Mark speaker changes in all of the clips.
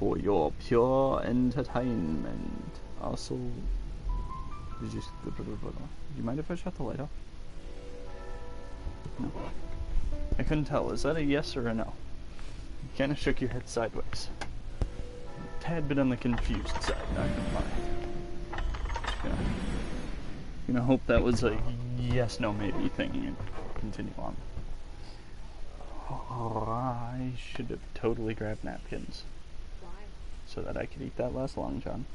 Speaker 1: for your pure entertainment. Also, do you mind if I shut the light off? No. I couldn't tell. Is that a yes or a no? You kind of shook your head sideways. A tad bit on the confused side, not gonna lie. Gonna hope that was a yes, no, maybe thing and continue on. Oh, I should have totally grabbed napkins.
Speaker 2: Why?
Speaker 1: So that I could eat that last Long John.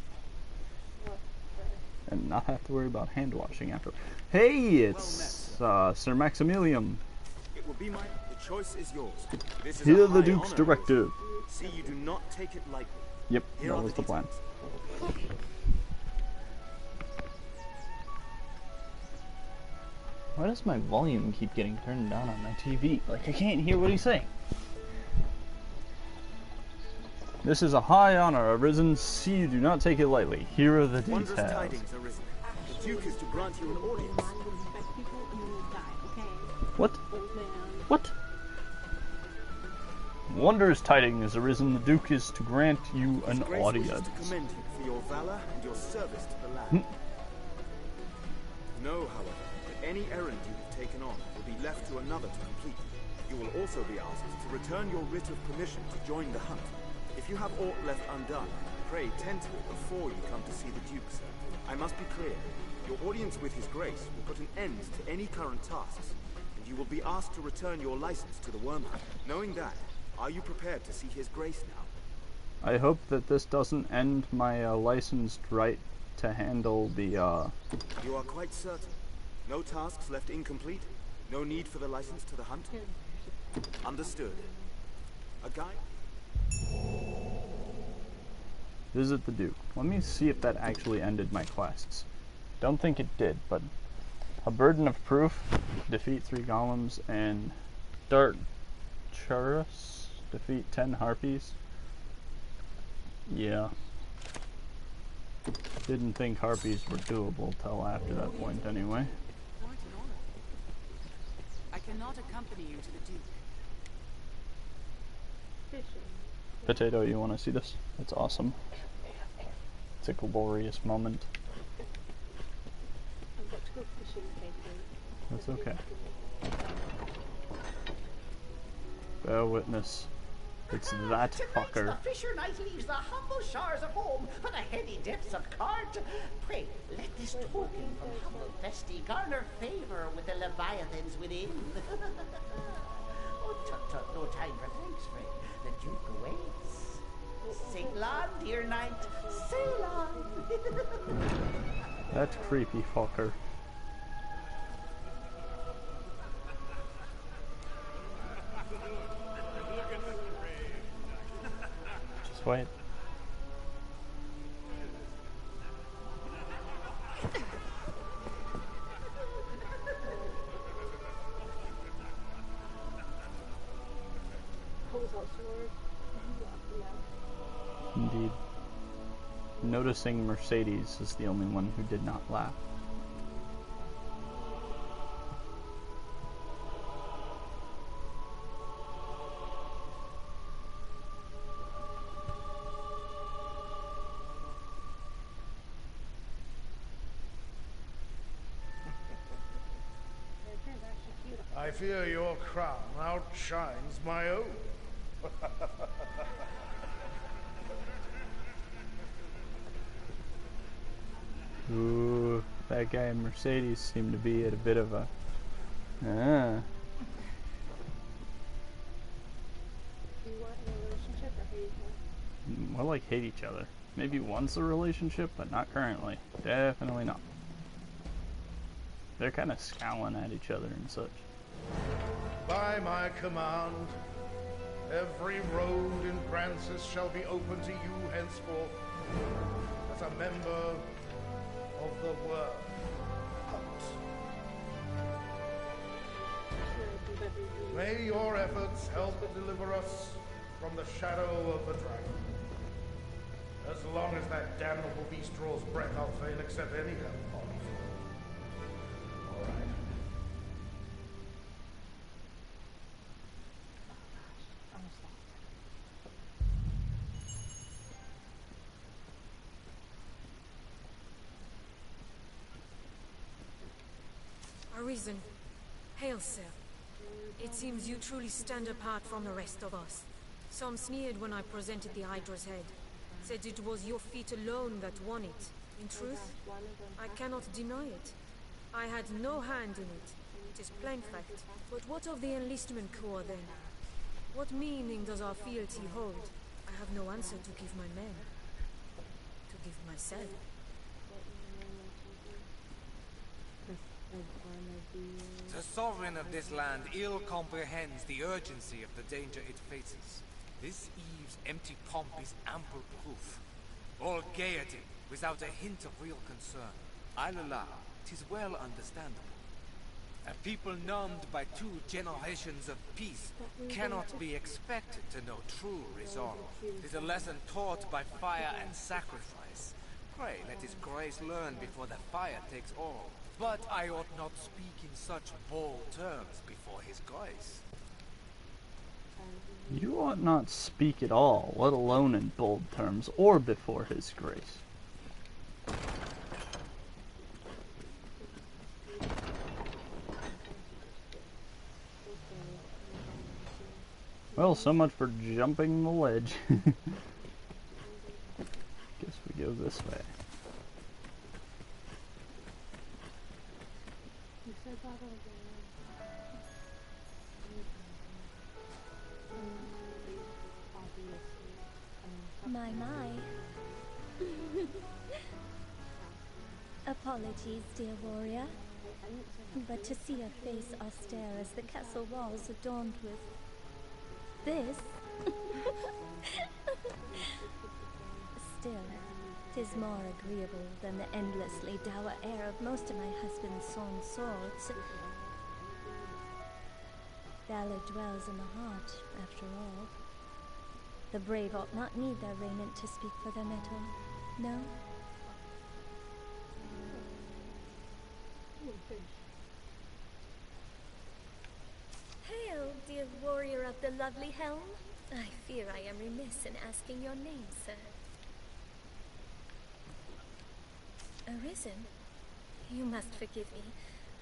Speaker 2: What?
Speaker 1: And not have to worry about hand washing after. Hey, it's Sir Maximilian.
Speaker 3: It will be the choice is yours. This is
Speaker 1: Hear
Speaker 3: a
Speaker 1: the
Speaker 3: high
Speaker 1: Duke's
Speaker 3: honor.
Speaker 1: directive.
Speaker 3: See, you do not take it lightly.
Speaker 1: Yep,
Speaker 3: Here
Speaker 1: that
Speaker 3: are
Speaker 1: was the plan.
Speaker 3: details.
Speaker 1: Why does my volume keep getting turned down on my TV? Like, I can't hear what he's saying. This is a high honor arisen. See, you do not take it lightly. Here are the
Speaker 3: Wondrous
Speaker 1: details.
Speaker 3: tidings arisen. The Duke is to grant you an audience.
Speaker 1: What? What? Wondrous tidings arisen. The Duke is to grant you an
Speaker 3: His Grace
Speaker 1: audience.
Speaker 3: wishes to commend you for your valor and your service to the land. Know, however, that any errand you have taken on will be left to another to complete. You will also be asked to return your writ of permission to join the hunt. If you have aught left undone, pray tend to it before you come to see the Duke, sir. I must be clear. Your audience with His Grace will put an end to any current tasks, and you will be asked to return your license to the Wormhunt. Knowing that, are you prepared to see His Grace now?
Speaker 1: I hope that this doesn't end my licensed right to handle the,
Speaker 3: You are quite certain? No tasks left incomplete? No need for the license to the hunt? Understood. A guide?
Speaker 1: Visit the Duke. Let me see if that actually ended my quests. Don't think it did, but a burden of proof, defeat 3 golems, and dart Charus, defeat 10 harpies. Yeah. Didn't think harpies were doable till after that point anyway.
Speaker 4: Quite an honor. I cannot accompany you to the Duke.
Speaker 2: Fishing.
Speaker 1: Potato, you want to see this? It's awesome. It's a glorious moment.
Speaker 2: I've got to go fishing, Katie.
Speaker 1: That's okay. Bear witness. It's that fucker.
Speaker 5: Tonight's the fisher knight leaves the humble shores of home for the heady depths of Cart. Pray, let this token from humble Festy garner favor with the leviathans within. Oh, tut tut, no time for thanks, friend. The Duke awaits. Sail on, dear knight, sail on.
Speaker 1: That creepy fucker. Just wait.
Speaker 2: Pulls out sword. Yeah.
Speaker 1: Indeed. Noticing Mercedes is the only one who did not laugh.
Speaker 6: I fear your crown outshines my own.
Speaker 1: Ooh, that guy in Mercedes seemed to be at a bit of a...
Speaker 2: Do you want a relationship or hate each other?
Speaker 1: More like hate each other. Maybe once a relationship, but not currently. Definitely not. They're kind of scowling at each other and such.
Speaker 6: By my command, every road in Francis shall be open to you henceforth as a member of the Wormhunt. May your efforts help deliver us from the shadow of the dragon. As long as that damnable beast draws breath, I'll fain accept any help. All right.
Speaker 7: Arisen. Hail, sir. It seems you truly stand apart from the rest of us. Some sneered when I presented the Hydra's head. Said it was your feat alone that won it. In truth, I cannot deny it. I had no hand in it. It is plain fact. But what of the enlistment corps then? What meaning does our fealty hold? I have no answer to give my men. To give myself.
Speaker 8: The sovereign of this land ill comprehends the urgency of the danger it faces. This eve's empty pomp is ample proof. All gaiety, without a hint of real concern. I'll allow, 'tis well understandable. A people numbed by 2 generations of peace cannot be expected to know true resolve. 'Tis a lesson taught by fire and sacrifice. Pray let his grace learn before the fire takes all. But I ought not speak in such bold terms before his grace.
Speaker 1: You ought not speak at all, let alone in bold terms, or before his grace. Well, so much for jumping the ledge. Guess we go this way.
Speaker 9: My. Apologies, dear warrior, but to see a face austere as the castle walls adorned with this... Still, 'tis more agreeable than the endlessly dour air of most of my husband's sworn swords. Valor dwells in the heart, after all. The brave ought not need their raiment to speak for their mettle, no? Hail, dear warrior of the lovely helm. I fear I am remiss in asking your name, sir. Arisen? You must forgive me.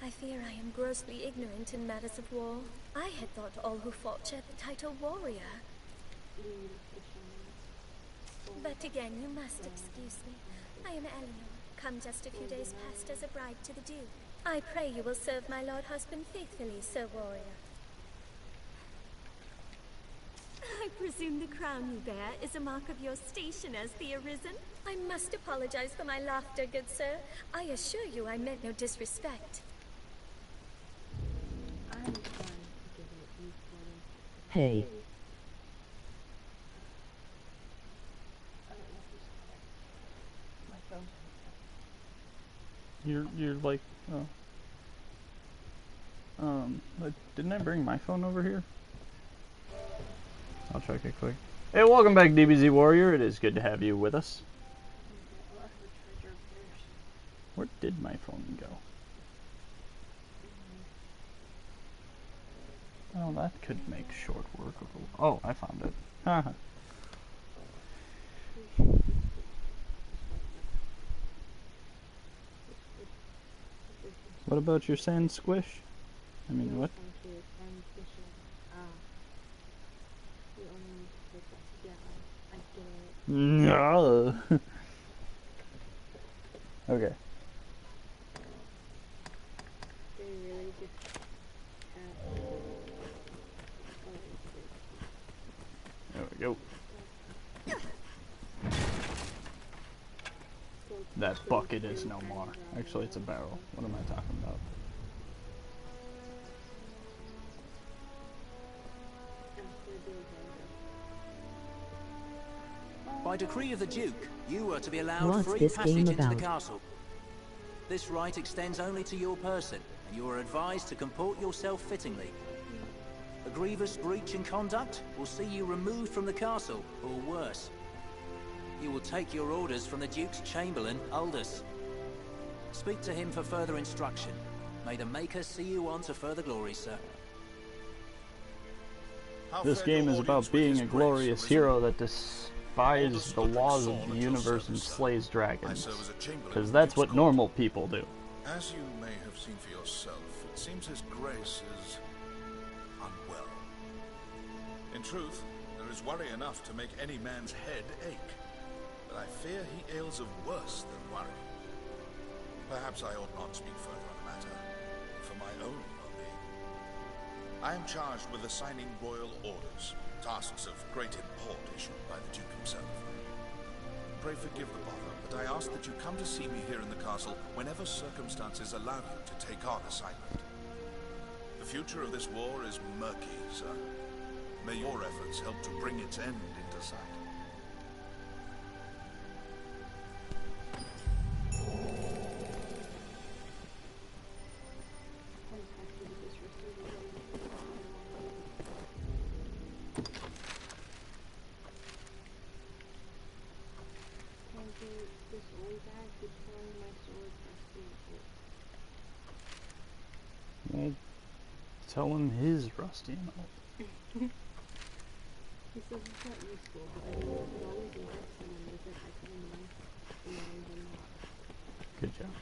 Speaker 9: I fear I am grossly ignorant in matters of war. I had thought all who fought shared the title warrior. But again, you must excuse me. I am Eleanor, come just a few days past as a bride to the Duke. I pray you will serve my lord husband faithfully, Sir Warrior. I presume the crown you bear is a mark of your station as the Arisen? I must apologize for my laughter, good sir. I assure you I meant no disrespect.
Speaker 10: Hey.
Speaker 1: You're like, didn't I bring my phone over here? I'll check it quick. Hey, welcome back, DBZ Warrior. It is good to have you with us. Where did my phone go? Oh, that could make short work of a... Oh, I found it. Haha. What about your sand squish? I mean, what? No. Okay. There we go. That bucket is no more. Actually, it's a barrel. What am I talking about?
Speaker 11: By decree of the Duke, you are to be allowed
Speaker 10: What's
Speaker 11: free
Speaker 10: this
Speaker 11: passage
Speaker 10: game
Speaker 11: into the
Speaker 10: about?
Speaker 11: castle. This right extends only to your person, and you are advised to comport yourself fittingly. A grievous breach in conduct will see you removed from the castle, or worse. You will take your orders from the Duke's Chamberlain, Aldous. Speak to him for further instruction. May the Maker see you on to further glory, sir.
Speaker 1: This game is about being a glorious hero that defies the laws of the universe and slays dragons. Because that's what normal people do.
Speaker 6: As you may have seen for yourself, it seems His Grace is unwell. In truth, there is worry enough to make any man's head ache. But I fear he ails of worse than worry. Perhaps I ought not speak further on the matter, for my own well-being. I am charged with assigning royal orders, tasks of great import issued by the Duke himself. Pray forgive the bother, but I ask that you come to see me here in the castle whenever circumstances allow you to take on assignment. The future of this war is murky, sir. May your efforts help to bring its end into sight.
Speaker 1: Well, tell him his rusty and old.
Speaker 2: He says it's not useful, but I know it always invests in him with it. I put him in and
Speaker 1: Good job.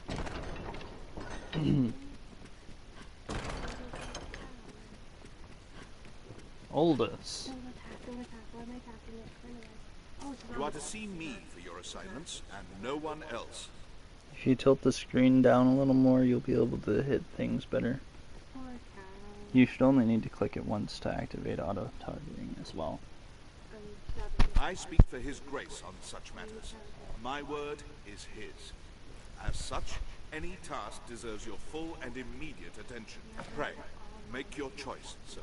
Speaker 1: Oldest.
Speaker 2: Don't attack, don't attack. Why am I attacking it? Turn away. Oh, it's
Speaker 3: You are to see me for your assignments, and no one else.
Speaker 1: If you tilt the screen down a little more, you'll be able to hit things better.
Speaker 2: Poor cow.
Speaker 1: You should only need to click it once to activate auto-targeting as well.
Speaker 3: I speak for His Grace on such matters. My word is his. As such, any task deserves your full and immediate attention. Pray, make your choice, sir.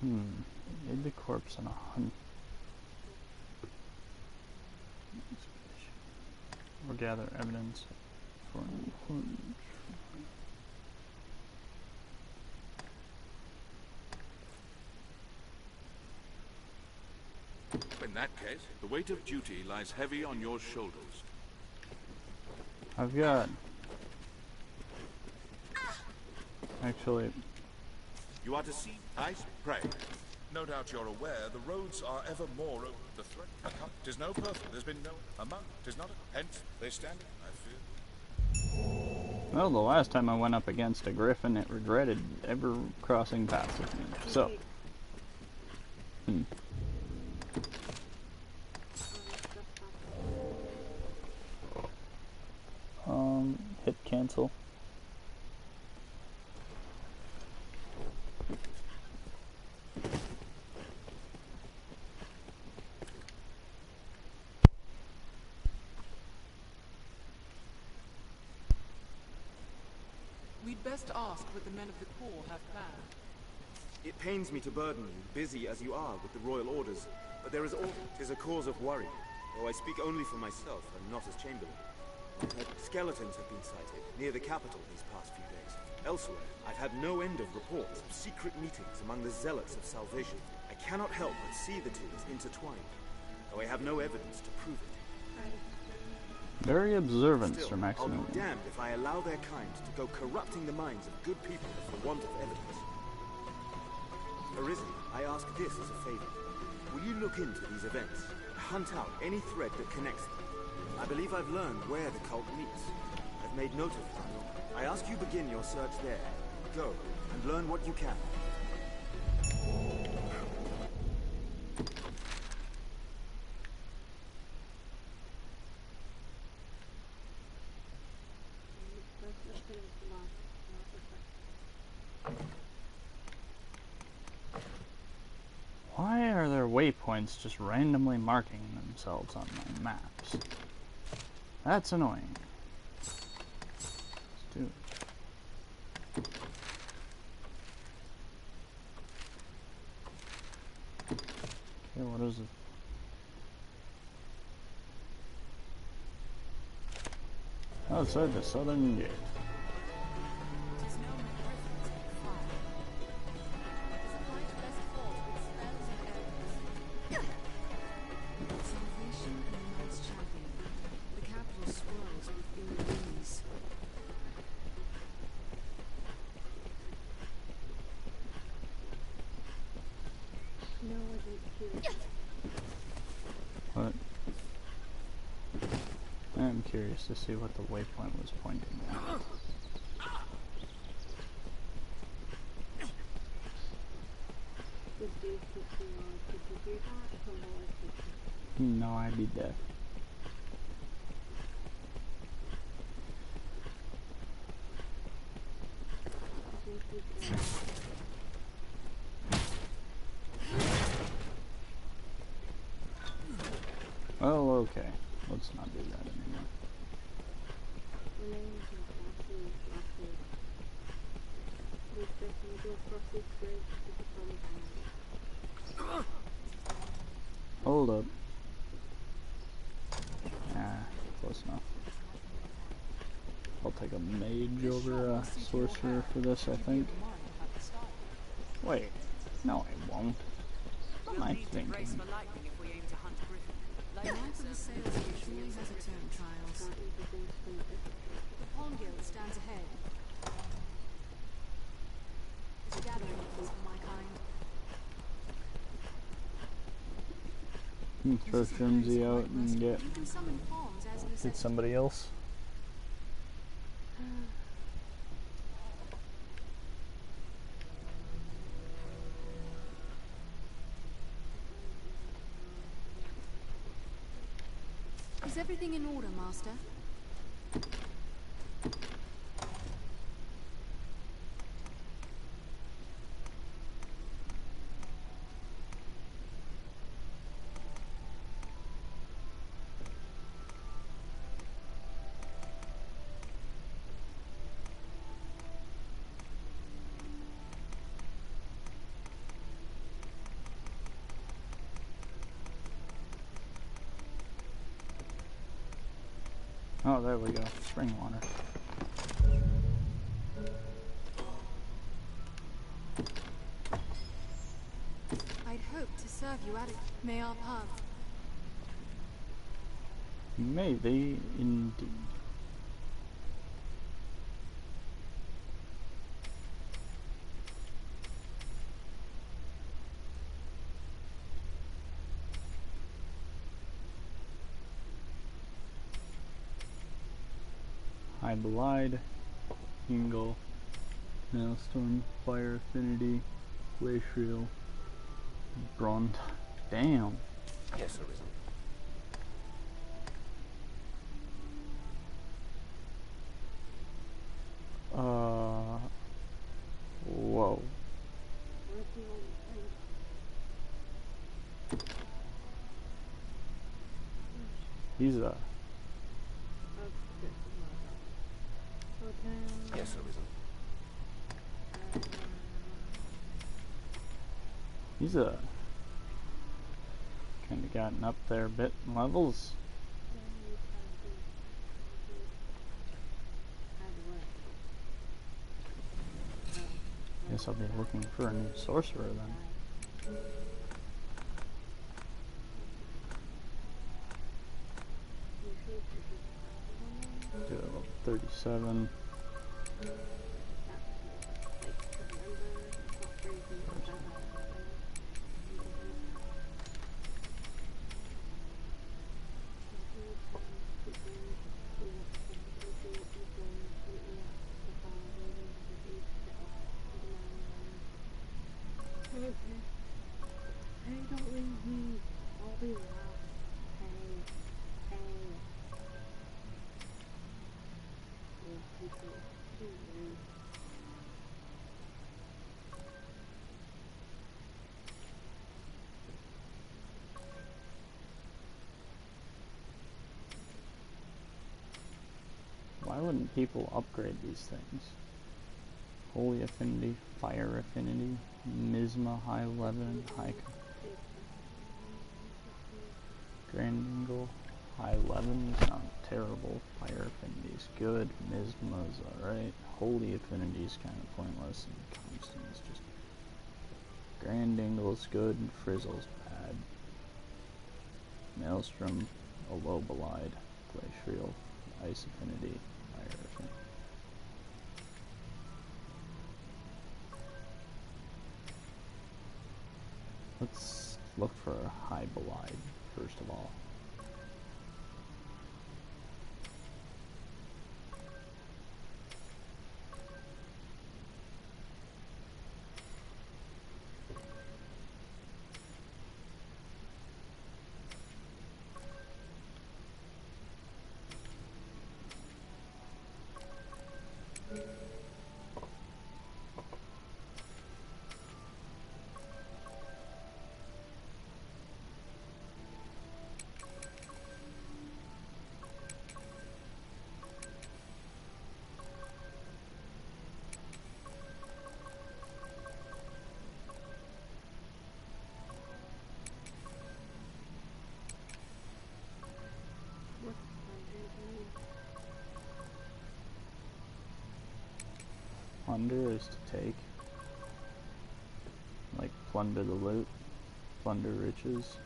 Speaker 1: Aid the corpse on a hunt. Or gather evidence for an important.
Speaker 3: In that case, the weight of duty lies heavy on your shoulders.
Speaker 1: I've got... Actually...
Speaker 3: You are to see, I pray.
Speaker 6: No doubt you're aware the roads are ever more of the threat. Tis no perfect. There's been no among. Tis not a hence they stand. I fear.
Speaker 1: Well, the last time I went up against a griffin, it regretted ever crossing paths with me. So... hit cancel.
Speaker 4: We'd best ask what the men of the Corps have planned.
Speaker 3: It pains me to burden you, busy as you are with the royal orders, but there is a cause of worry, though I speak only for myself and not as Chamberlain. Skeletons have been sighted near the capital these past few days. Elsewhere, I've had no end of reports of secret meetings among the zealots of salvation. I cannot help but see the two as intertwined, though I have no evidence to prove it.
Speaker 1: Very observant,
Speaker 3: Still,
Speaker 1: Sir Maximilian.
Speaker 3: I'll be damned if I allow their kind to go corrupting the minds of good people for want of evidence. Arisen, I ask this as a favor. Will you look into these events and hunt out any thread that connects them? I believe I've learned where the cult meets. I've made note of it. I ask you begin your search there. Go, and learn what you can.
Speaker 1: Why are there waypoints just randomly marking themselves on my maps? That's annoying. Let's do it. Okay, what is it? Outside the southern gate.
Speaker 4: It is known that griffins take fire. It is a fight best fought with spells and arrows. Salvation and the Knights Champion. The capital swirls with ill winds.
Speaker 2: No, I didn't hear it.
Speaker 1: What? I'm curious to see what the waypoint was pointing at.
Speaker 2: Would you could you do that from the list?
Speaker 1: No, I'd be dead. Well, okay. Let's not do that anymore. Hold up. Close enough. I'll take a mage over a sorcerer for this, I think. Wait. No, I won't. What am I thinking?
Speaker 4: Life of the sales usually has a term trials. The Pawn Guild stands ahead. There's a gathering place for my kind.
Speaker 1: Throw Trimsy out and get
Speaker 4: You can summon pawns as necessary.
Speaker 1: hit somebody else.
Speaker 4: Is everything in order, Master?
Speaker 1: Oh, there we go. Spring water.
Speaker 4: I'd hoped to serve you at it. May our paths.
Speaker 1: Maybe indeed. High Belide, Hingle, Maelstrom, Fire Affinity, Glacial, Brond. Damn.
Speaker 8: Yes, Arisen.
Speaker 1: Whoa. He's a.
Speaker 8: Yes, Arisen.
Speaker 1: He's a. Kinda gotten up there a bit in levels. Guess I'll be looking for a new sorcerer then. Do it level 37.
Speaker 2: Hey, don't leave me. I'll be lost. Hey.
Speaker 1: Why wouldn't people upgrade these things? Holy Affinity, Fire Affinity, Misma, High 11, High Grand Angle, High 11 is not terrible, Fire Affinity is good, Misma's alright, Holy Affinity is kind of pointless, and Constant is just... Grand Angle is good, and Frizzle's bad. Maelstrom, a low Belide, Glacial, Ice Affinity, Fire Affinity. Let's look for a High Belide, first of all. plunder is to take. Like, plunder the loot, plunder riches.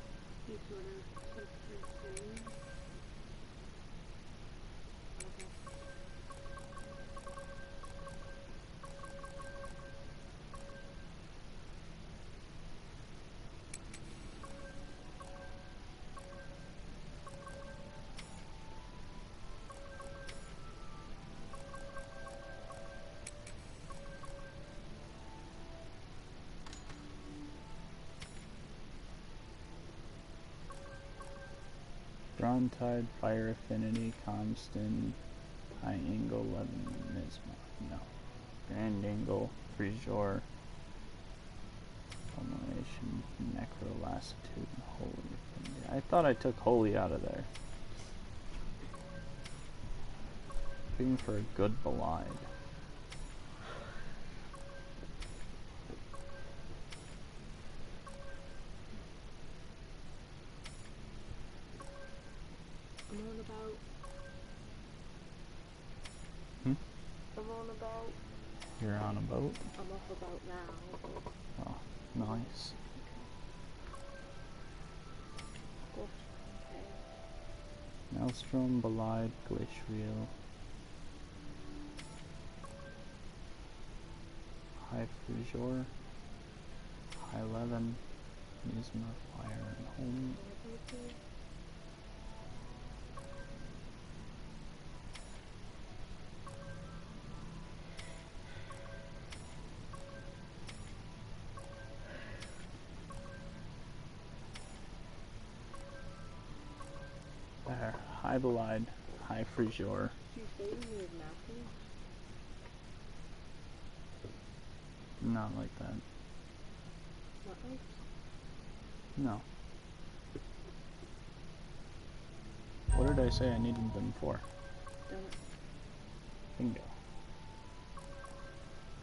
Speaker 2: You sort of took her things. Okay.
Speaker 1: Drawn tide, fire affinity, constant, high angle, levinism. No. Grand angle, frisure, formulation, necrolassitude, and holy affinity. I thought I took holy out of there. Looking for a good belied.
Speaker 2: I'm on about.
Speaker 1: Hmm?
Speaker 2: I'm on about.
Speaker 1: You're on a boat?
Speaker 2: I'm off about now.
Speaker 1: Oh, nice.
Speaker 2: Okay.
Speaker 1: Maelstrom, belied, glacial, high frisure, high levin, misma, fire, and holy. There, high belied, high frisure.
Speaker 2: Do you say you need nothing?
Speaker 1: Not like that.
Speaker 2: Not like?
Speaker 1: No. What did I say I needed them for?
Speaker 2: Don't.
Speaker 1: Bingo.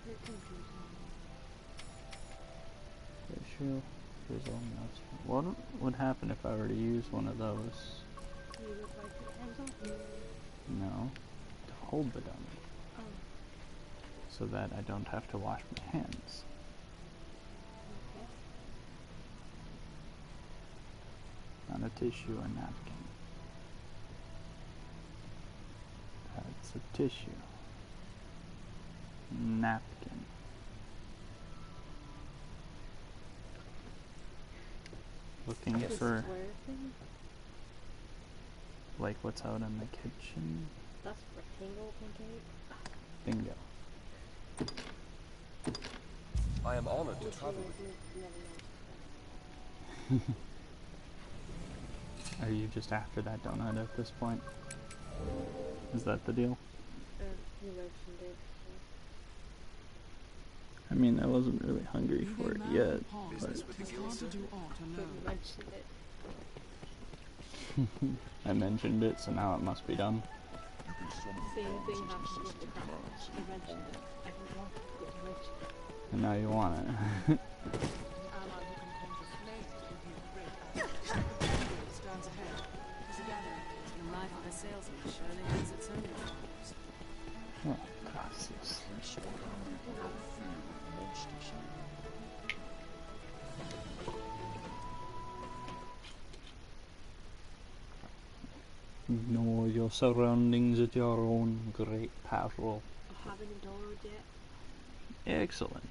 Speaker 2: You're confusing me.
Speaker 1: Ratio, drizzle, maelstrom. What would happen if I were to use one of those?
Speaker 2: You would like your hands off me?
Speaker 1: No. To hold the dummy.
Speaker 2: Oh.
Speaker 1: So that I don't have to wash my hands.
Speaker 2: Okay.
Speaker 1: On a tissue or napkin. That's a tissue. Napkin. Looking
Speaker 2: This
Speaker 1: for
Speaker 2: square thing?
Speaker 1: like what's out in the kitchen.
Speaker 2: That's rectangle pancake?
Speaker 1: Bingo.
Speaker 10: I am honored to
Speaker 2: Which
Speaker 10: travel
Speaker 2: one
Speaker 10: with you.
Speaker 2: never mind.
Speaker 1: Are you just after that donut at this point? Is that the deal?
Speaker 2: You mentioned it.
Speaker 1: I mean, I wasn't really hungry for it yet,
Speaker 3: Business with the guild, sir?
Speaker 2: But you mentioned it.
Speaker 1: I mentioned it, so now it must be done.
Speaker 2: Same thing happened with the crowd. You mentioned it. I didn't want it, but you mentioned it.
Speaker 1: And now you want it.
Speaker 4: An ally who can conjure flames will be a great asset. Stands ahead. He's a gatherer. The life of a salesman surely has its own charms.
Speaker 1: Oh, process. Know your surroundings at your own great peril.
Speaker 2: I haven't indulged yet.
Speaker 1: Excellent.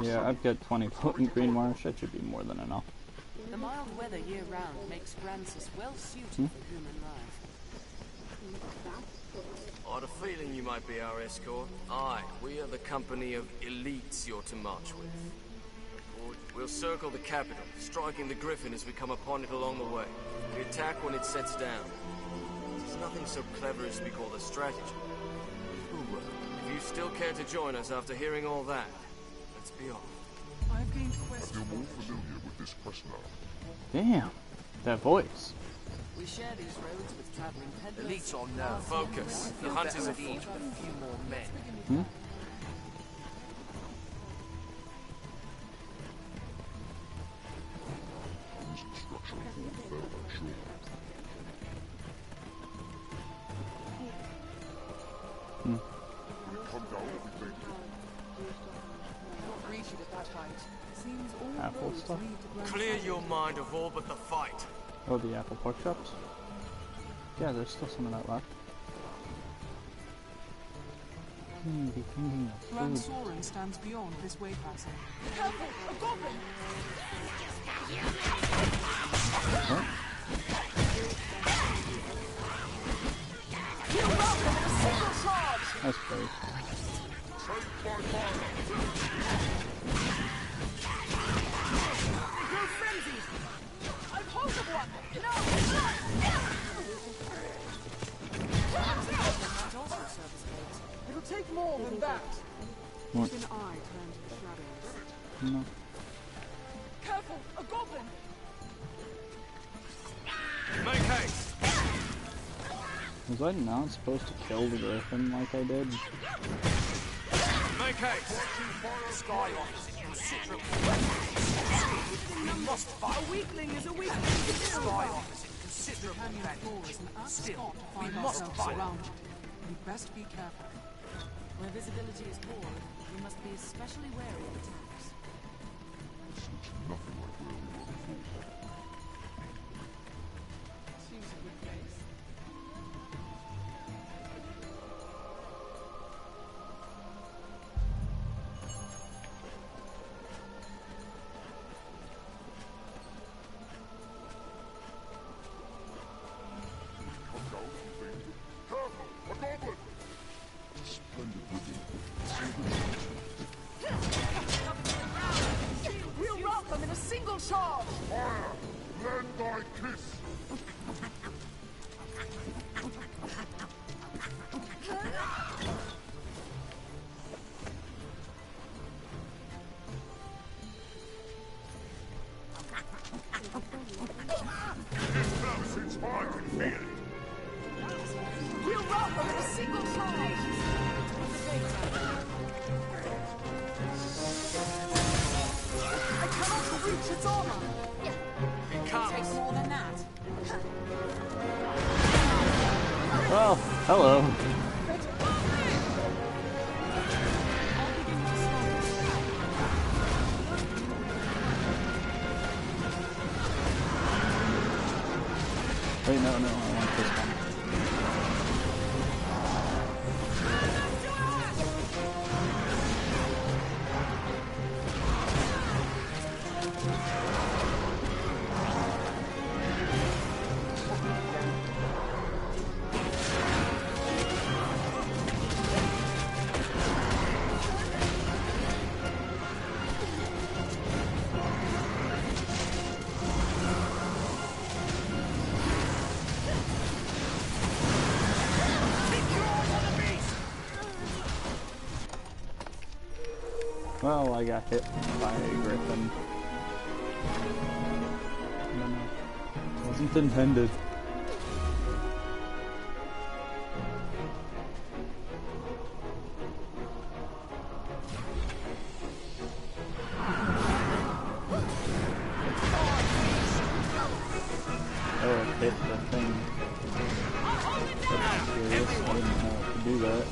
Speaker 1: Yeah, I've got 20 potent green marsh. That should be more than enough.
Speaker 4: The mild weather year-round makes Grancis well suited for human life.
Speaker 10: I had a feeling you might be our escort. Aye, we are the company of elites you're to march with. We'll circle the capital, striking the griffin as we come upon it along the way. We attack when it sets down. There's nothing so clever as we call a strategy. Ooh, if you still care to join us after hearing all that, let's be off.
Speaker 4: I've gained questions.
Speaker 6: You're more familiar with this quest now.
Speaker 1: Damn, that voice.
Speaker 4: We share these roads with traveling peddlers.
Speaker 10: Elites or no, focus. The hunt is afoot. A few more men.
Speaker 1: Hmm?
Speaker 4: Not greeted at that height. Seems all
Speaker 1: Apple
Speaker 4: roads
Speaker 1: stuff?
Speaker 4: lead to Grand
Speaker 10: Clear
Speaker 4: Central.
Speaker 10: your mind of all but the fight.
Speaker 1: Oh, the apple pork chops? Yeah, there's still some of that left. Be thinking of
Speaker 4: Grand
Speaker 1: food.
Speaker 4: Soren stands beyond this way passing. Careful! A goblin!
Speaker 1: What?
Speaker 4: You robbed him in a single charge!
Speaker 1: That's great.
Speaker 4: Grow frenzied! I've hold of one! No! That also serves gates. It'll take more than that.
Speaker 1: What?
Speaker 4: Even I turn to the shadows.
Speaker 1: No.
Speaker 4: Careful! A goblin!
Speaker 10: Make haste!
Speaker 1: Was I not supposed to kill the griffin like I did?
Speaker 10: Make haste! Sky officer considerable. We must fight.
Speaker 4: A weakling is a weakling.
Speaker 10: Sky officer considerable.
Speaker 4: Canyon floor is an apt
Speaker 10: Still,
Speaker 4: spot to
Speaker 10: we
Speaker 4: find
Speaker 10: must
Speaker 4: ourselves
Speaker 10: fight.
Speaker 4: surrounded. We'd best be careful.
Speaker 12: Where visibility is poor, we must be especially wary of attacks.
Speaker 4: Seems a good place. We'll rout them in a single charge!
Speaker 6: Lend thy kiss! Since I can feel it.
Speaker 4: We'll rout them in a single charge! I cannot reach its armor!
Speaker 10: It comes.
Speaker 12: Takes more than that.
Speaker 1: Well, hello. Wait, no, I want this one. Well, I got hit by a griffin. I don't know. Wasn't intended. Oh, it hit the thing. That's curious. I didn't know it could do that.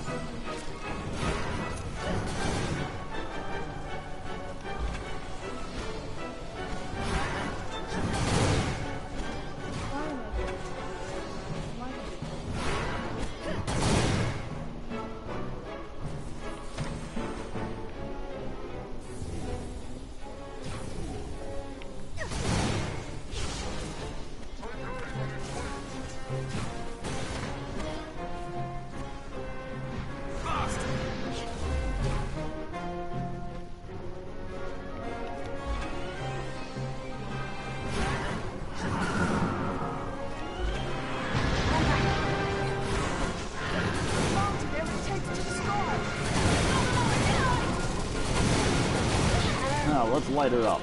Speaker 1: Now, let's light it up.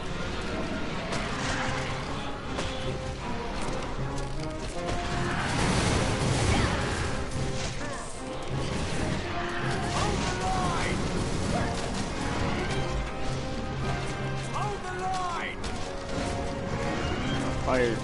Speaker 1: Fire.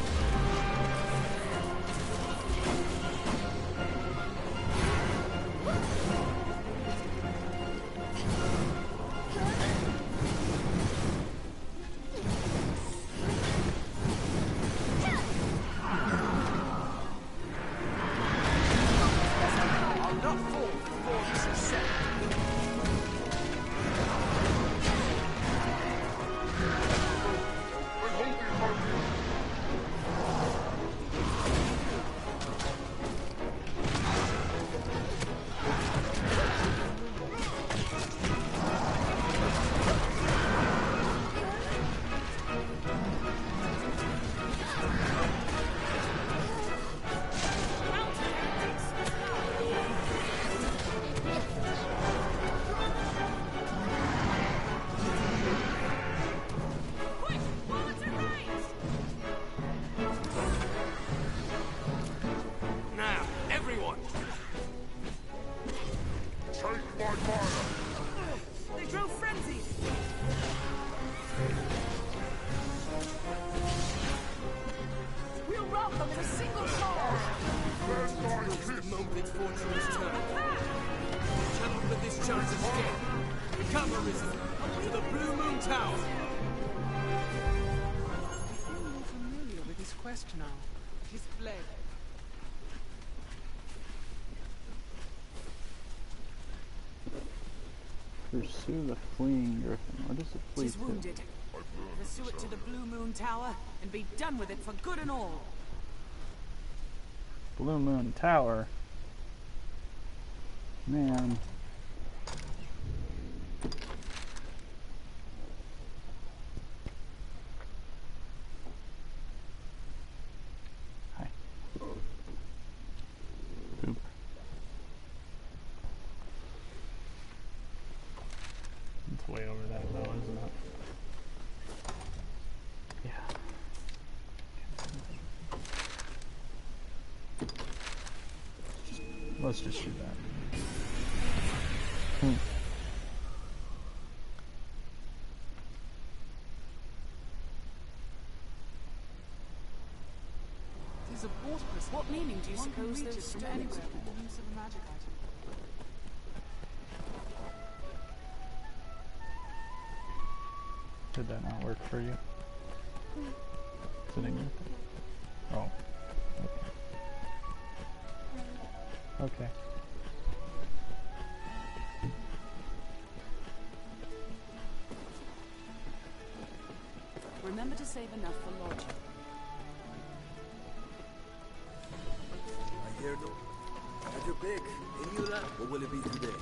Speaker 12: They grow frenzied! We'll rout them in a single charge!
Speaker 10: The moment its fortunes turn. Cannot let this chance escape. Come, Arisen, to the Blue Moon Tower.
Speaker 12: I feel more familiar with his quest now. His blade.
Speaker 1: Pursue the fleeing griffin. What does it flee
Speaker 12: She's
Speaker 1: to?
Speaker 12: wounded. Pursue it to the Blue Moon Tower and be done with it for good and all.
Speaker 1: Blue Moon Tower. Man. Hi. Poop. It's way over that though, isn't it? Yeah. Let's just do that.
Speaker 12: There's a fortress. What meaning do you suppose those stones have? The use of a magic item.
Speaker 1: Did that not work for you? Sitting with it? Oh. Okay. Okay.
Speaker 12: Remember to save enough for lodging.
Speaker 10: I hear no. Have your pick. Any of that? What will it be today?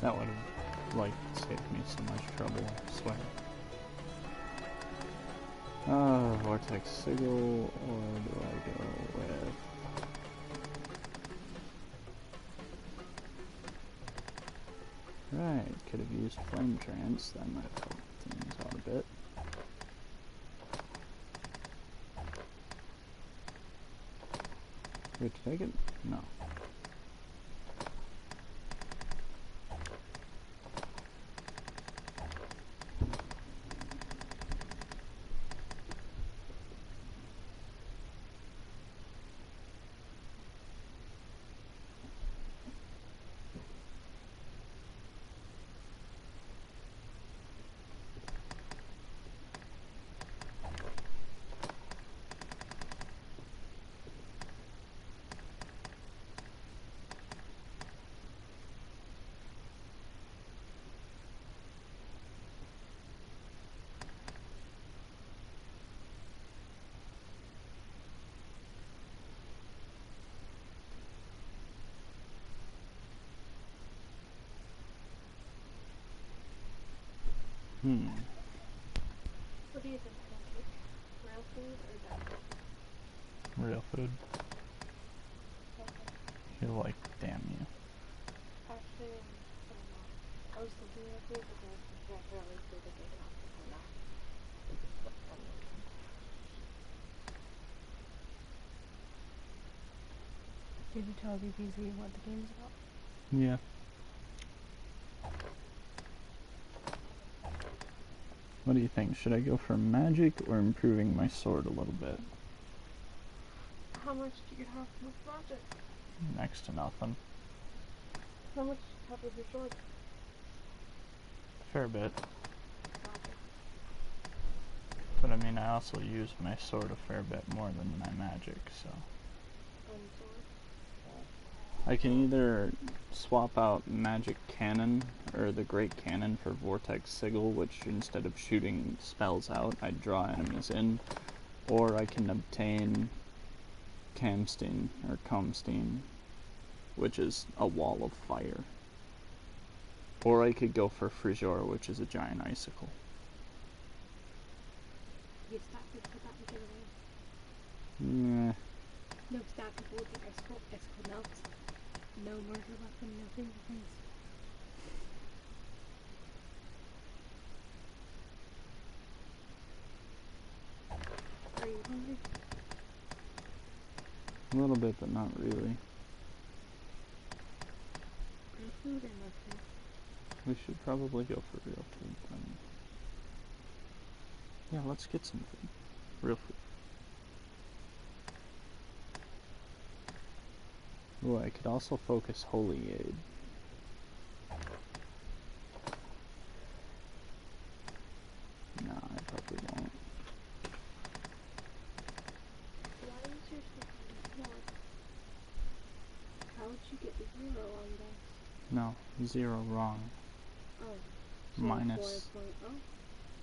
Speaker 1: That would have, like, saved me so much trouble sweating. Vortex Sigil, or do I go with... Right, could have used Flame Trance, that might have helped things out a bit. Wait, did I get... No.
Speaker 2: What do you think, pancake? Real food or done?
Speaker 1: Real food.
Speaker 2: Okay.
Speaker 1: You're like, damn you.
Speaker 2: Actually, I don't know. I was thinking real food, but then I was thinking I could always do the big one or not. Did you tell BPZ what the game's about?
Speaker 1: Yeah. What do you think? Should I go for magic or improving my sword a little bit?
Speaker 2: How much do you have with magic?
Speaker 1: Next to nothing.
Speaker 2: How much do you have with your sword?
Speaker 1: Fair bit.
Speaker 2: Magic.
Speaker 1: But I mean, I also use my sword a fair bit more than my magic, so...
Speaker 2: And sword?
Speaker 1: I can either swap out Magic Cannon, or the Great Cannon for Vortex Sigil, which instead of shooting spells out, I draw enemies in, or I can obtain Kamstein, or Comstein, which is a wall of fire. Or I could go for Friseur, which is a giant icicle.
Speaker 2: You stop it, put that in the away.
Speaker 1: Meh.
Speaker 2: No, stop before the icicle melts. No murder weapon, no fingerprints. Are you hungry?
Speaker 1: A little bit, but not really.
Speaker 2: There's food in my food.
Speaker 1: We should probably go for real food then. Yeah, let's get some food. Real food. Oh, I could also focus Holy Aid. Nah, I probably won't.
Speaker 2: Why is your stuff on? How would you get 0 on that?
Speaker 1: No, 0 wrong.
Speaker 2: Oh. So
Speaker 1: Minus
Speaker 2: 4.0?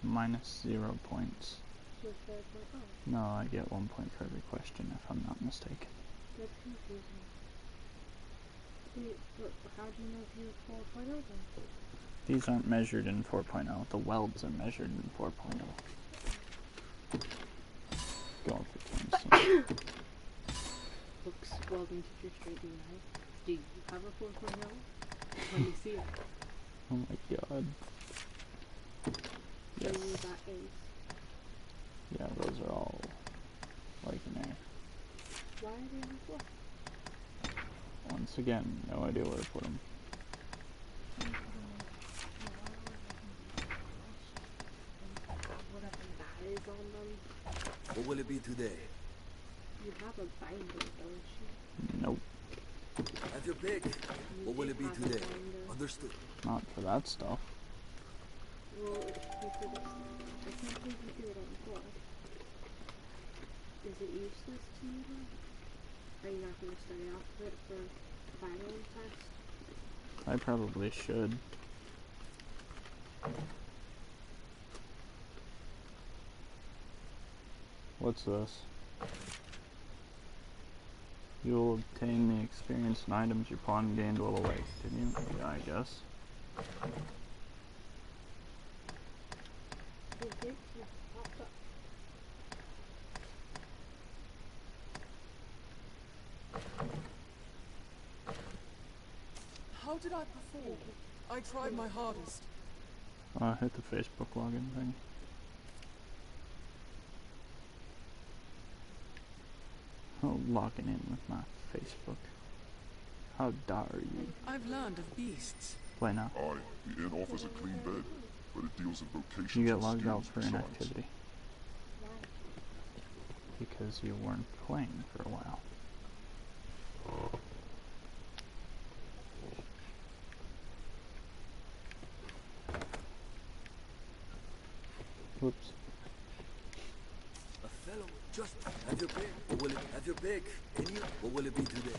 Speaker 1: minus 0 points.
Speaker 2: So 4.0.
Speaker 1: No, I get 1 point for every question if I'm not mistaken.
Speaker 2: That's confusing. Wait, but how do you know if you're 4.0 then?
Speaker 1: These aren't measured in 4.0. The welds are measured in 4.0. Going for tungsten.
Speaker 2: Books, welding teacher straight do right. Do you have a 4.0? Let me see it.
Speaker 1: Oh my god.
Speaker 2: So
Speaker 1: Yes.
Speaker 2: you got A's.
Speaker 1: Yeah, those are all like an A.
Speaker 2: Why are they on 4?
Speaker 1: Once again, no idea where to put them.
Speaker 2: Whatever that is on them.
Speaker 10: What will it be today?
Speaker 2: You have a binder, don't you?
Speaker 1: Nope,
Speaker 10: At your pick. What will it be
Speaker 2: have a
Speaker 10: today?
Speaker 2: binder.
Speaker 10: Understood.
Speaker 1: not for that stuff.
Speaker 2: Well, it should be for this. I can't believe you do it on 4. Is it useless to you though? Are you not going to study off of it for final test?
Speaker 1: I probably should. What's this? You will obtain the experience and items your pawn gained while awake. Did you? Yeah, I guess.
Speaker 2: It did. Yeah, popped up.
Speaker 12: How did I perform? I tried my hardest.
Speaker 1: Hit the Facebook login thing. Oh, logging in with my Facebook. How dare you?
Speaker 12: I've learned of beasts.
Speaker 1: Play now.
Speaker 13: Aye, the inn offers a clean bed, but it deals in vocations
Speaker 1: You get
Speaker 13: and
Speaker 1: logged out
Speaker 13: skills
Speaker 1: for
Speaker 13: besides.
Speaker 1: inactivity. Because you weren't playing for a while. Whoops.
Speaker 10: A fellow, just have your pick. What will it have your pick? And you, what will it be today?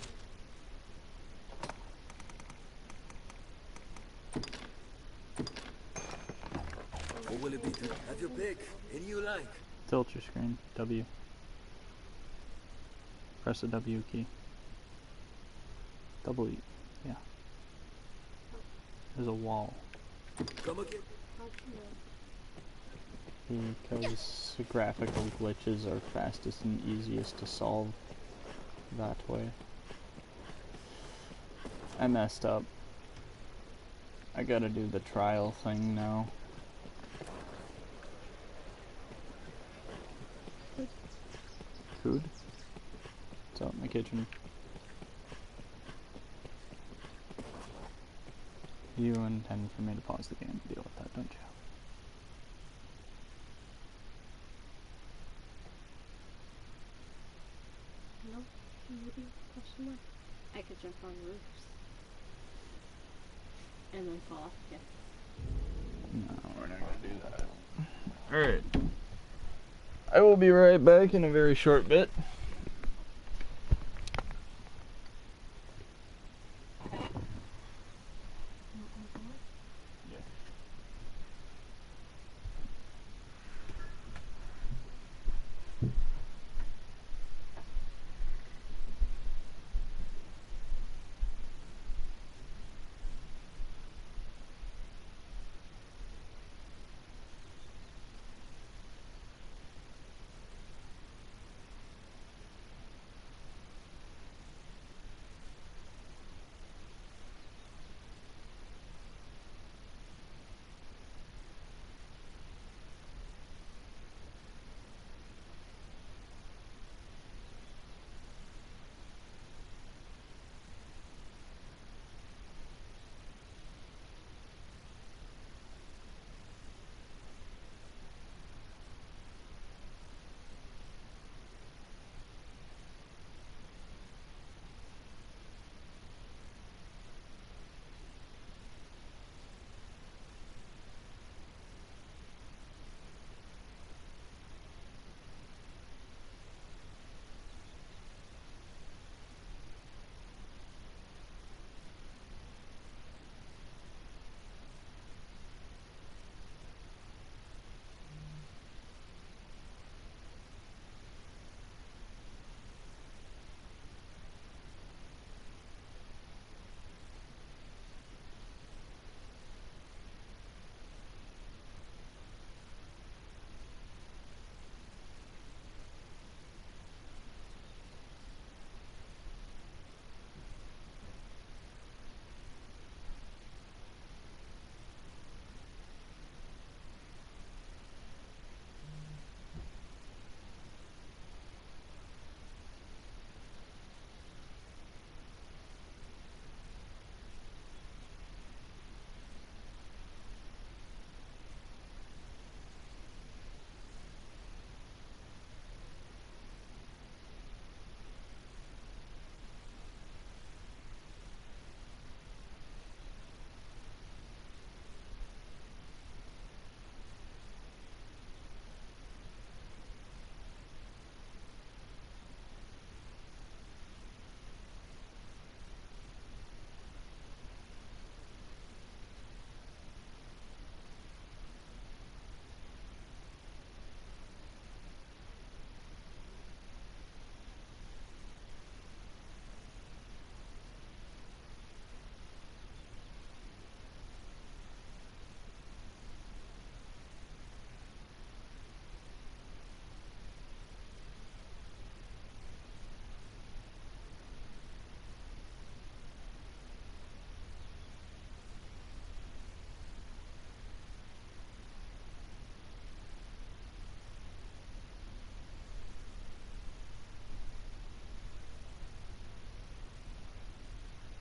Speaker 10: What will it be today? Have your pick. And you like.
Speaker 1: Tilt your screen. W. Press the W key. W. Yeah. There's a wall.
Speaker 10: Come again.
Speaker 1: Because graphical glitches are fastest and easiest to solve that way. I messed up. I gotta do the trial thing now. Food? It's out in the kitchen. You intend for me to pause the game to deal with that, don't you?
Speaker 2: No, maybe question mark. I could jump on roofs and then fall off again.
Speaker 1: No, we're not gonna do that. Alright. I will be right back in a very short bit.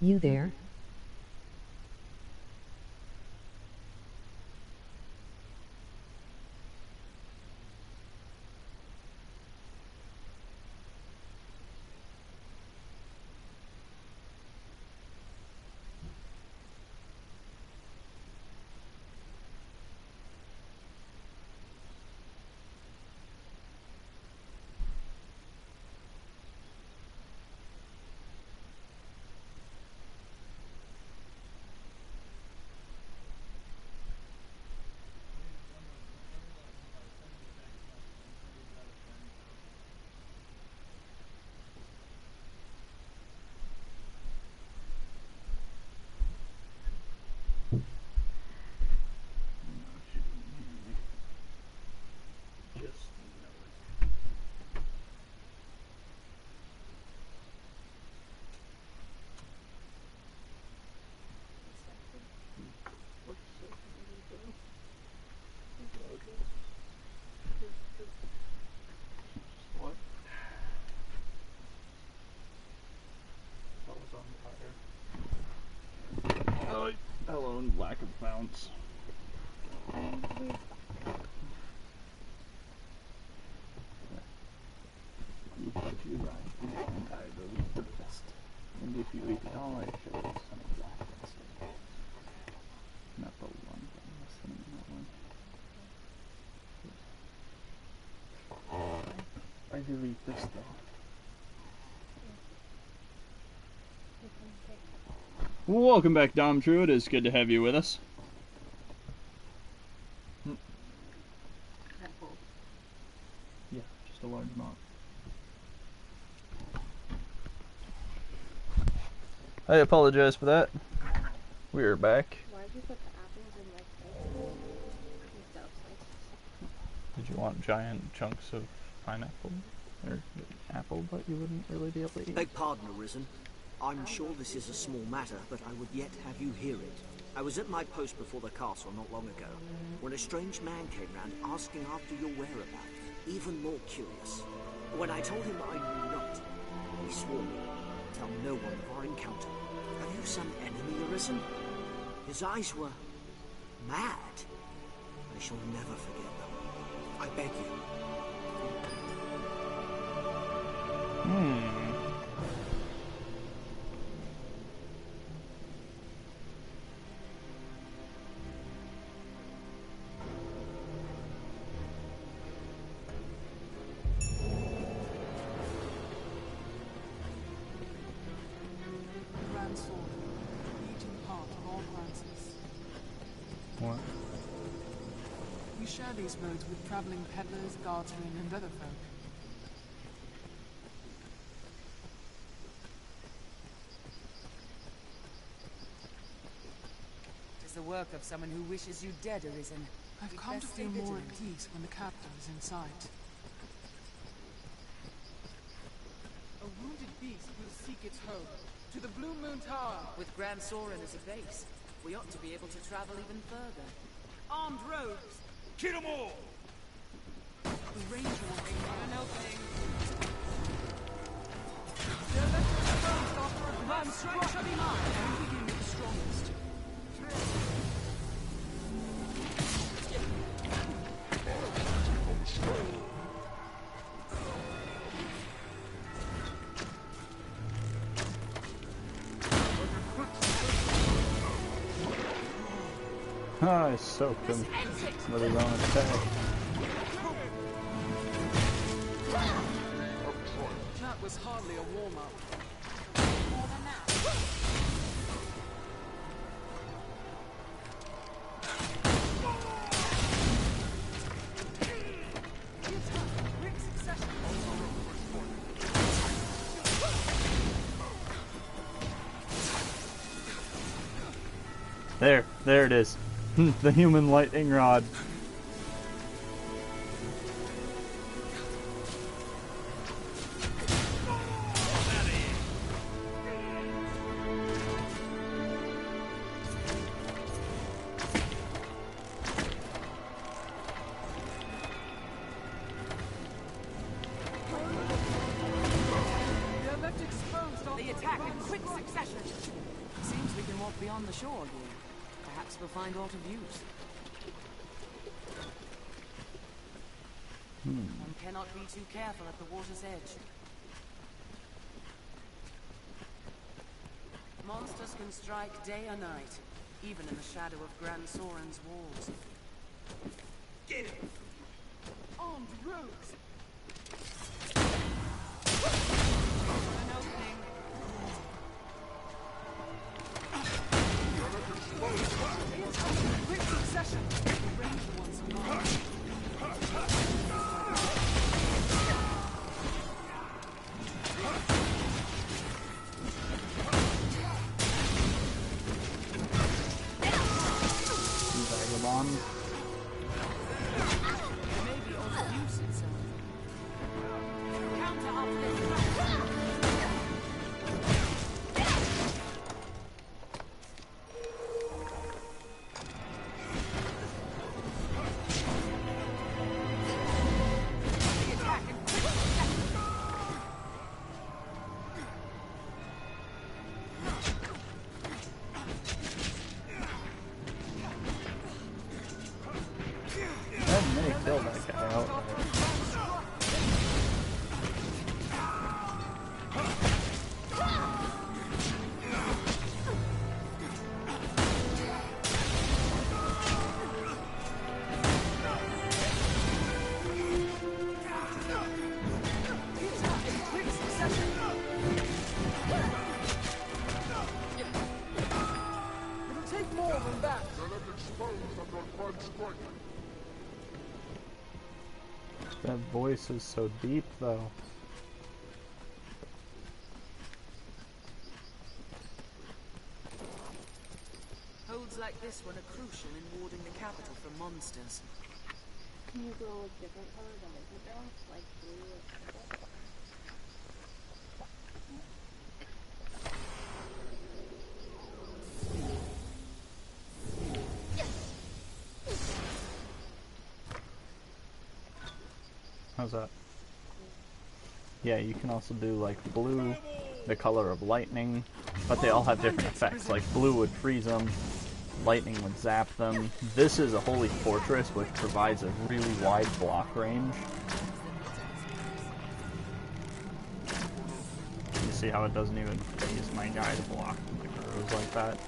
Speaker 14: You there?
Speaker 1: Hello, lack of bounce. If you ride and I believe the best. And if you eat it all, I show you some black instead. Not the one, but I'm listening to that one. I delete this though. Welcome back, Dom True. It is good to have you with us. Yeah, just a large amount. I apologize for that. We are back.
Speaker 2: Why did you put the apples in like this?
Speaker 1: Did you want giant chunks of pineapple? Or apple, but you wouldn't really be able to eat?
Speaker 15: Beg pardon, Arisen. I'm sure this is a small matter, but I would yet have you hear it. I was at my post before the castle not long ago, when a strange man came round asking after your whereabouts, even more curious. When I told him I knew not, he swore me, tell no one of our encounter. Have you some enemy, Arisen? His eyes were mad. I shall never forget them. I beg you.
Speaker 1: What?
Speaker 12: We share these roads with traveling peddlers, guardsmen, and other folk.
Speaker 16: It is the work of someone who wishes you dead, Arisen.
Speaker 12: I've come to feel more at peace when the capital is in sight.
Speaker 17: A wounded beast will seek its home. To the Blue Moon Tower.
Speaker 16: With Grand Soren as a base, we ought to be able to travel even further.
Speaker 17: Armed rogues!
Speaker 8: Kill them all!
Speaker 17: The ranger will bring an opening. One strike shall be mine, and begin with the strongest.
Speaker 1: Ah, I soaked him with his own attack.
Speaker 12: That was hardly a warm-up.
Speaker 1: There it is. The human lightning rod.
Speaker 17: They are left exposed on the attack in quick succession.
Speaker 12: on the shore here. Perhaps we'll find aught of use. One cannot be too careful at the water's edge. Monsters can strike day or night, even in the shadow of Grand Soren's walls.
Speaker 17: Get it! Armed rogues! An opening. It's up in quick succession. The ranger wants some more.
Speaker 1: Vagabond.
Speaker 12: Maybe overuse itself. Counter uplift.
Speaker 1: Kill that guy out.
Speaker 17: It'll take more than that.
Speaker 1: That voice is so deep, though.
Speaker 12: Holds like this one are crucial in warding the capital from monsters.
Speaker 2: Can you go with different colors on the girls? Like blue or purple?
Speaker 1: How's that? Yeah, you can also do like blue, the color of lightning, but they all have different effects. Like blue would freeze them, lightning would zap them. This is a holy fortress which provides a really wide block range. You see how it doesn't even use my guy to block the grows like that?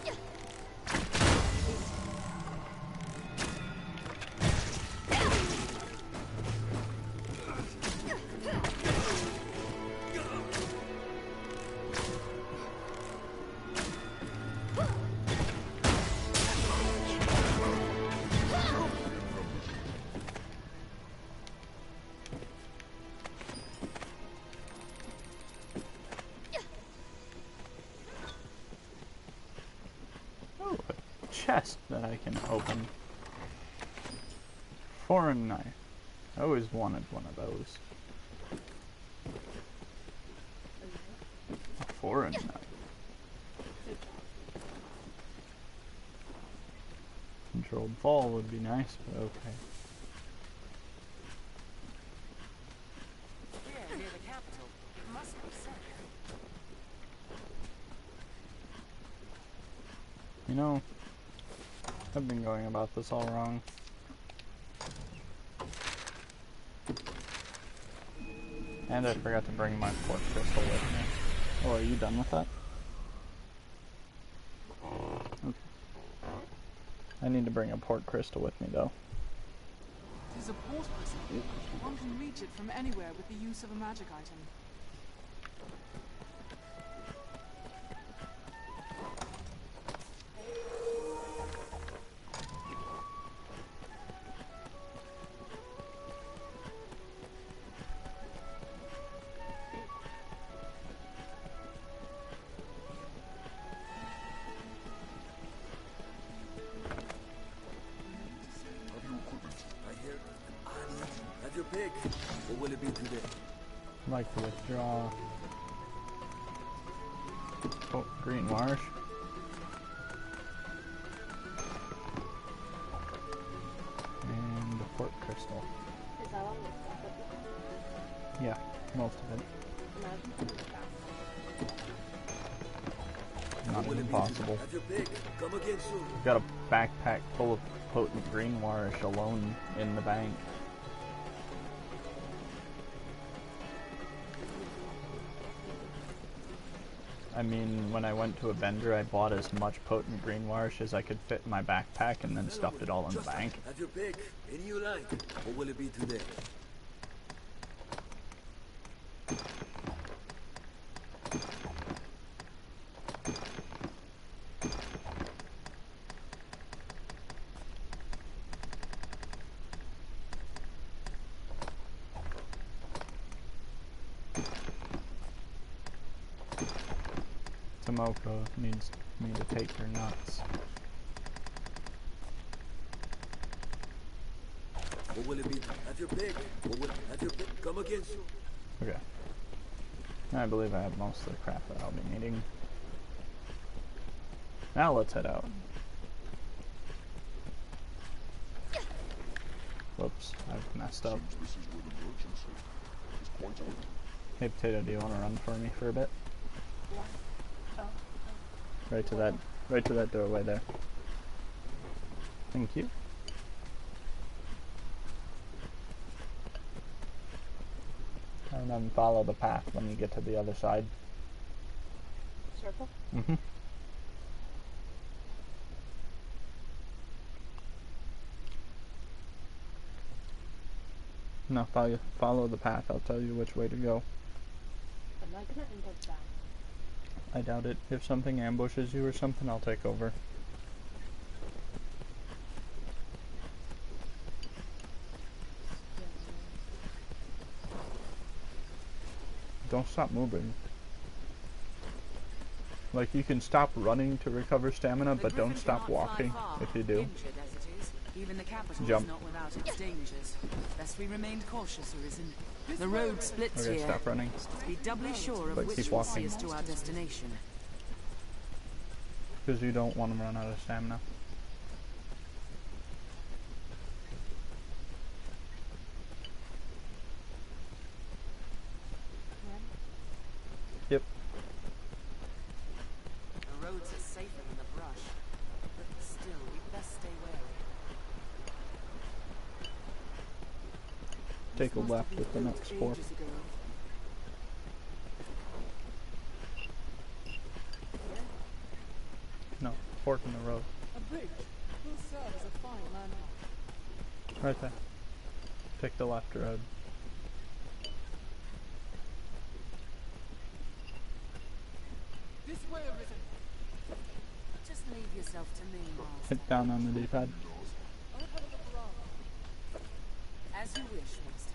Speaker 1: Chest that I can open. Foreign knife. I always wanted one of those. A foreign knife. Controlled fall would be nice, but okay.
Speaker 12: Here, near the capital. It must be safe.
Speaker 1: You know, I've been going about this all wrong. And I forgot to bring my port crystal with me. Oh, are you done with that? Okay. I need to bring a port crystal with me, though.
Speaker 17: It is a port crystal. One can reach it from anywhere with the use of a magic item.
Speaker 10: Pick, or will it be today?
Speaker 1: I'd like to withdraw. Oh, green marsh. And the port crystal.
Speaker 2: Is that all the stuff that you can?
Speaker 1: Yeah, most of it.
Speaker 2: Imagine something fast.
Speaker 1: not even possible.
Speaker 10: Have your pick. Come again soon.
Speaker 1: Got a backpack full of potent green warish alone in the bank. I mean, when I went to a vendor, I bought as much potent green warish as I could fit in my backpack and then stuffed it all in the bank.
Speaker 10: Have your pick. Any you like. What will it be today?
Speaker 1: Tomoko needs me to take her nuts.
Speaker 10: What will it be? Have your pick. What will have your pick? Come again soon.
Speaker 1: Okay. I believe I have most of the crap that I'll be needing. Now let's head out. Whoops, I've messed up. Hey Potato, do you want to run for me for a bit? Right to that doorway there. Thank you. And then follow the path when you get to the other side.
Speaker 2: Circle?
Speaker 1: Mm-hmm. No, follow the path. I'll tell you which way to go.
Speaker 2: Am I gonna end up back?
Speaker 1: I doubt it. If something ambushes you or something, I'll take over. Don't stop moving. Like, you can stop running to recover stamina, but don't stop walking if you do.
Speaker 12: Even the capital
Speaker 1: Jump.
Speaker 12: is not without its dangers. Best we remained cautious, Arisen. The road splits
Speaker 1: Okay,
Speaker 12: here.
Speaker 1: stop running.
Speaker 12: Be doubly sure of
Speaker 1: But
Speaker 12: which
Speaker 1: keep
Speaker 12: will see
Speaker 1: walking.
Speaker 12: us to our destination.
Speaker 1: Because you don't want to run out of stamina. Yep.
Speaker 12: The roads are safer than the brush. But still, we'd best stay wary.
Speaker 1: Take a left with the next fork. No, fork in the road.
Speaker 17: A bridge will serve as a fine landmark.
Speaker 1: Right there. Take the left road.
Speaker 17: This way, Arisen.
Speaker 12: Just leave yourself to me, Master.
Speaker 1: Hit down on the D-pad.
Speaker 17: I'll have a look around.
Speaker 12: As you wish, Master.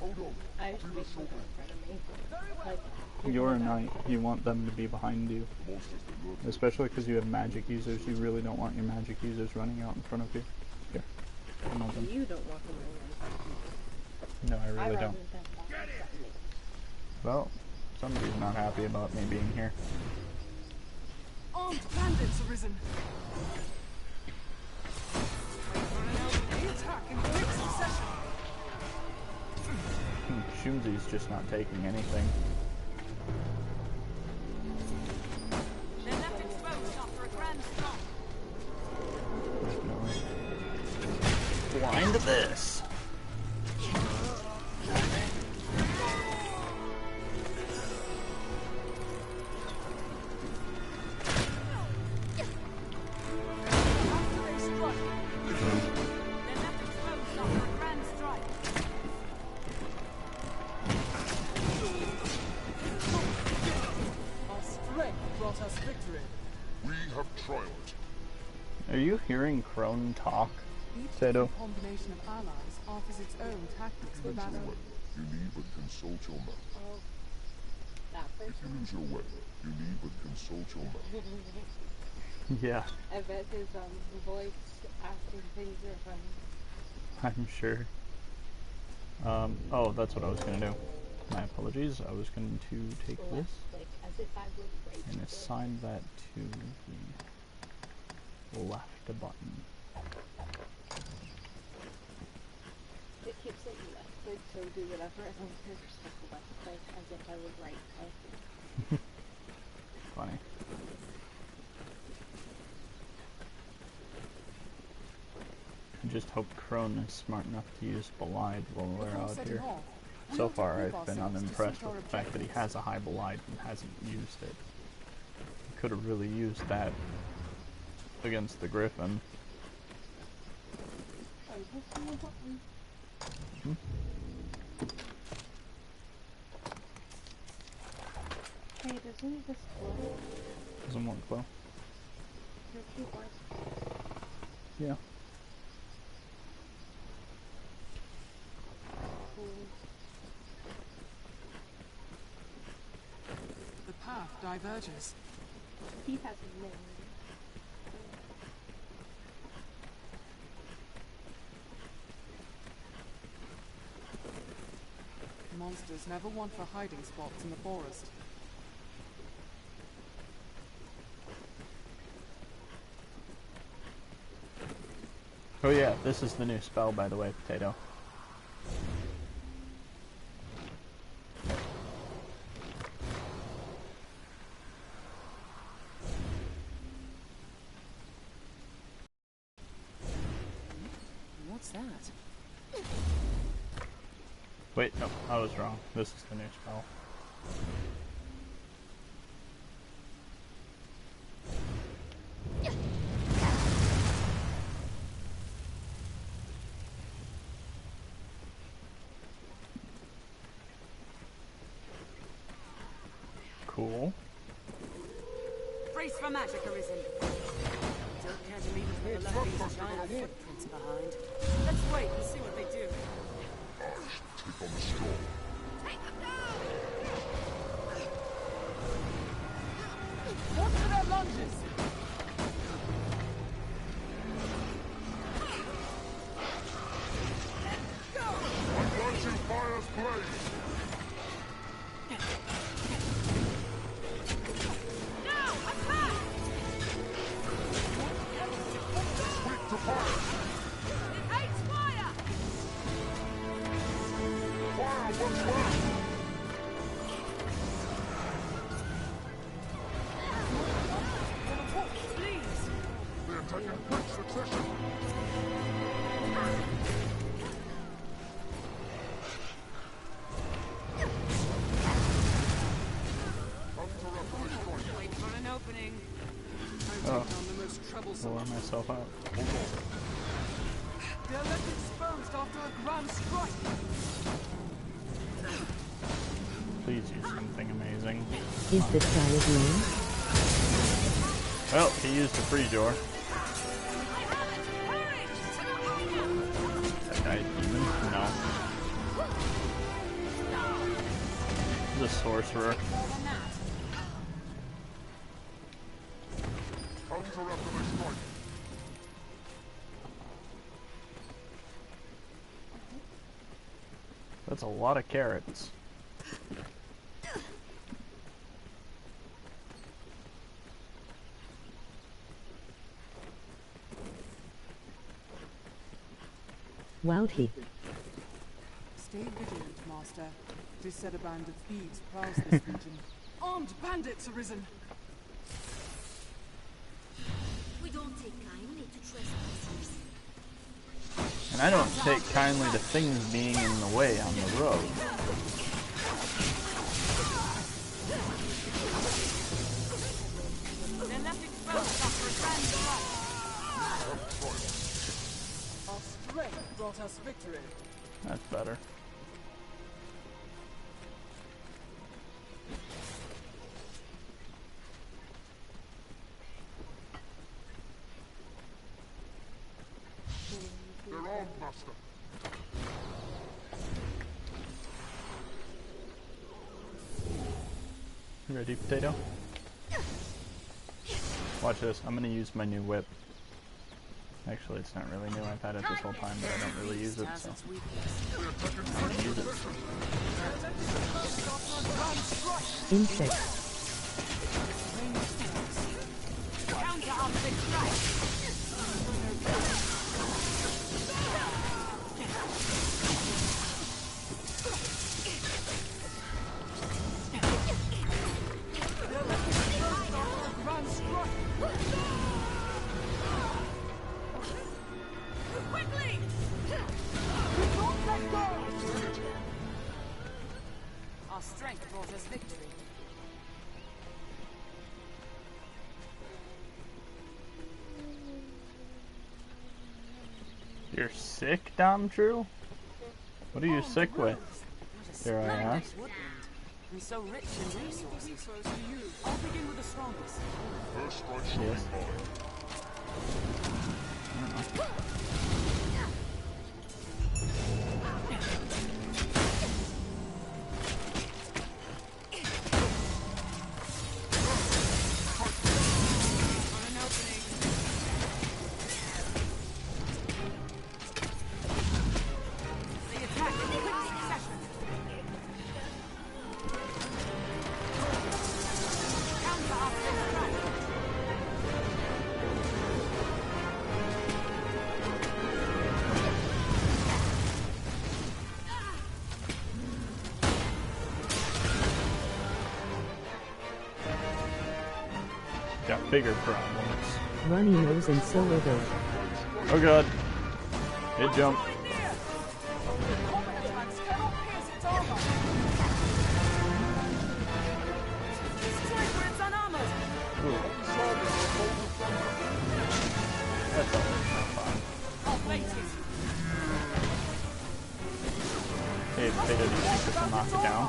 Speaker 13: Hold on.
Speaker 2: I should be looking in front of me. Like,
Speaker 1: You're a knight. You want them to be behind you. Especially because you have magic users. You really don't want your magic users running out in front of you. Here. Come on, then.
Speaker 2: you don't want them in
Speaker 1: No, I really
Speaker 2: rather
Speaker 1: don't.
Speaker 2: than them me.
Speaker 1: Well, somebody's not happy about me being here.
Speaker 17: Armed bandits, Arisen. The attack in quick succession.
Speaker 1: Shumzi's just not taking anything.
Speaker 12: They're left exposed after a grand storm.
Speaker 1: Definitely. Blind to this. Are you hearing Crone talk, Sedo?
Speaker 17: Each combination of allies offers its own tactics for battle.
Speaker 13: You need but consult your map.
Speaker 2: Oh, that
Speaker 13: If you
Speaker 2: person?
Speaker 13: lose your way, you need but consult your map.
Speaker 1: Yeah,
Speaker 2: I bet his voice acting things are funny.
Speaker 1: I'm sure. Oh, that's what I was gonna do. My apologies. I was going to take this
Speaker 2: Like, as if I would rage
Speaker 1: and
Speaker 2: quit.
Speaker 1: assign that to the left button.
Speaker 2: It keeps saying left click, so do whatever, as long as there's just a left click, as if I would right click.
Speaker 1: Funny. just hope Crone is smart enough to use Belied while we're
Speaker 12: Before
Speaker 1: out
Speaker 12: setting
Speaker 1: here.
Speaker 12: off, we
Speaker 1: So
Speaker 12: ought to
Speaker 1: far,
Speaker 12: group
Speaker 1: I've been
Speaker 12: ourselves to
Speaker 1: unimpressed
Speaker 12: suit our
Speaker 1: with the fact that he has a high Belied and hasn't used it. He could have really used that against the Griffin. Hmm?
Speaker 2: Hey, doesn't this glow?
Speaker 1: Doesn't want glow.
Speaker 2: Your keyboard.
Speaker 1: Yeah.
Speaker 12: The path diverges.
Speaker 2: He has a name.
Speaker 12: Monsters never want for hiding spots in the forest.
Speaker 1: Oh yeah, this is the new spell, by the way, Potato.
Speaker 12: What's that?
Speaker 1: Wait, no, I was wrong. This is the new spell. Cool.
Speaker 16: Brace for magic, Arisen. Don't care to leave until the left these giant footprints behind. Let's wait and see what they do.
Speaker 13: Take on the straw.
Speaker 17: Watch for their lunges!
Speaker 13: I'm launching fire's blaze!
Speaker 16: Now, attack!
Speaker 13: Weak to fire!
Speaker 16: It hates fire!
Speaker 13: Fire once left!
Speaker 16: Please!
Speaker 13: They're taking quick succession!
Speaker 16: Wait for an opening.
Speaker 1: Oh,
Speaker 12: On the most troublesome.
Speaker 1: blow myself out.
Speaker 17: They're left exposed after a grand strike!
Speaker 1: Please use something amazing.
Speaker 14: Is this guy agreeing?
Speaker 1: Well, he used a free door. That guy demon? No. He's a sorcerer.
Speaker 13: Counter after they strike!
Speaker 1: That's a lot of carrots.
Speaker 14: Wowty.
Speaker 12: Stay vigilant, Master. It is said a band of thieves prowls this region. Armed bandits arisen!
Speaker 9: We don't take kindly to trespassers.
Speaker 1: And I don't take kindly to things being in the way on the road.
Speaker 16: They're left exposed after a grand strike.
Speaker 17: Our strength brought us victory.
Speaker 1: That's better.
Speaker 13: They're armed, Master!
Speaker 1: You ready, Potato? Watch this. I'm gonna use my new whip. Actually, it's not really new. I've had it this whole time, but I don't really use it, so I'm gonna use it.
Speaker 14: Insect.
Speaker 16: Counter our big strike.
Speaker 17: Grand strike!
Speaker 16: Quickly!
Speaker 1: You're sick, Dom True? What are you sick with? Dare I ask?
Speaker 16: And so rich in resources. I'll begin with the strongest.
Speaker 13: First strike shall be
Speaker 1: Yes. Got bigger problems.
Speaker 14: Runny nose and silver bill.
Speaker 1: Oh god. It jumped. Ooh. That's always not fun. Hey, they didn't think this will knock it down.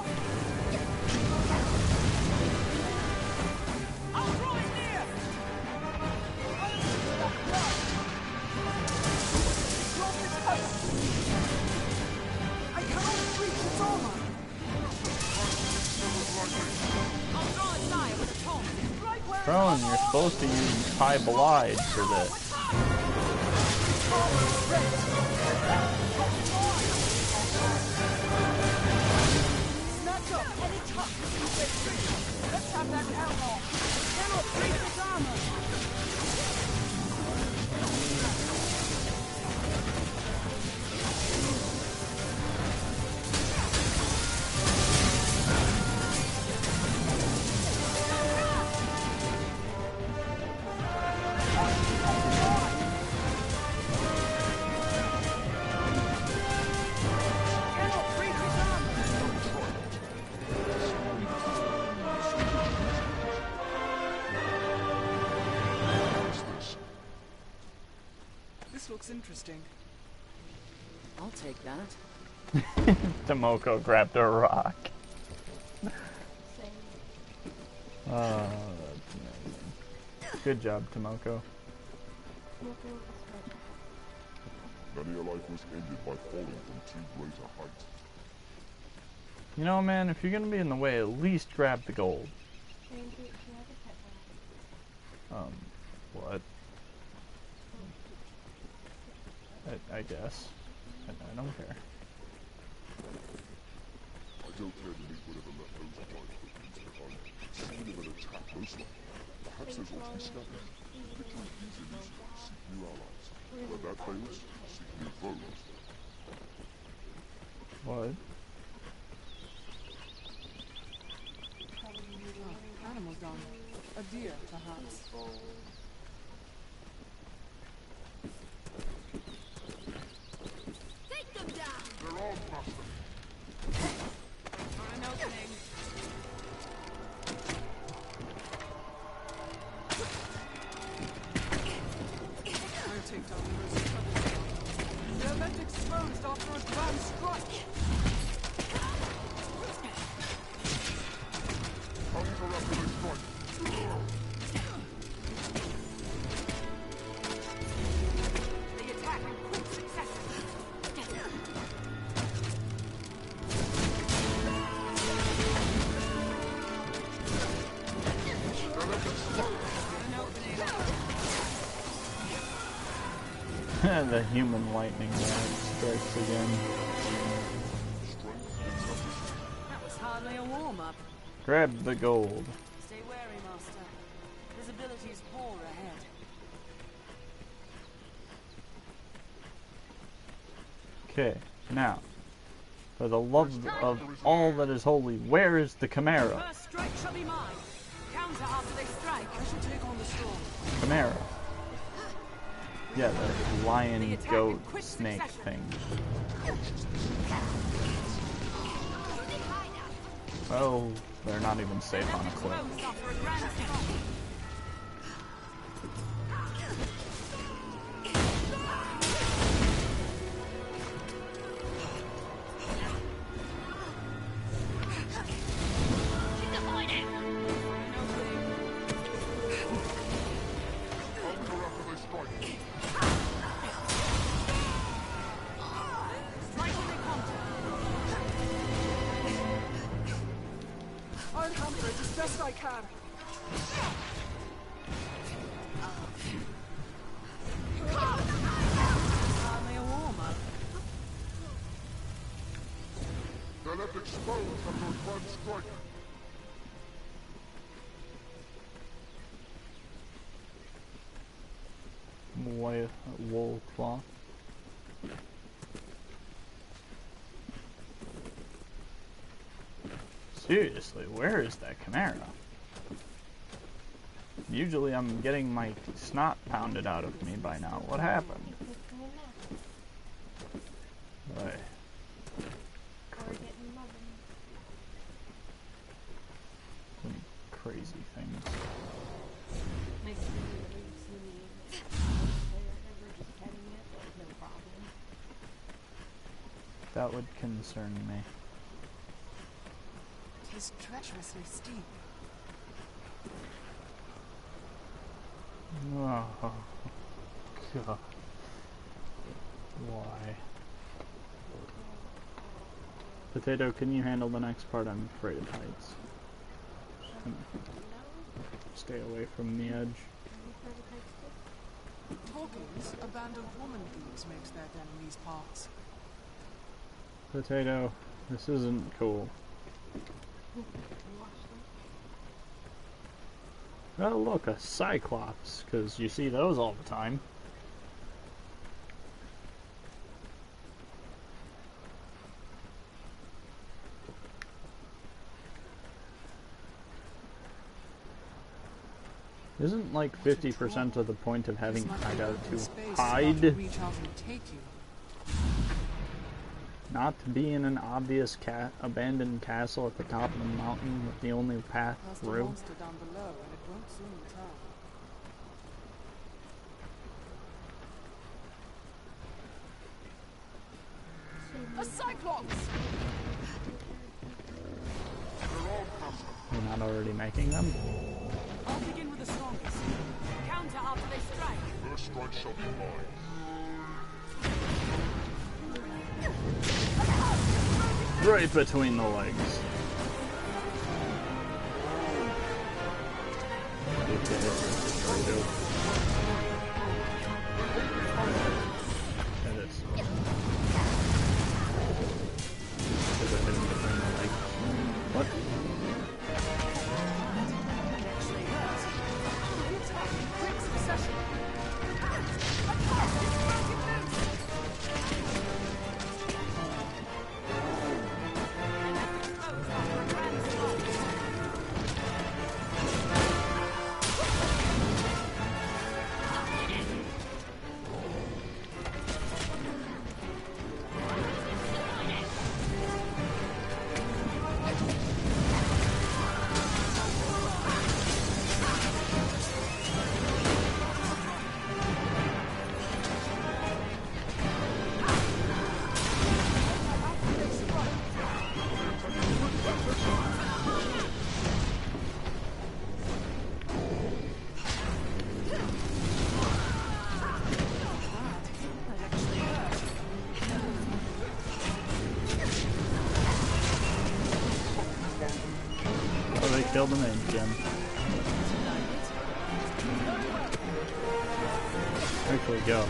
Speaker 1: Crone, you're supposed to use high blide for this.
Speaker 16: Let's have that hellhole. Cannot break this armor.
Speaker 12: This looks interesting.
Speaker 16: I'll take that.
Speaker 1: Tomoko grabbed a rock. Oh, that's amazing. Good job, Tomoko.
Speaker 13: Many a life was ended by falling from too great a height.
Speaker 1: You know, man, if you're gonna be in the way, at least grab the gold. What? I guess. I don't care.
Speaker 13: I don't care to meet whatever left those blind footprints behind. Seen them an attack close line. Perhaps those ought to be scattered. The truth is Elysium, seek new allies. When that fails, seek new foes.
Speaker 1: What?
Speaker 12: Oh, animal dung. A deer, perhaps.
Speaker 9: Take them down!
Speaker 13: They're on, Master.
Speaker 16: For an opening.
Speaker 12: I'll take down the most trouble. They're left exposed after a grand strike.
Speaker 13: Uninterrupted strike.
Speaker 16: They attack in quick succession.
Speaker 1: The human lightning strikes again.
Speaker 16: That was hardly a warm-up.
Speaker 1: Grab the gold.
Speaker 16: Stay wary, Master. Visibility's poor ahead.
Speaker 1: Okay, now, for the love of all that is holy, where is the Chimera?
Speaker 16: First strike shall be mine. Counter after they strike. I shall take on the storm.
Speaker 1: Chimera. Yeah, the lion, goat, snake thing. Oh, they're not even safe on a cliff.
Speaker 12: best I can.
Speaker 16: Hardly a warm-up.
Speaker 13: They're left exposed under one strike.
Speaker 1: Wool cloth. Seriously, where is that Chimera? Usually I'm getting my snot pounded out of me by now. What happened? Right. Some crazy things. That would concern me.
Speaker 12: It is treacherously steep.
Speaker 1: Oh, God. Why? Potato, can you handle the next part? I'm afraid of heights. Stay away from the edge.
Speaker 12: Talkers, a band of woman thieves makes their den in these parts.
Speaker 1: Potato, this isn't cool. Oh look, a Cyclops, because you see those all the time. Isn't like 50% of the point of having hideout to hide? Not to be in an obvious abandoned castle at the top of the mountain with the only path through.
Speaker 12: Monster down below, and it won't soon return. A Cyclops!
Speaker 1: You're not already making them?
Speaker 16: I'll begin with the strongest. Counter after they strike.
Speaker 13: First strike shall be mine.
Speaker 1: Right between the legs. What? Killed him in, Jim. Actually, go.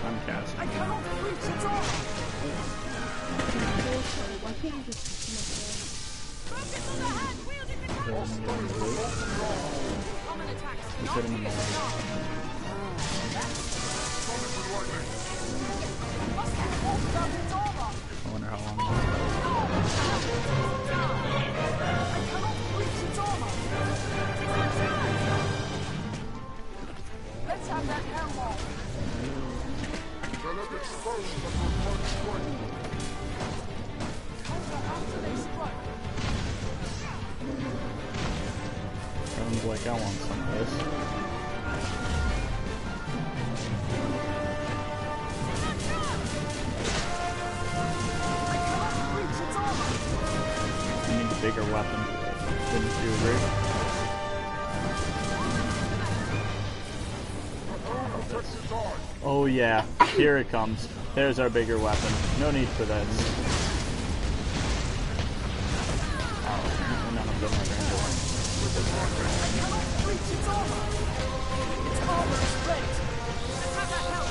Speaker 1: I'm casting.
Speaker 12: I cannot reach it all.
Speaker 1: Just hit him in the leg. I wonder how long
Speaker 12: Let's have that hammer.
Speaker 13: They're left exposed under one strike.
Speaker 12: Counter after they strike.
Speaker 1: Sounds like I want some of this. You need a bigger weapon. Wouldn't you agree? Oh yeah, here it comes. There's our bigger weapon. No need for this. Oh, none of them are going to do it.
Speaker 16: It's armor! Its armor is rent! Let's have that help!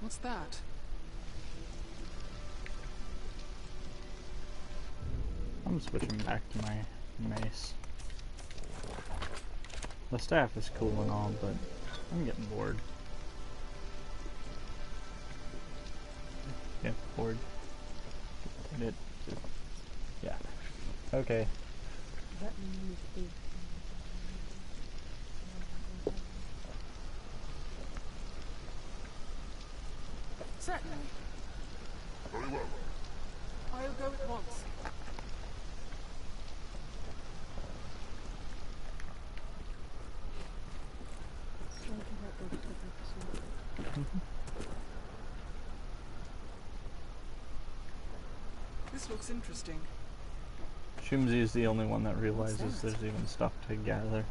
Speaker 12: What's that?
Speaker 1: I'm switching back to my mace. The staff is cool and all, but I'm getting bored. Yeah, bored. Yeah. Okay.
Speaker 12: Certainly.
Speaker 13: Very well.
Speaker 12: I'll go at once. This looks interesting.
Speaker 1: Shumzi is the only one that realizes there's even stuff to gather.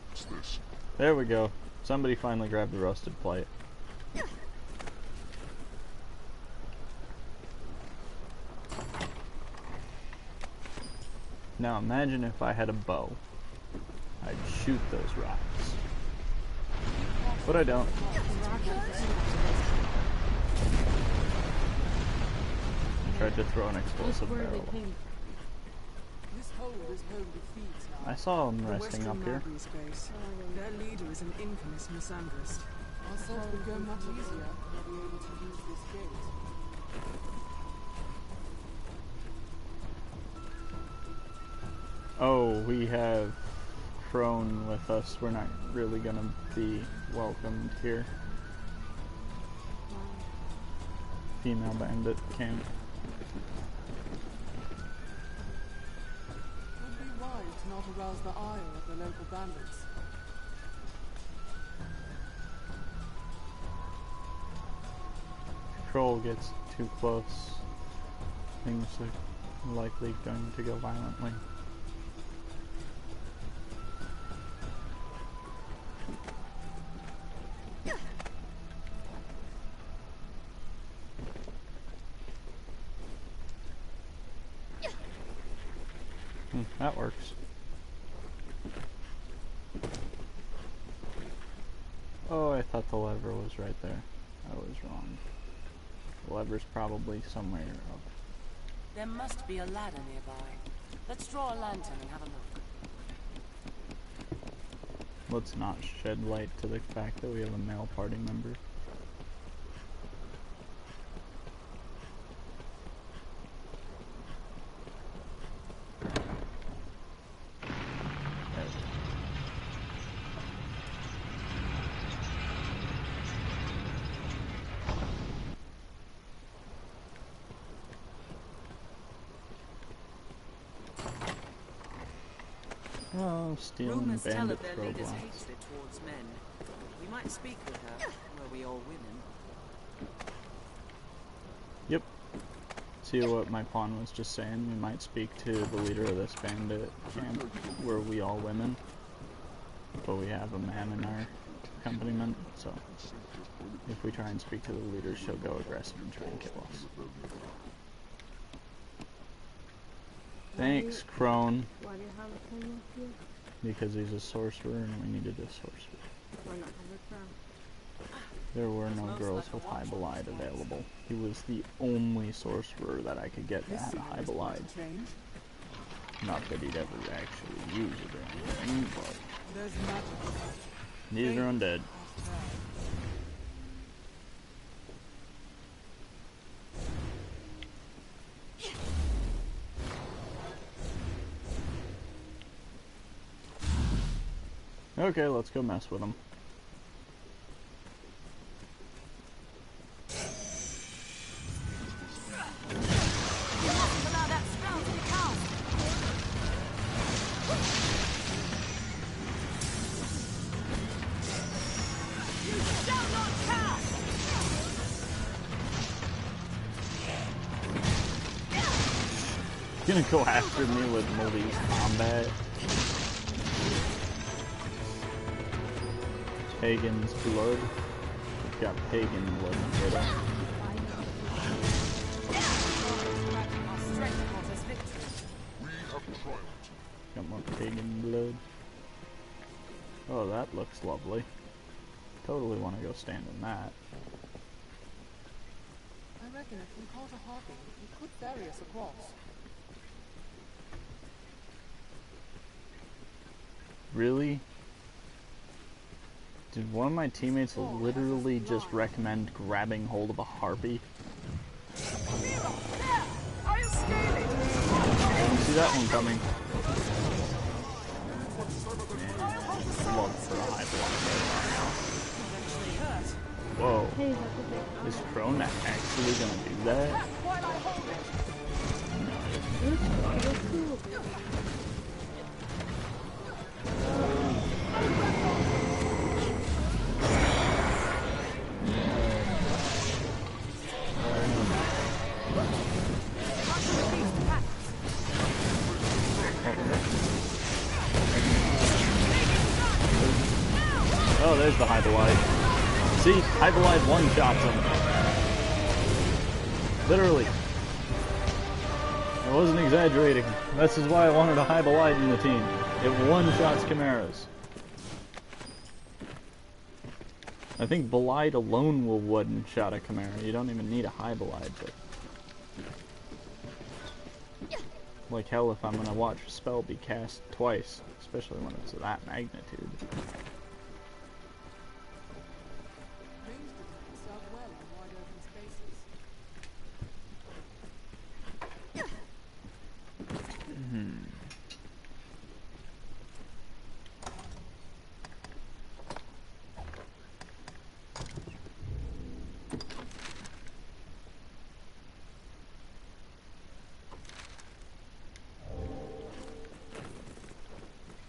Speaker 13: What's this?
Speaker 1: There we go. Somebody finally grabbed the rusted plate. Now imagine if I had a bow. I'd shoot those rocks. But I don't. I tried to throw an explosive barrel.
Speaker 12: This hold is home to thieves now.
Speaker 1: I saw him
Speaker 12: The
Speaker 1: resting
Speaker 12: Western
Speaker 1: up here.
Speaker 12: Library's base. Their leader is an infamous misandrist. Our search would go much easier if we were able to use this gate.
Speaker 1: Oh, we have Crone with us. We're not really gonna be welcomed here. Female bandit camp.
Speaker 12: Would be wise to not arouse the ire of the local bandits.
Speaker 1: Patrol gets too close. Things are likely going to go violently. That works. Oh, I thought the lever was right there. I was wrong. The lever's probably somewhere up.
Speaker 16: There must be a ladder nearby. Let's draw a lantern and have a look.
Speaker 1: Let's not shed light to the fact that we have a male party member. Oh, stealing
Speaker 16: Rumors tell
Speaker 1: bandit
Speaker 16: of their
Speaker 1: throw
Speaker 16: leader's
Speaker 1: blocks.
Speaker 16: hatred towards men. We might speak with her, were we all women.
Speaker 1: Yep. See what my pawn was just saying? We might speak to the leader of this bandit camp. Were we all women? But we have a man in our accompaniment, so if we try and speak to the leader, she'll go aggressive and try and kill us. Thanks, Crone.
Speaker 2: Why do you have a thing up here?
Speaker 1: Because he's a sorcerer and we needed a sorcerer.
Speaker 2: Why not have a crown?
Speaker 1: There were no girls with high belide available. He was the only sorcerer that I could get that had a high belide. Not that he'd ever actually use it or anything, but
Speaker 12: There's magic.
Speaker 1: these are undead. Okay, let's go mess with them.
Speaker 16: You shall not pass!
Speaker 1: Gonna go after me with Molly's combat. Pagan's blood. Got pagan blood in it. Got more pagan blood. Oh, that looks lovely. Totally want to go stand in that.
Speaker 12: I reckon if we caught a harpy, you could ferry us across.
Speaker 1: Really? Did one of my teammates literally just recommend grabbing hold of a harpy?
Speaker 16: Are you scaling?
Speaker 1: I didn't see that one coming. Love for a high block. Whoa. Is Crone actually gonna do that? Oh, there's the Hyperlight. See? Hyperlight one-shots him. Literally. I wasn't exaggerating. This is why I wanted a Hyperlight in the team. It one-shots Chimeras. I think Belide alone will one-shot a Chimera. You don't even need a Hyperlight, but... like hell if I'm gonna watch a spell be cast twice, especially when it's of that magnitude.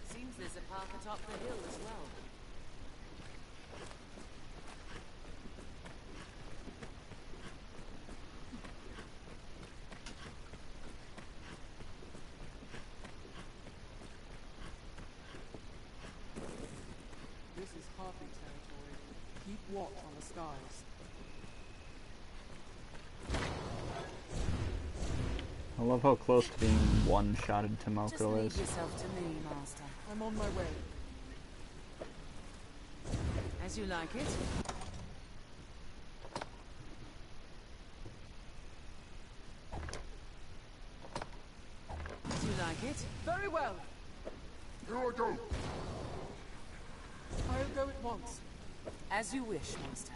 Speaker 16: Seems there's a path atop the hill as well.
Speaker 12: This is Harpy territory. Keep watch on the skies.
Speaker 1: I love how close to being one-shotted
Speaker 16: Just
Speaker 1: Tomoko
Speaker 16: leave
Speaker 1: is.
Speaker 16: yourself to me, Master.
Speaker 12: I'm on my way.
Speaker 16: As you like it. As you like it.
Speaker 12: Very well.
Speaker 13: Here I go.
Speaker 12: I'll go at once.
Speaker 16: As you wish, Master.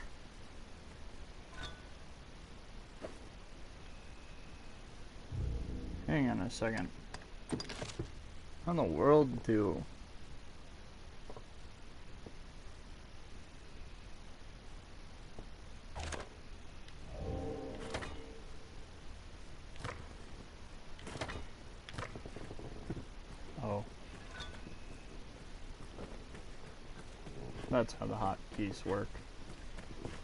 Speaker 1: Hang on a second. How in the world do... oh. That's how the hotkeys work.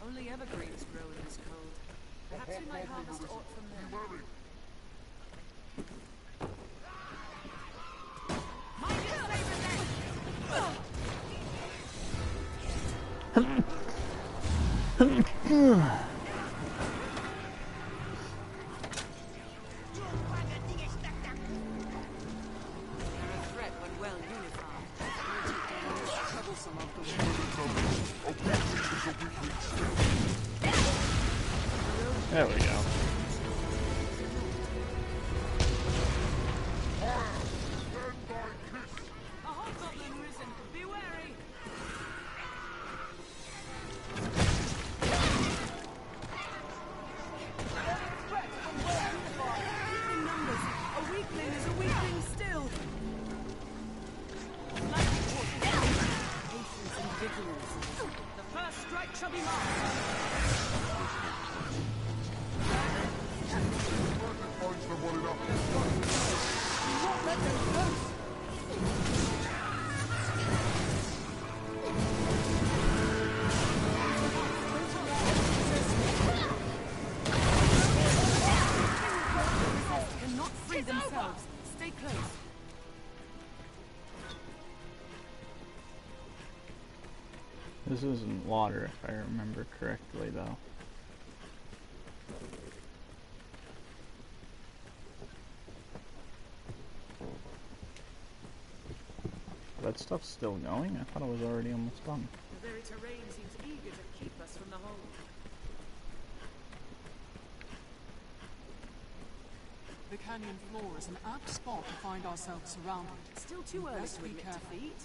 Speaker 16: Only evergreens grow in this cold. Perhaps we might harvest aught from them.
Speaker 1: There we go.
Speaker 16: A hobgoblin risen. Be wary. In numbers, a weakling is a weakling still. Patience and vigilance. The first strike shall be marked.
Speaker 13: Finds them well enough.
Speaker 12: Do not let them close.
Speaker 1: This isn't water, if I remember correctly, though. That stuff's still going? I thought it was already almost done.
Speaker 16: The very terrain seems eager to keep us from the hold.
Speaker 12: The canyon floor is an apt spot to find ourselves surrounded.
Speaker 16: Still too early
Speaker 12: Best
Speaker 16: to
Speaker 12: be
Speaker 16: admit
Speaker 12: careful.
Speaker 16: defeat.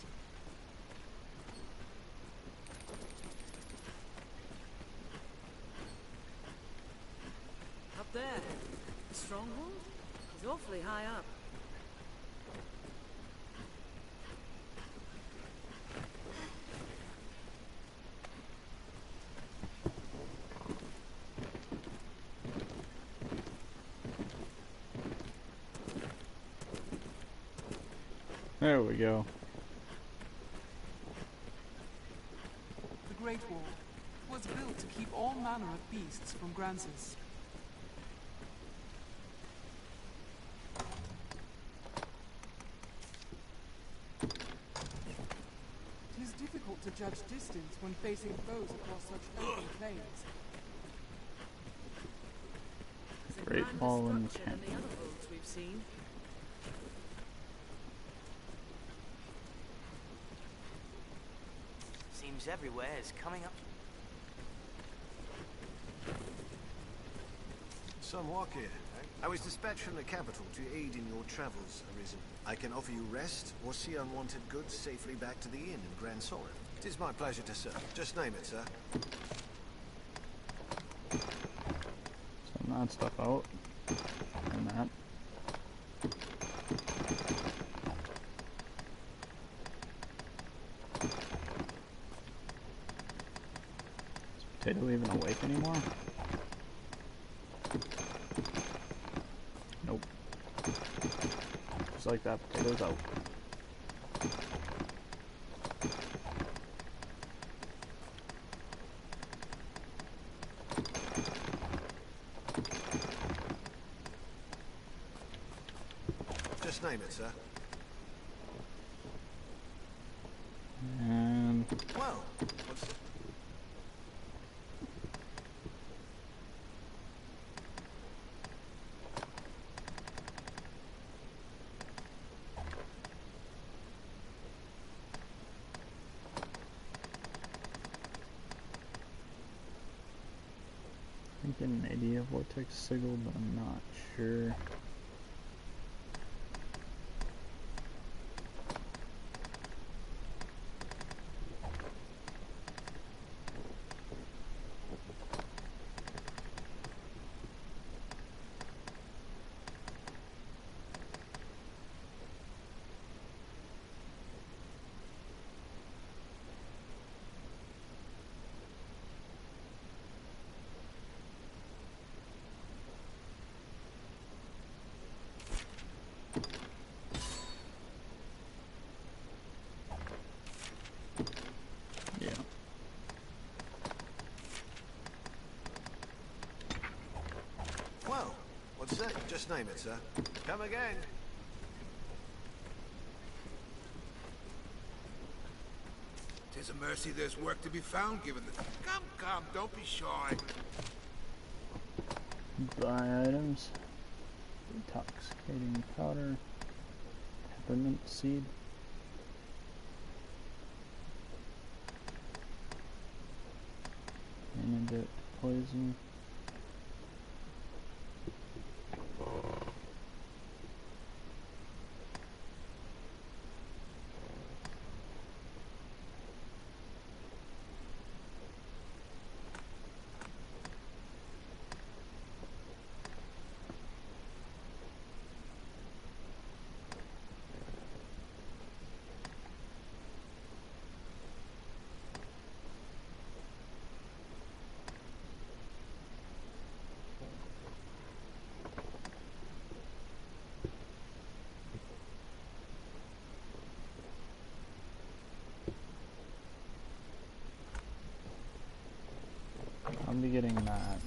Speaker 16: Up there, the stronghold is awfully high up.
Speaker 1: There we go.
Speaker 12: The Great Wall was built to keep all manner of beasts from Gransis. It is difficult to judge distance when facing foes across such open plains.
Speaker 16: It's a
Speaker 1: Great
Speaker 16: grander
Speaker 1: Wall and
Speaker 16: structure than the
Speaker 1: canyon.
Speaker 16: other holds we've seen.
Speaker 18: Seems everywhere is coming up.
Speaker 19: Somewhat here. I was dispatched from the capital to aid in your travels, Arisen. I can offer you rest or see unwanted goods safely back to the inn in Grand Soren. It is my pleasure to serve. Just name it, sir.
Speaker 1: Send that stuff out. And that. Is Potato even awake anymore? Nope. Just like that, Potato's out.
Speaker 19: Just name it, sir.
Speaker 1: And
Speaker 19: Well, what's...
Speaker 1: I'm getting an idea of Vortex Sigil, but I'm not sure. Yeah.
Speaker 19: Well, what's that? Just name it, sir. Come again.
Speaker 8: Tis a mercy there's work to be found, given the... Come, don't be shy.
Speaker 1: Buy items. Intoxicating powder. Peppermint seed. Antidote poison. I'll be getting that.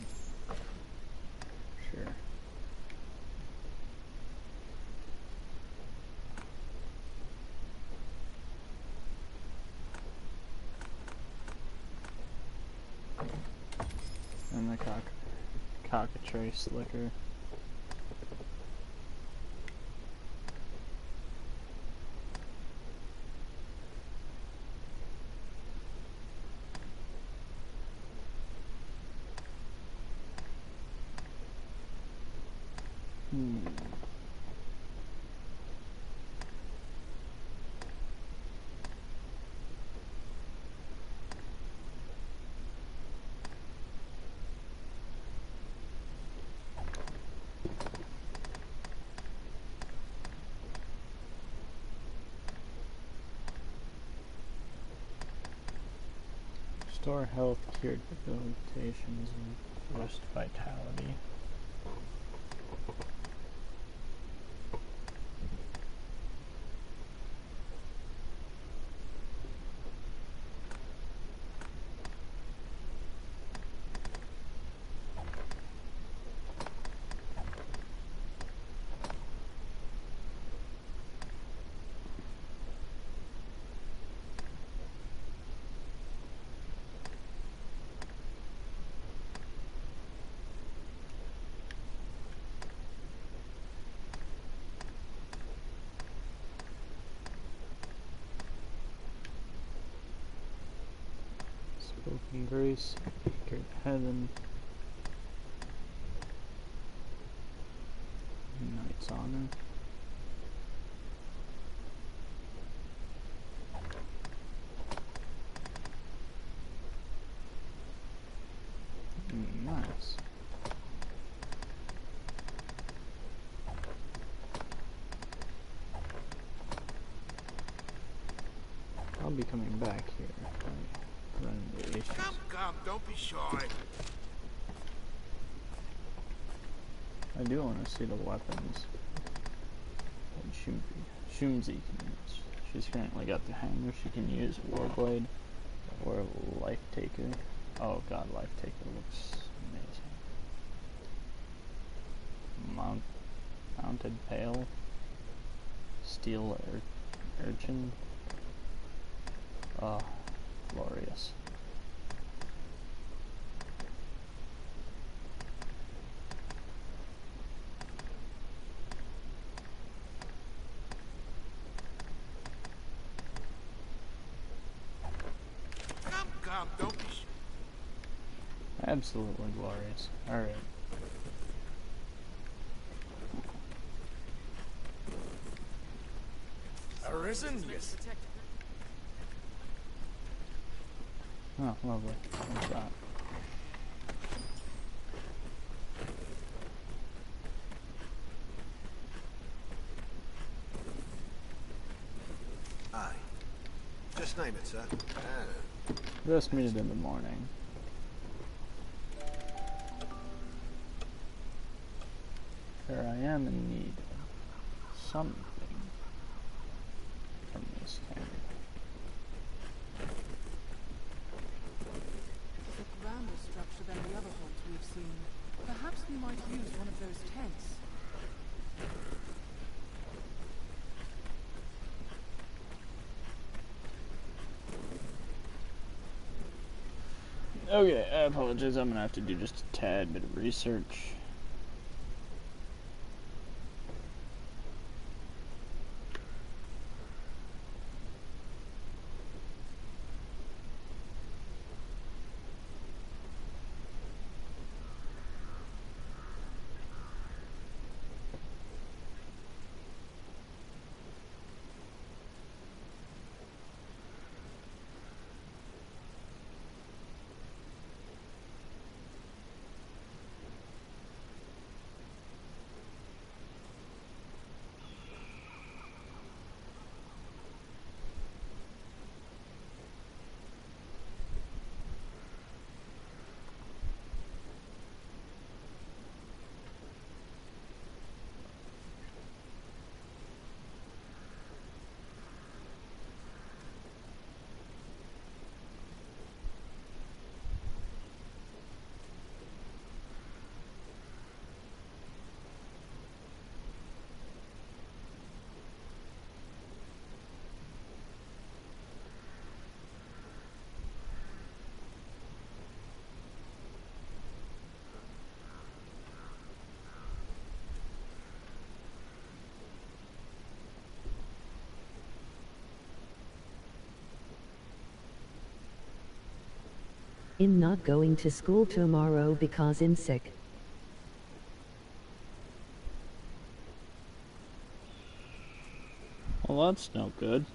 Speaker 1: Sure. the cockatrice liquor. Restore health, cured debilitations, and boost vitality. Spoken grace, anchored heaven, knight's honor. Nice. I'll be coming back here.
Speaker 8: Come, don't be shy.
Speaker 1: I do want to see the weapons that Shumzi can use. She's currently got the hanger. She can use Warblade or Life Taker. Oh god, Life Taker looks amazing. Mounted Pail. Steel Urchin. Oh, glorious.
Speaker 8: Come, don't be shy.
Speaker 1: Absolutely glorious. Alright.
Speaker 8: Arisen? Yes.
Speaker 1: Oh, lovely. What's that?
Speaker 19: Aye. Just name it, sir.
Speaker 1: Just meet it in the morning. Here I am in need of something from this camp.
Speaker 12: It's a grander structure than the other halls we've seen. Perhaps we might use one of those tents.
Speaker 1: Okay, I apologize. I'm gonna have to do just a tad bit of research.
Speaker 14: I'm not going to school tomorrow because I'm sick.
Speaker 1: Well, that's no good.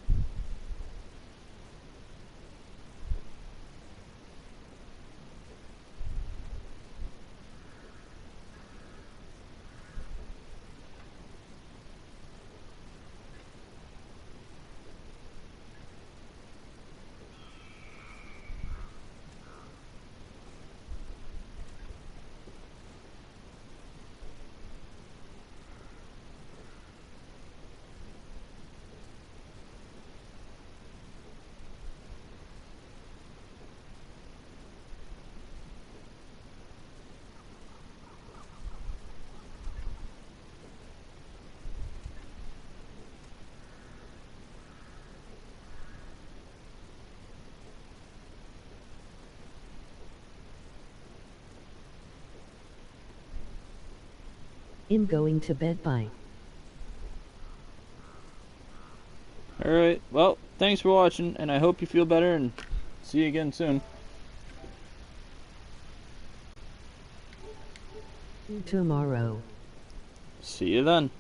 Speaker 14: I'm going to bed. Bye.
Speaker 1: Alright, well, thanks for watching, and I hope you feel better, and see you again soon.
Speaker 14: Tomorrow.
Speaker 1: See you then.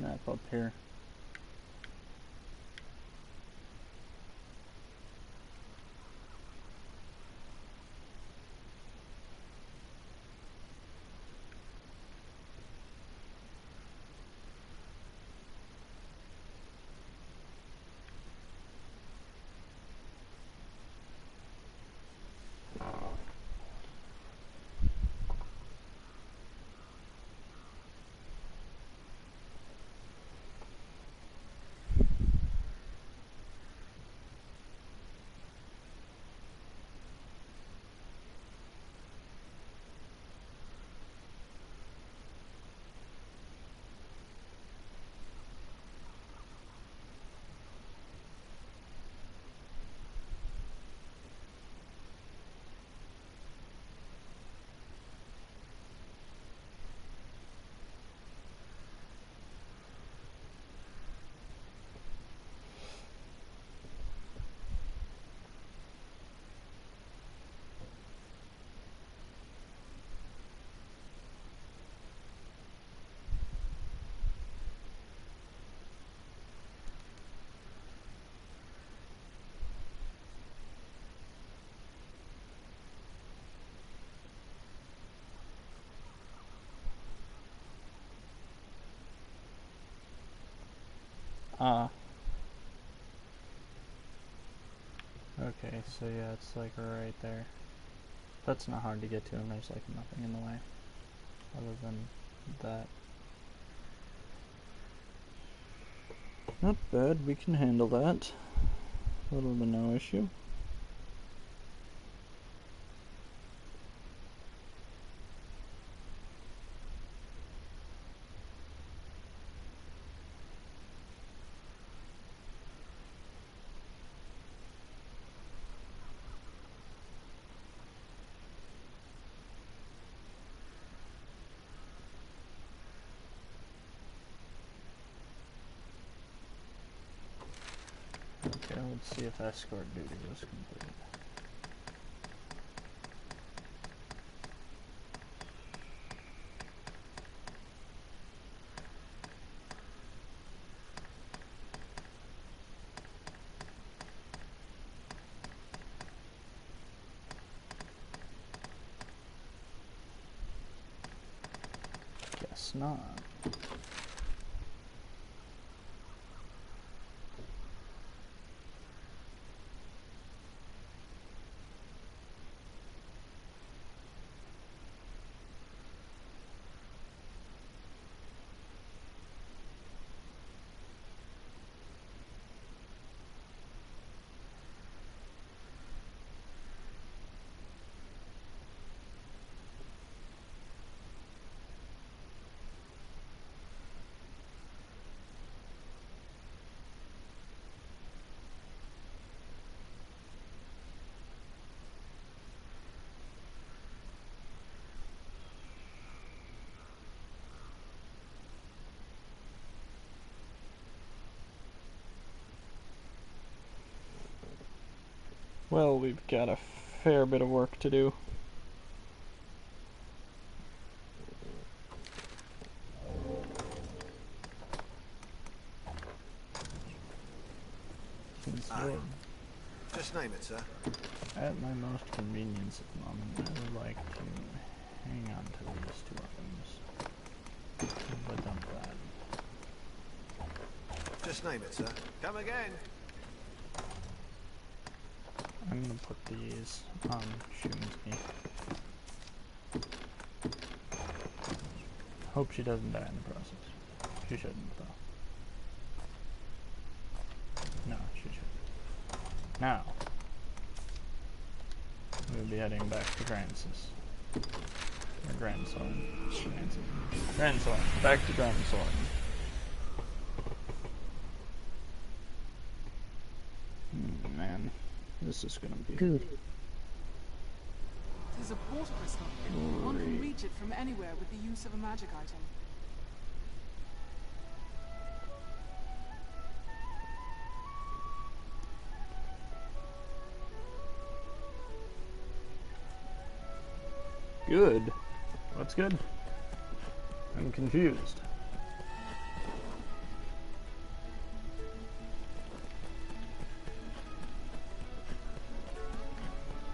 Speaker 1: map up here. Okay, so yeah, it's like right there. That's not hard to get to, and there's like nothing in the way other than that. Not bad, we can handle that. A little bit no issue. Okay, let's see if escort duty was completed. Guess not. Well, we've got a fair bit of work to do.
Speaker 19: Just name it, sir.
Speaker 1: At my most convenience at the moment, I would like to hang on to these two items. But dump that.
Speaker 19: Just name it, sir. Come again.
Speaker 1: I'm gonna put these on Shumsky. Hope she doesn't die in the process. She shouldn't, though. No, she shouldn't. Now, we'll be heading back to Grancis. Or Grandsorn. Grandsorn. Back to Grandsorn. Man, this is gonna be
Speaker 14: good.
Speaker 12: It is a portal crystal. One can reach it from anywhere with the use of a magic item.
Speaker 1: Good. What's good? I'm confused.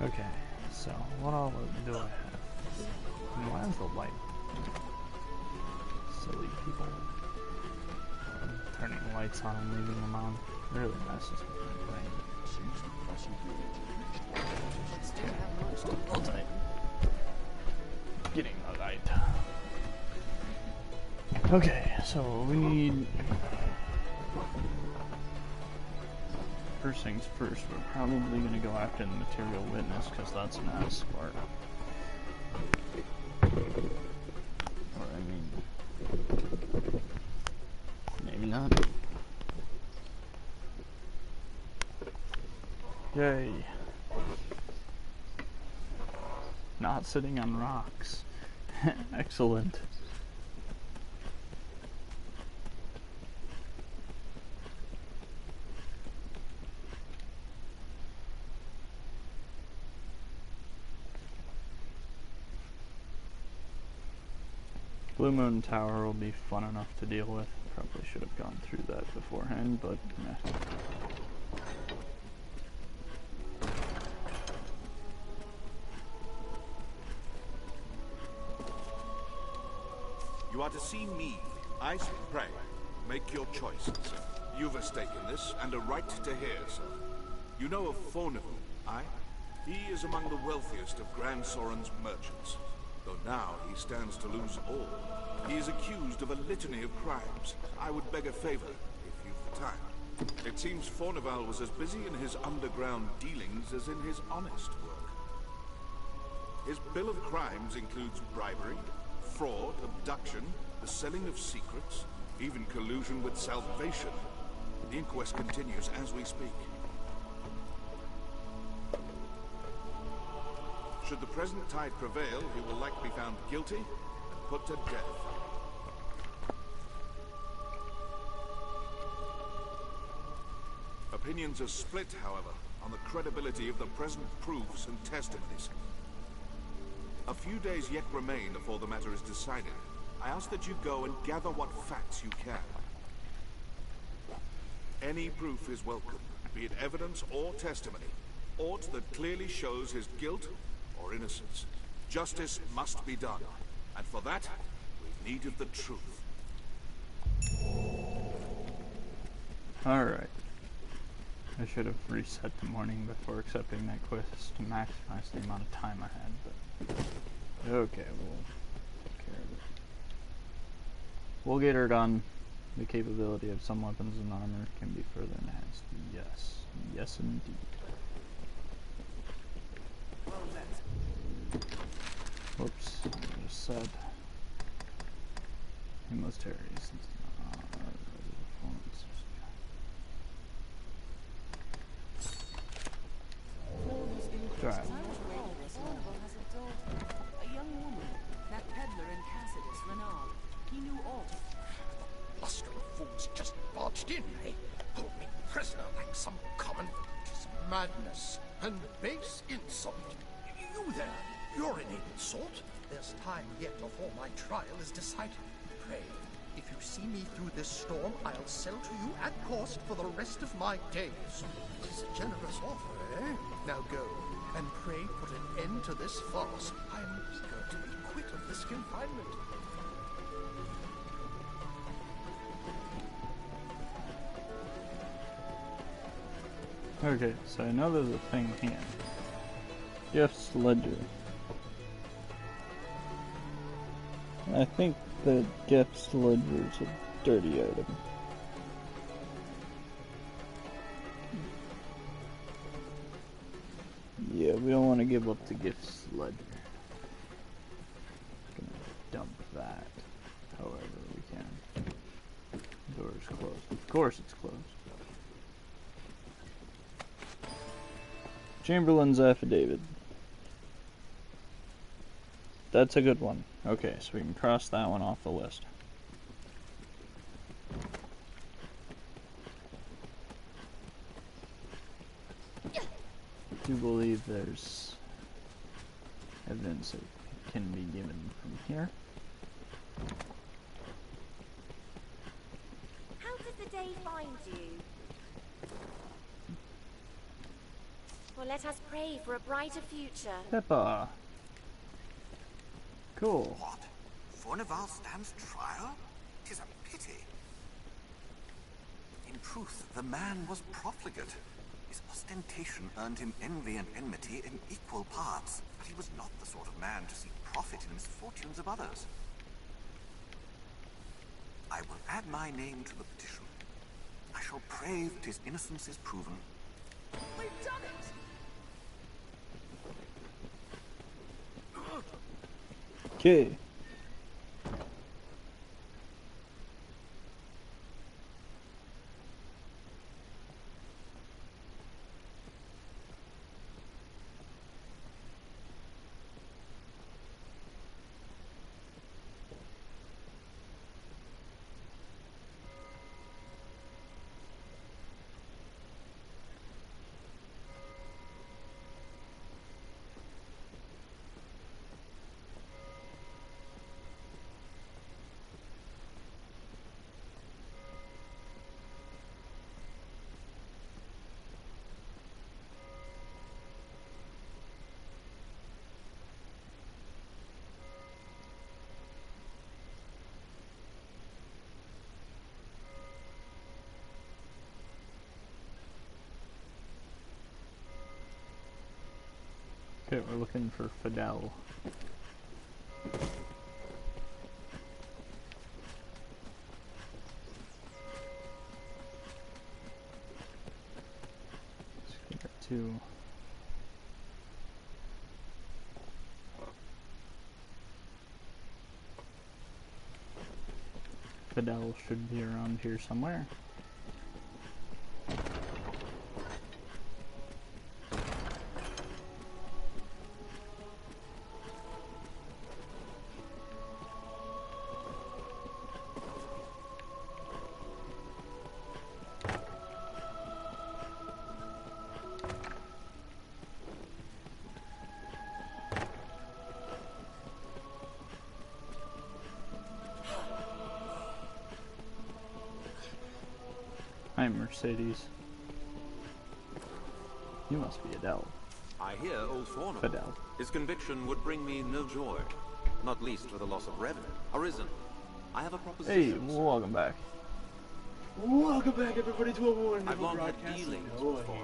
Speaker 1: Okay, so what all do I have? Why is the light? Silly people. Turning lights on and leaving them on really messes with my brain. Hold tight. Getting the light. Okay, so we need... First things first, we're probably going to go after the material witness, because that's an escort. Or, I mean... maybe not. Yay. Not sitting on rocks. Excellent. Blue Moon Tower will be fun enough to deal with. Probably should have gone through that beforehand, but meh.
Speaker 20: You are to see me. I pray. Make your choice. You've a stake in this, and a right to hear, sir. You know of Fornival, aye? He is among the wealthiest of Grand Soren's merchants. Though now he stands to lose all. He is accused of a litany of crimes. I would beg a favor, if you've the time. It seems Fornival was as busy in his underground dealings as in his honest work. His bill of crimes includes bribery, fraud, abduction, the selling of secrets, even collusion with Salvation. The inquest continues as we speak. Should the present tide prevail, he will likely be found guilty and put to death. Opinions are split, however, on the credibility of the present proofs and testimonies. A few days yet remain before the matter is decided. I ask that you go and gather what facts you can. Any proof is welcome, be it evidence or testimony, aught that clearly shows his guilt or innocence. Justice must be done, and for that, we need of the truth.
Speaker 1: Alright. I should have reset the morning before accepting that quest to maximize the amount of time I had, but... okay, we'll take care of it. We'll get her done. The capability of some weapons and armor can be further enhanced. Yes. Yes, indeed. Whoops, I just said. Military performance. Right.
Speaker 16: A young woman, that peddler in Cassidus, Renard. He knew aught.
Speaker 21: Luster of fools just barged in, eh? Hold me prisoner like some common... 'tis madness and base insult. You there, you're an able sort. There's time yet before my trial is decided. Pray, if you see me through this storm, I'll sell to you at cost for the rest of my days. 'Tis a generous offer, eh? Now go, and pray put an end to this farce. I am eager to be quit of this confinement.
Speaker 1: Okay, so I know there's a thing here. Gifts ledger. I think the gifts ledger is a dirty item. Yeah, we don't want to give up the gifts ledger. Gonna dump that however we can. Door's closed. Of course it's closed. Chamberlain's affidavit. That's a good one. Okay, so we can cross that one off the list. I do believe there's evidence that can be given from here.
Speaker 9: How did the day find you?
Speaker 5: For let us pray for a brighter future.
Speaker 1: Peppa. Cool.
Speaker 21: What? Fornival stands trial? 'Tis a pity. In truth, the man was profligate. His ostentation earned him envy and enmity in equal parts, but he was not the sort of man to seek profit in the misfortunes of others. I will add my name to the petition. I shall pray that his innocence is proven.
Speaker 16: We've done it!
Speaker 1: Okay. Okay, we're looking for Fidel. Let's get to Fidel should be around here somewhere. Hi, Mercedes. You must be Adele.
Speaker 22: I hear old Forno.
Speaker 1: Fidel.
Speaker 22: His conviction would bring me no joy, not least for the loss of revenue. Arisen, I have a proposition.
Speaker 1: Hey, welcome back.
Speaker 23: Welcome back, everybody, to a wonderful
Speaker 22: I've long had
Speaker 23: broadcast.
Speaker 22: dealings with Forno,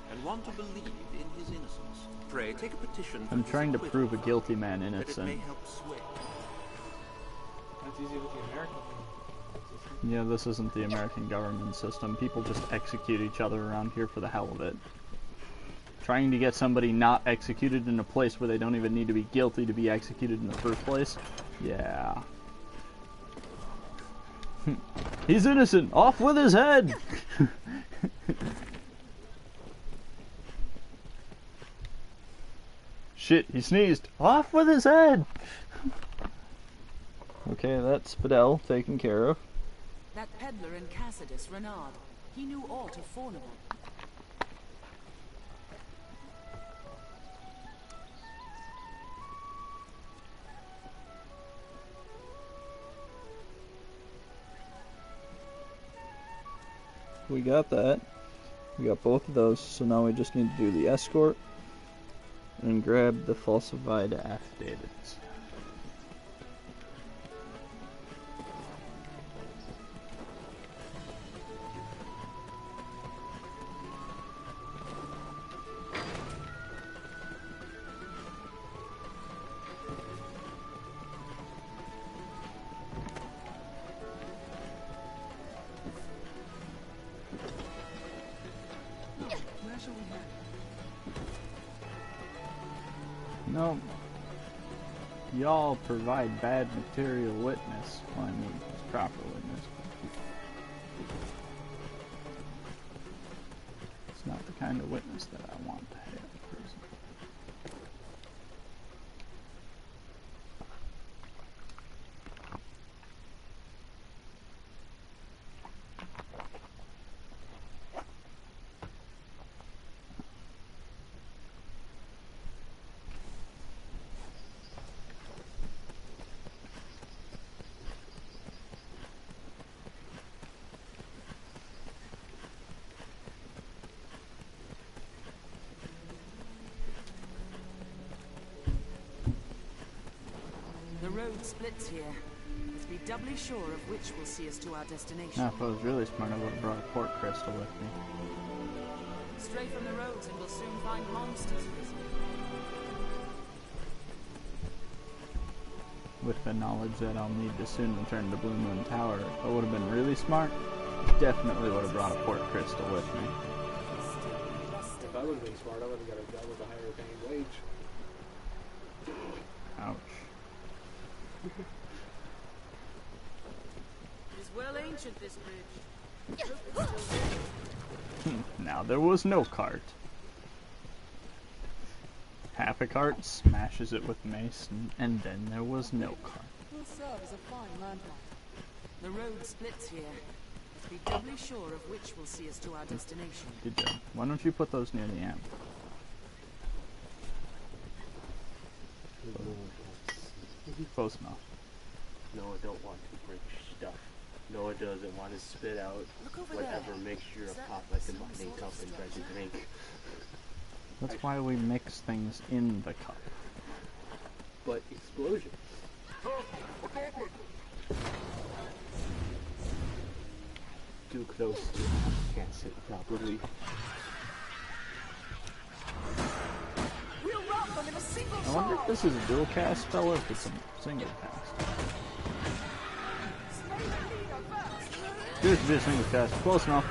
Speaker 22: and want to believe in his innocence. Pray, take a petition for
Speaker 1: I'm
Speaker 22: his
Speaker 1: trying to
Speaker 22: acquittal,
Speaker 1: prove a guilty man
Speaker 22: that it may
Speaker 1: innocent.
Speaker 22: help sway.
Speaker 23: That's easy with the American thing.
Speaker 1: Yeah, this isn't the American government system. People just execute each other around here for the hell of it. Trying to get somebody not executed in a place where they don't even need to be guilty to be executed in the first place? Yeah. He's innocent! Off with his head! Shit, he sneezed. Off with his head! Okay, that's Fidel taken care of.
Speaker 16: That peddler in Cassidus, Renard, he knew aught of Fornival.
Speaker 1: We got that. We got both of those, so now we just need to do the escort and grab the falsified affidavits.
Speaker 16: Where shall we head?
Speaker 1: No. Y'all provide bad material witness. Well, I mean, it's proper witness. It's not the kind of witness that I want to have in prison.
Speaker 16: road splits here. Let's be doubly sure of which will see us to our destination.
Speaker 1: Now, if I was really smart, I would have brought a port crystal with me.
Speaker 16: Stray from the roads and we'll soon find monsters risen.
Speaker 1: With the knowledge that I'll need to soon return to Blue Moon Tower, if I would have been really smart, definitely would have brought a port crystal with me.
Speaker 23: If I would have been smart, I would have got a job with a higher paying wage.
Speaker 1: Ouch.
Speaker 16: It is well ancient, this bridge. Hope it's still there.
Speaker 1: Now there was no cart. Half a cart smashes it with mace, and then there was no cart.
Speaker 12: Will serve as a fine landmark.
Speaker 16: The road splits here. Let's be doubly sure of which will see us to our destination.
Speaker 1: Good job. Why don't you put those near the end? Close enough.
Speaker 3: Noah don't want to break stuff. Noah doesn't want to spit out whatever mixture of pop like the mining cup and try to drink.
Speaker 1: That's why we mix things in the cup.
Speaker 3: But explosion. Too close to can't sit properly.
Speaker 16: We'll rob them in a single
Speaker 1: I wonder if this is a dual cast spell or if it's a single cast. Appears to be a single cast. Close enough.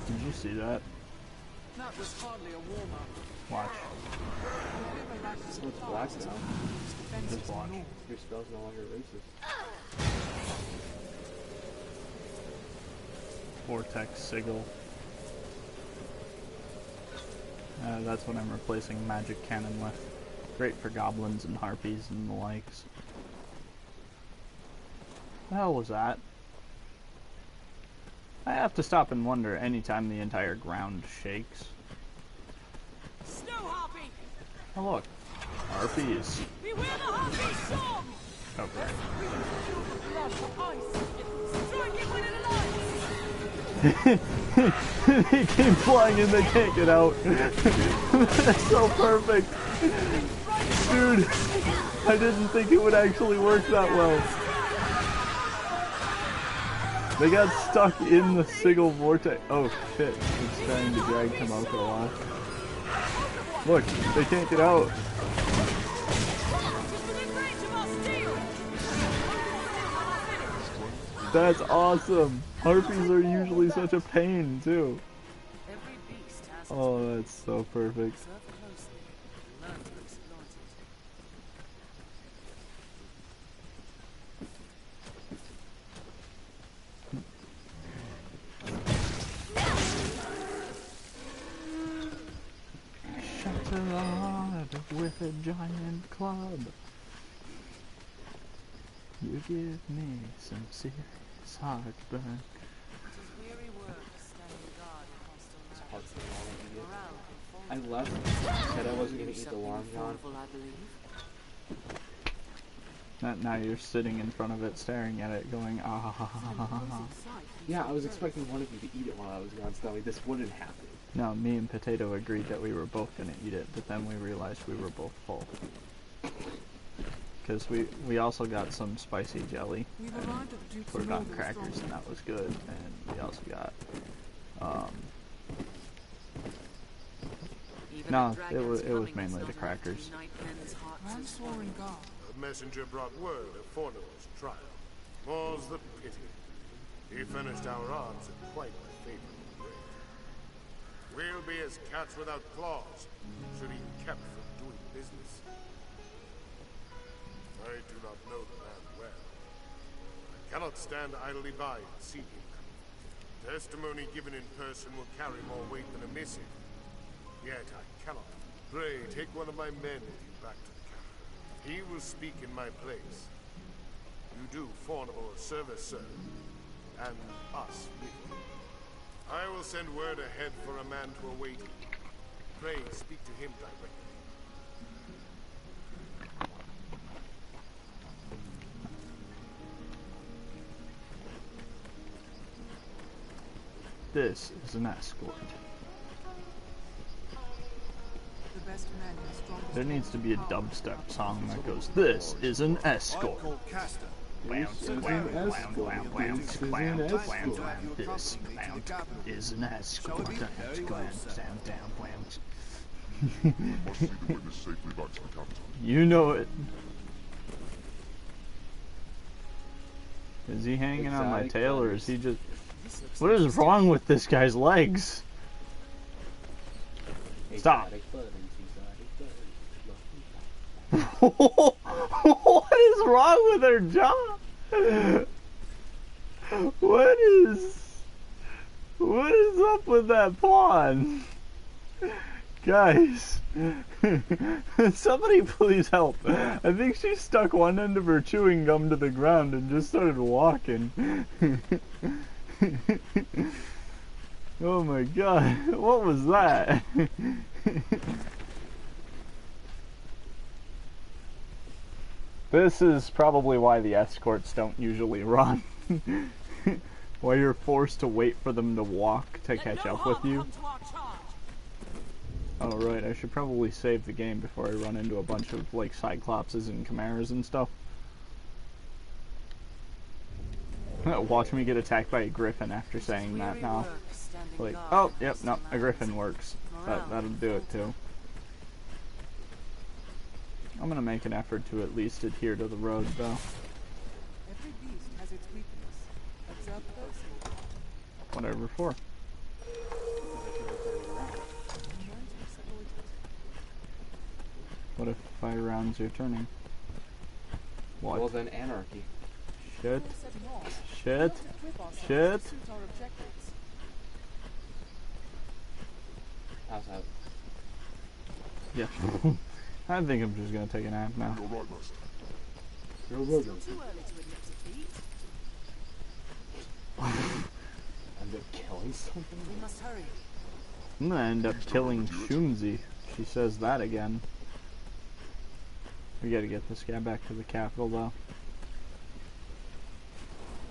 Speaker 1: Did you see that?
Speaker 12: That was hardly a warm-up.
Speaker 1: Watch.
Speaker 3: It's black now.
Speaker 1: Just watch.
Speaker 3: Your spell's no longer racist.
Speaker 1: Vortex Sigil. That's what I'm replacing magic cannon with. Great for goblins and harpies and the likes. What the hell was that? I have to stop and wonder anytime the entire ground shakes.
Speaker 16: Snow harpy!
Speaker 1: Oh look, harpies.
Speaker 16: Beware the harpy storm!
Speaker 1: Oh great.
Speaker 16: Try and get rid of the lights!
Speaker 1: They keep flying and they can't get out. That's so perfect. Dude, I didn't think it would actually work that well. They got stuck in the Sigil vortex. Oh shit, it's trying to drag Tomoko off. Look, they can't get out. That's awesome. Harpies are usually such a pain too. Oh, that's so perfect. With a giant club, you give me some serious heartburn.
Speaker 3: I left, said I wasn't going to eat the long john.
Speaker 1: Now you're sitting in front of it, staring at it, going, ah ha ha ha ha ha.
Speaker 3: Yeah, I was expecting one of you to eat it while I was gone, so that way this wouldn't happen.
Speaker 1: No, me and Potato agreed that we were both going to eat it, but then we realized we were both full. Because we also got some spicy jelly, and put it on crackers, and that was good, and we also got, no, it was mainly the crackers.
Speaker 6: A messenger brought word of Fornival's trial. More's the pity. He finished our odds at quite my favorite rate. We'll be as cats without claws, should he be kept from doing business. I do not know the man well. I cannot stand idly by and see him come. Testimony given in person will carry more weight than a missive. Yet I cannot. Pray, take one of my men with you back to the capital. He will speak in my place. You do Fornival a service, sir, and us with you. I will send word ahead for a man to await you. Pray, speak to him directly.
Speaker 1: This is an escort.
Speaker 12: The best men and strongest
Speaker 1: There needs to be a dubstep song that goes, this is an escort. This is an escort. You know it. Is he hanging on my tail, or is he just... What is wrong with this guy's legs? Stop. What is wrong with her jaw? What is up with that pawn? Guys, somebody please help. I think she stuck one end of her chewing gum to the ground and just started walking. Oh my god, what was that? This is probably why the escorts don't usually run. Why you're forced to wait for them to walk to catch up with you. Oh right, I should probably save the game before I run into a bunch of like Cyclopses and Chimeras and stuff. Watch me get attacked by a griffin after saying that now. Like, oh, yep, no, a griffin works. That'll do it too. I'm gonna make an effort to at least adhere to the road, though.
Speaker 12: Every beast has its weakness. Observe closely.
Speaker 1: Whatever for. What if 5 rounds you're turning? What?
Speaker 3: Well, then anarchy.
Speaker 1: Shit. Shit. Shit.
Speaker 3: How's that?
Speaker 1: Yeah. I think I'm just gonna take a nap now.
Speaker 3: You're right, End up killing something?
Speaker 16: We must hurry.
Speaker 1: I'm gonna end up killing Shunzi. She says that again. We gotta get this guy back to the capital, though.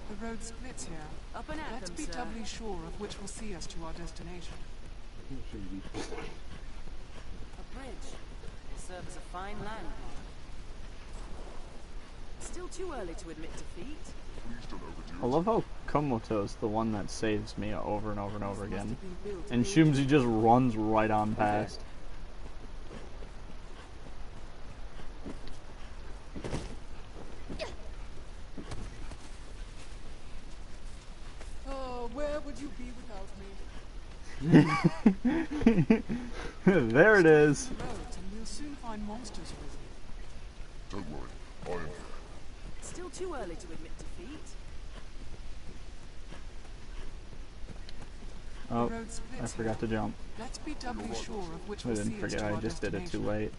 Speaker 12: The road splits here.
Speaker 16: Up and at
Speaker 12: Let's
Speaker 16: them,
Speaker 12: be
Speaker 16: sir.
Speaker 12: doubly sure of which will see us to our destination.
Speaker 16: A bridge. It serves a fine landmark. Still too early to admit defeat.
Speaker 1: I love how Komoto's the one that saves me over and over and over again. And Shumzi just runs right on past.
Speaker 12: Oh, where would you be without me?
Speaker 1: There it is.
Speaker 12: And we'll soon find monsters risen.
Speaker 13: Don't worry, I am here.
Speaker 16: Still too early to admit defeat.
Speaker 1: Oh, I forgot to jump.
Speaker 12: Let's be doubly sure of which
Speaker 1: I
Speaker 12: will
Speaker 1: didn't
Speaker 12: see us
Speaker 1: forget,
Speaker 12: to
Speaker 1: I
Speaker 12: our
Speaker 1: just did it too
Speaker 12: destination.
Speaker 1: late.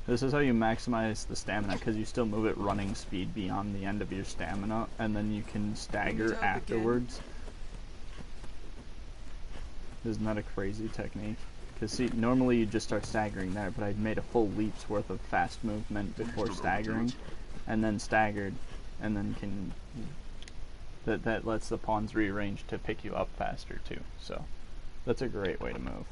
Speaker 1: This is how you maximize the stamina, because you still move at running speed beyond the end of your stamina, and then you can stagger afterwards. Isn't that a crazy technique? Because see, normally you just start staggering there, but I made a full leap's worth of fast movement before staggering, and then staggered, and then can... That lets the pawns rearrange to pick you up faster too, so that's a great way to move.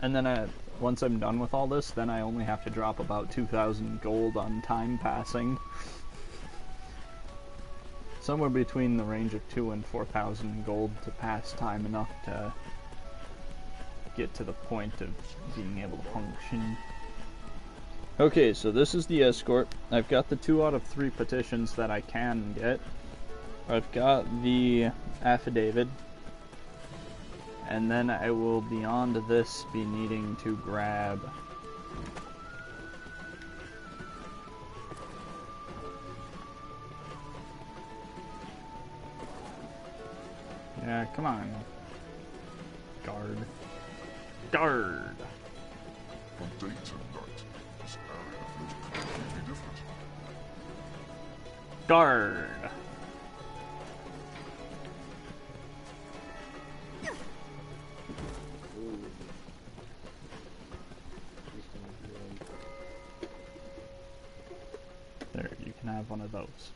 Speaker 1: And then once I'm done with all this, then I only have to drop about 2,000 gold on time passing. Somewhere between the range of 2,000 and 4,000 gold to pass time enough to get to the point of being able to function. Okay, so this is the escort. I've got the 2 out of 3 petitions that I can get. I've got the affidavit. And then I will, beyond this, be needing to grab... Yeah, come on. Guard. Guard!
Speaker 13: From day to night, this area feels completely different.
Speaker 1: Guard! can have one of those.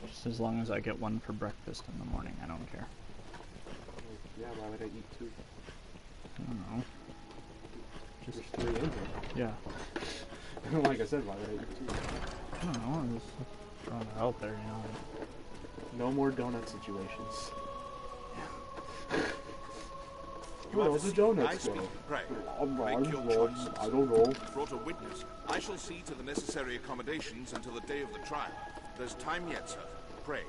Speaker 1: Just as long as I get one for breakfast in the morning, I don't care.
Speaker 23: Yeah, why would I eat two?
Speaker 1: I don't know.
Speaker 23: Just there's 3 in here.
Speaker 1: Yeah.
Speaker 23: Like I said, why would I eat two?
Speaker 1: I don't know, I'm just throwing it out there, you know.
Speaker 23: No more donut situations.
Speaker 20: You
Speaker 23: Where's the donuts
Speaker 20: I speak,
Speaker 23: go?
Speaker 20: pray.
Speaker 23: Make
Speaker 20: your
Speaker 23: wrong.
Speaker 20: choice.
Speaker 23: I don't know.
Speaker 20: Brought a witness. I shall see to the necessary accommodations until the day of the trial. There's time yet, sir. Pray.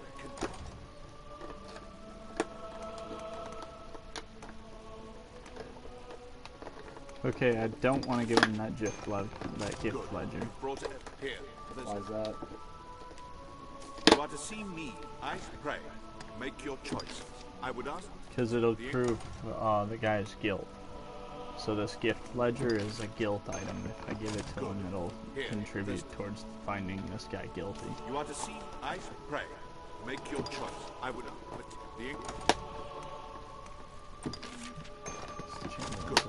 Speaker 1: Okay, I don't want to give him that gift ledger.
Speaker 20: Brought it here.
Speaker 23: Why is that?
Speaker 20: You are to see me. I pray. Make your choice. I would ask.
Speaker 1: Because it'll prove the guy's guilt. So this gift ledger is a guilt item. If I give it to him, it'll contribute towards finding this guy guilty.
Speaker 20: You are to see. I pray. Make your choice. I would ask. But the ink.
Speaker 1: Good.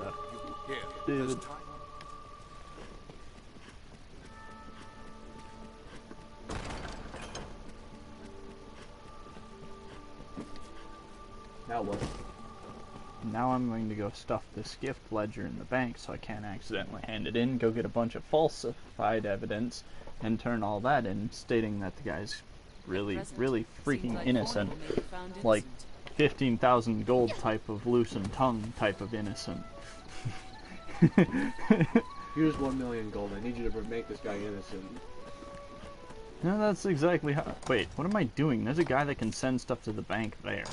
Speaker 20: Here.
Speaker 1: David.
Speaker 20: There's time.
Speaker 23: Now what?
Speaker 1: Now I'm going to go stuff this gift ledger in the bank so I can't accidentally hand it in, go get a bunch of falsified evidence, and turn all that in, stating that the guy's really freaking innocent. Like 15,000 gold type of loosened tongue type of innocent.
Speaker 23: Here's 1 million gold. I need you to make this guy innocent.
Speaker 1: No, that's exactly how... Wait, what am I doing? There's a guy that can send stuff to the bank there.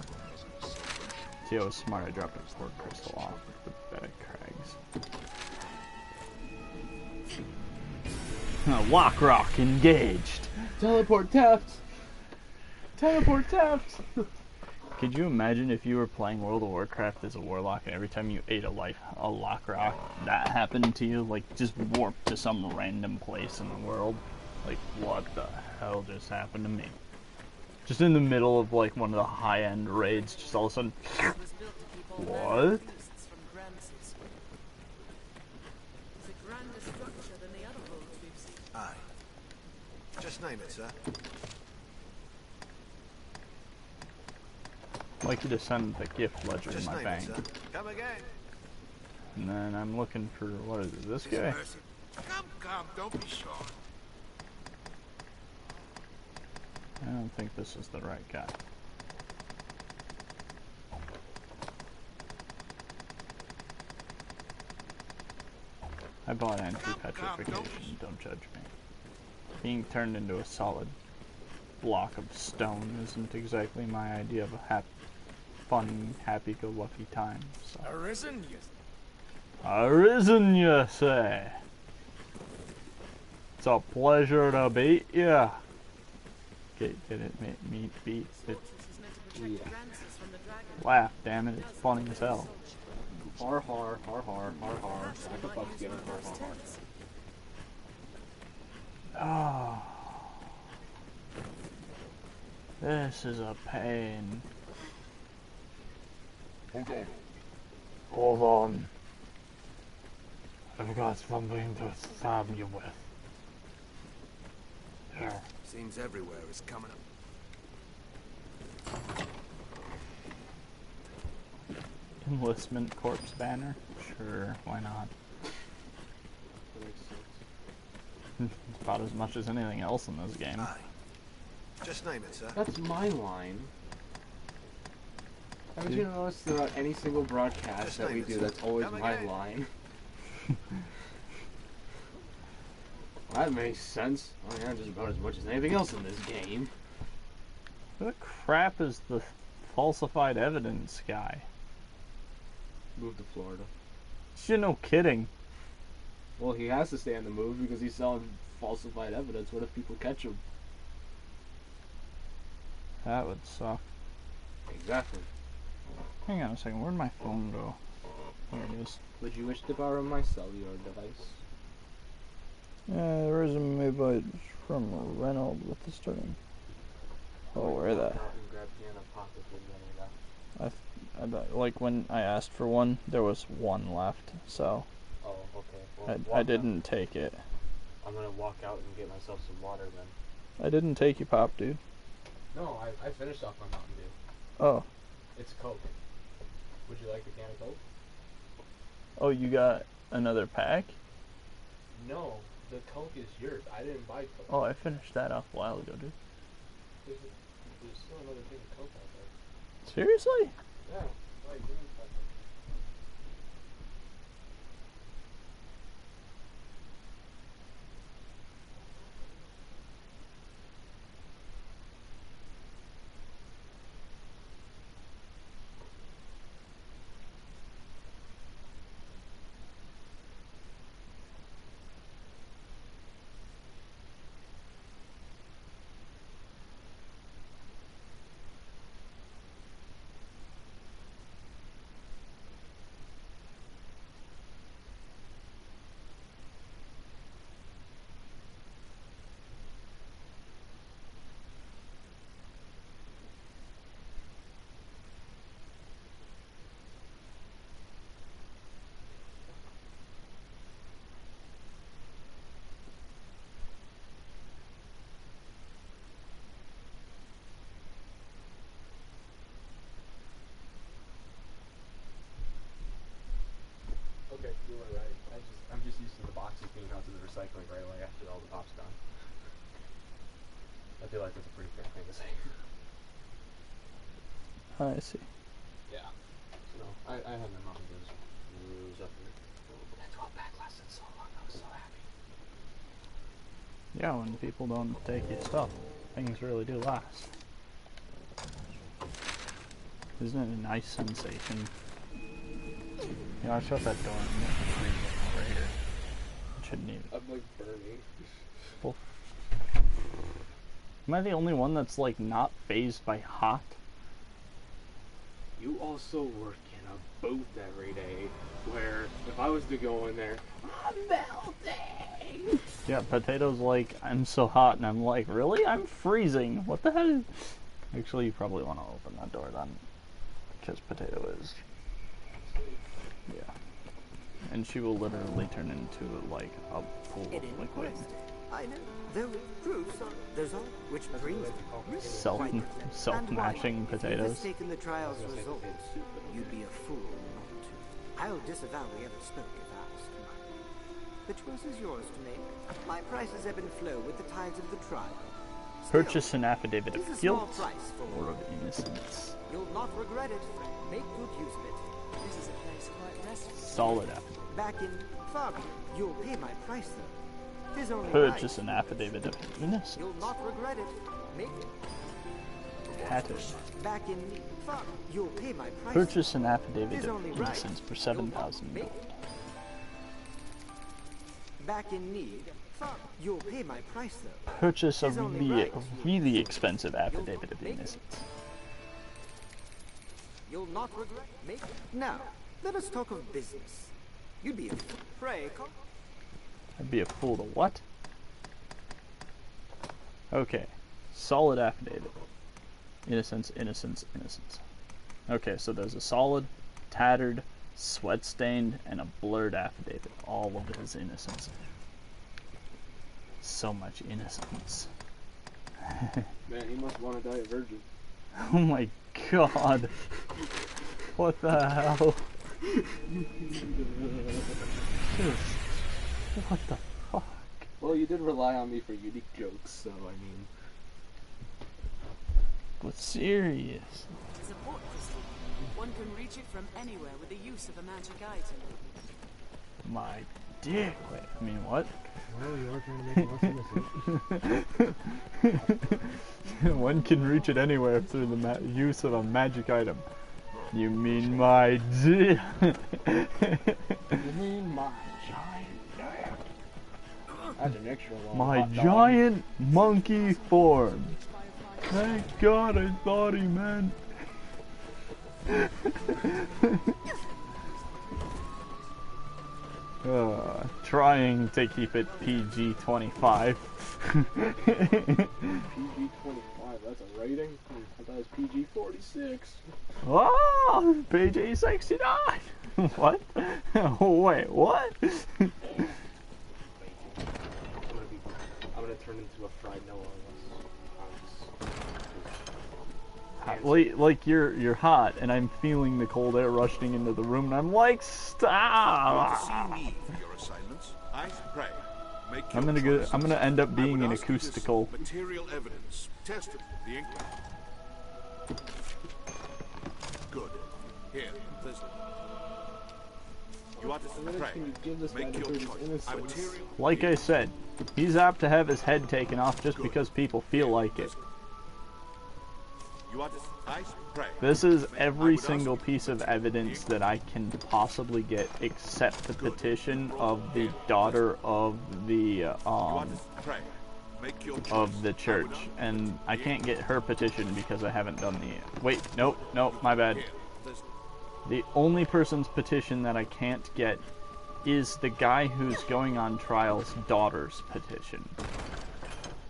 Speaker 1: See, I was smart. I dropped a port crystal off the bed of crags. Walk rock engaged.
Speaker 23: Teleport theft. Teleport theft.
Speaker 1: Could you imagine if you were playing World of Warcraft as a warlock and every time you ate a lock rock, that happened to you? Like, just warped to some random place in the world? Like, what the hell just happened to me? Just in the middle of, like, one of the high-end raids, just all of a sudden... What?
Speaker 19: Aye. Just name it, sir.
Speaker 1: I'd like you to send the gift ledger to my bank.
Speaker 19: Come again.
Speaker 1: And then I'm looking for, what is it, this guy?
Speaker 20: Come, don't be sure.
Speaker 1: I don't think this is the right guy. I bought anti-petrification, don't judge me. Being turned into a solid block of stone isn't exactly my idea of a fun, happy-go-lucky time. So.
Speaker 8: Arisen, you
Speaker 1: Arisen, you say? It's a pleasure to beat ya. Did it meet beat it?
Speaker 23: Yeah.
Speaker 1: Laugh, damn it, it's funny as hell.
Speaker 23: Har har, har har, har har. Back up together, har har har.
Speaker 1: Oh. This is a pain. Hold on. I've got something to stab you with. Here.
Speaker 10: Seems everywhere is coming up.
Speaker 1: Enlistment corpse banner? Sure, why not?
Speaker 23: That makes sense.
Speaker 1: It's about as much as anything else in this game.
Speaker 19: Just name it, sir.
Speaker 23: That's my line. Haven't you noticed throughout any single broadcast that we do, that's always my line? That makes sense. Oh yeah, just about as much as anything else in this game.
Speaker 1: What crap is the falsified evidence guy?
Speaker 23: Move to Florida.
Speaker 1: Shit, no kidding.
Speaker 23: Well, he has to stay on the move because he's selling falsified evidence. What if people catch him?
Speaker 1: That would suck.
Speaker 23: Exactly.
Speaker 1: Hang on a second, where'd my phone go? There it is.
Speaker 23: Would you wish to borrow my cellular device?
Speaker 1: The resume but from Reynolds with the starting. Oh, where that? I like when I asked for one, there was one left, so
Speaker 23: Oh, okay. Well,
Speaker 1: I didn't take it.
Speaker 23: I'm gonna walk out and get myself some water then.
Speaker 1: I didn't take you pop, dude.
Speaker 23: No, I finished off my Mountain Dew.
Speaker 1: Oh.
Speaker 23: It's Coke. Would you like the can of Coke?
Speaker 1: Oh, you got another pack?
Speaker 23: No, the Coke is yours. I didn't buy Coke.
Speaker 1: Oh, I finished that off a while ago, dude.
Speaker 23: There's still another thing of Coke out there.
Speaker 1: Seriously?
Speaker 23: Yeah. Why, give me that. Okay, you were right. I'm just used to the boxes being out to the recycling right away after all the pop's gone. I feel like that's a pretty fair thing to say.
Speaker 1: I see.
Speaker 23: Yeah. So no, I had my Mountain Dews up here. That 12 pack lasted so long. I was so happy.
Speaker 1: Yeah, when people don't take your stuff, things really do last. Isn't it a nice sensation? Yeah, I shut that door and it's freezing over here. It shouldn't even.
Speaker 23: I'm like burning.
Speaker 1: Well, am I the only one that's like not phased by hot?
Speaker 23: You also work in a booth every day where if I was to go in there, I'm melting.
Speaker 1: Yeah, Potato's like, I'm so hot, and I'm like, really? I'm freezing. What the hell? Actually, you probably want to open that door then, because Potato is. Yeah. And she will literally turn into like a pool of liquid.
Speaker 15: I know. Though proofs are there's all which brings
Speaker 1: self-mashing potatoes.
Speaker 15: If you've mistaken the trial's results, you'd be a fool not to. I'll disavow we ever spoke if asked. The choice is yours to make. My prices ebb and flow with the tides of the trial.
Speaker 1: Purchase an affidavit of guilt or of innocence.
Speaker 15: You'll not regret it. Make good use of it.
Speaker 16: This is a place quite restful.
Speaker 1: Solid affidavit.
Speaker 15: Back in Fargo, you'll pay my price though. Tis only
Speaker 1: Purchase
Speaker 15: right.
Speaker 1: an affidavit of innocence.
Speaker 15: You'll not regret it. Make it.
Speaker 1: Tattered.
Speaker 15: Back in Fargo, you'll pay my price.
Speaker 1: Purchase an affidavit
Speaker 15: Tis
Speaker 1: of
Speaker 15: only
Speaker 1: innocence for 7,000 gold.
Speaker 15: Back in need. Fargo, you'll pay my price though.
Speaker 1: Purchase a really expensive affidavit of innocence.
Speaker 15: You'll not regret. Make it. Now, let us talk of business. You'd be a pray.
Speaker 1: I'd be a fool to what? Okay. Solid affidavit. Innocence, innocence, innocence. Okay, so there's a solid, tattered, sweat-stained, and a blurred affidavit. All of it is innocence. So much innocence.
Speaker 23: Man, he must want to die a virgin.
Speaker 1: Oh my god. What the hell? What the fuck?
Speaker 23: Well, you did rely on me for unique jokes, so I mean.
Speaker 1: But serious.
Speaker 16: It's a port crystal. One can reach it from anywhere with the use of a magic item.
Speaker 1: My dick. Wait, I mean, what?
Speaker 23: Well, you are trying to make it less innocent.
Speaker 1: One can reach it anywhere through the use of a magic item. You mean my dick?
Speaker 23: You mean my giant dick? That's an extra long
Speaker 1: My
Speaker 23: hot dog.
Speaker 1: giant monkey form. Thank God I thought he meant. Trying to keep it PG-25.
Speaker 23: PG-25, that's a rating? I thought it was PG-46.
Speaker 1: Oh, PG-69. What? Wait, what?
Speaker 23: I'm gonna turned into a fried Noah
Speaker 1: Like you're hot, and I'm feeling the cold air rushing into the room, and I'm like, stop!
Speaker 20: See me for your assignments. I pray. Make
Speaker 1: I'm gonna end up being an acoustical.
Speaker 20: Material evidence. Test it. The ink. Good. Here, listen. You are to pray. Make your choice. Material.
Speaker 1: Like I said, he's apt to have his head taken off just because people feel like it.
Speaker 20: You are to pray.
Speaker 1: This is every single piece of evidence that I can possibly get, except the petition of the daughter of the church, and I can't get her petition because I haven't done the. Wait, nope, my bad. The only person's petition that I can't get is the guy who's going on trial's daughter's petition.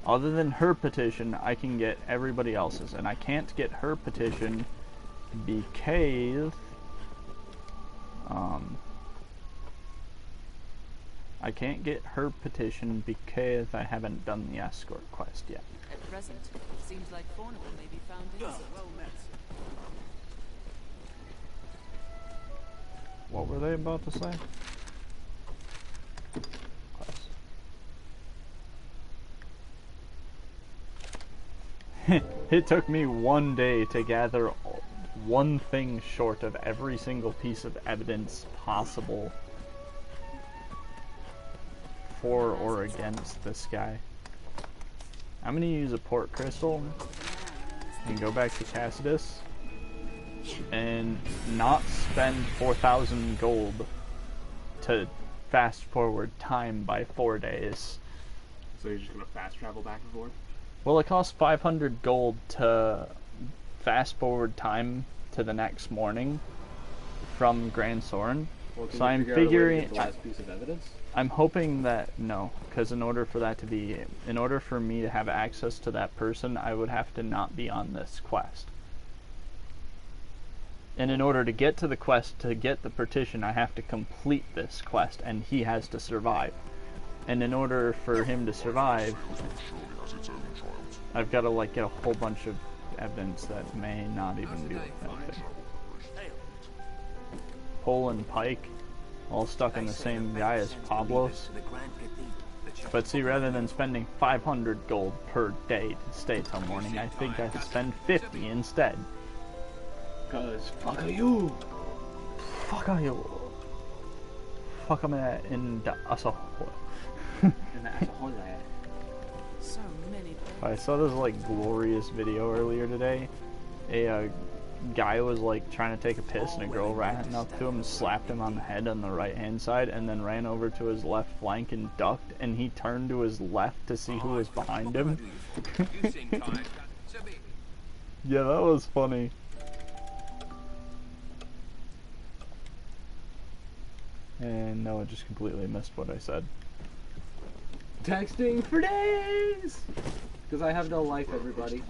Speaker 1: Other than her petition, I can get everybody else's, and I can't get her petition because I can't get her petition because I haven't done the escort quest yet.
Speaker 16: At present, it seems like Fornival may be found innocent. Well met.
Speaker 1: What were they about to say? It took me one day to gather one thing short of every single piece of evidence possible for or against this guy. I'm gonna use a port crystal and go back to Cassidus and not spend 4,000 gold to fast forward time by 4 days.
Speaker 23: So you're just gonna fast travel back and forth?
Speaker 1: Well, it costs 500 gold to fast forward time to the next morning from Grand Soren.
Speaker 23: Well,
Speaker 1: so I'm figuring.
Speaker 23: The last piece of evidence?
Speaker 1: I'm hoping that no, because in order for me to have access to that person, I would have to not be on this quest. And in order to get to the quest, to get the petition, I have to complete this quest, and he has to survive. And in order for him to survive, I've got to like get a whole bunch of evidence that may not even be worth anything. Pole and Pike, all stuck in the same guy as Pablo's. But see, rather than spending 500 gold per day to stay till morning, I think I should spend 50 instead.
Speaker 23: Cause fuck are you?
Speaker 1: Fuck are you? Fuck am I in the asshole?
Speaker 16: So many.
Speaker 1: I saw this like glorious video earlier today. A guy was like trying to take a piss, and a girl ran up to him and slapped him on the head on the right hand side, and then ran over to his left flank and ducked, and he turned to his left to see who was behind him. Yeah, that was funny. And no, I just completely missed what I said.
Speaker 23: Texting for days! Because I have no life, everybody.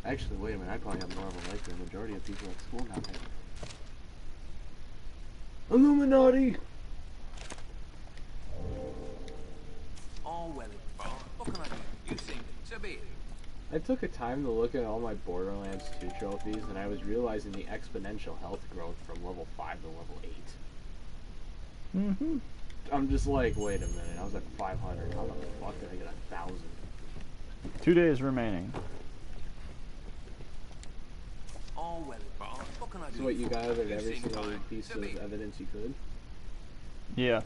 Speaker 23: Actually, wait a minute, I probably have more of a life than the majority of people at school now. Illuminati!
Speaker 8: Oh, well, what can I do? You think, so be it.
Speaker 23: I took a time to look at all my Borderlands 2 trophies, and I was realizing the exponential health growth from level 5 to level 8.
Speaker 1: Mm-hmm.
Speaker 23: I'm just like, wait a minute, I was at 500, how the fuck did I get 1,000?
Speaker 1: 2 days remaining.
Speaker 8: Oh, well, what can I do?
Speaker 23: So what, you gathered every single piece of evidence you could?
Speaker 1: Yeah.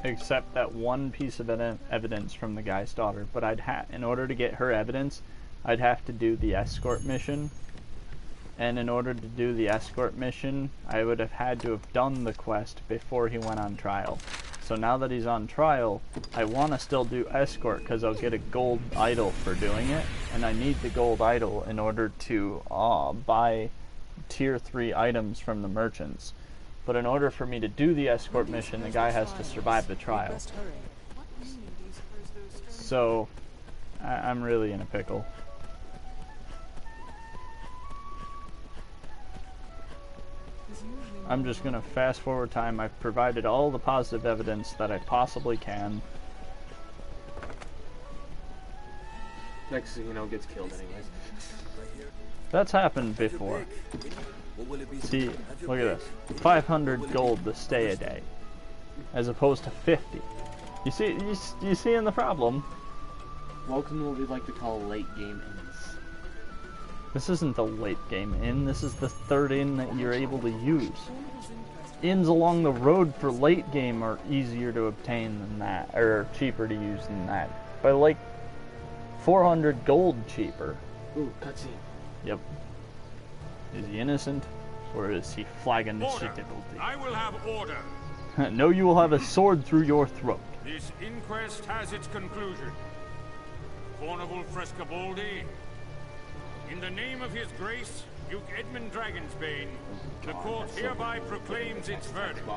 Speaker 1: Except that one piece of evidence from the guy's daughter. But in order to get her evidence, I'd have to do the escort mission. And in order to do the escort mission, I would have had to have done the quest before he went on trial. So now that he's on trial, I want to still do escort because I'll get a gold idol for doing it. And I need the gold idol in order to buy tier 3 items from the merchants. But in order for me to do the escort mission, the guy has to survive the trial. So, I'm really in a pickle. I'm just going to fast forward time. I've provided all the positive evidence that I possibly can.
Speaker 23: Next thing you know, gets killed anyways.
Speaker 1: That's happened before. See, look at this. 500 gold to stay a day, as opposed to 50. You see, you seeing the problem?
Speaker 23: Welcome to what we like to call late game inns.
Speaker 1: This isn't the late game inn, this is the third inn that you're able to use. Inns along the road for late game are easier to obtain than that, or cheaper to use than that. By like 400 gold cheaper.
Speaker 23: Ooh, cutscene.
Speaker 1: Yep. Is he innocent, or is he flagging the
Speaker 4: Order.
Speaker 1: shit?
Speaker 4: I will have order.
Speaker 1: No, you will have a sword through your throat.
Speaker 4: This inquest has its conclusion. Cornable Frescobaldi, in the name of His Grace, Duke Edmund Dragonsbane, the court hereby proclaims its verdict.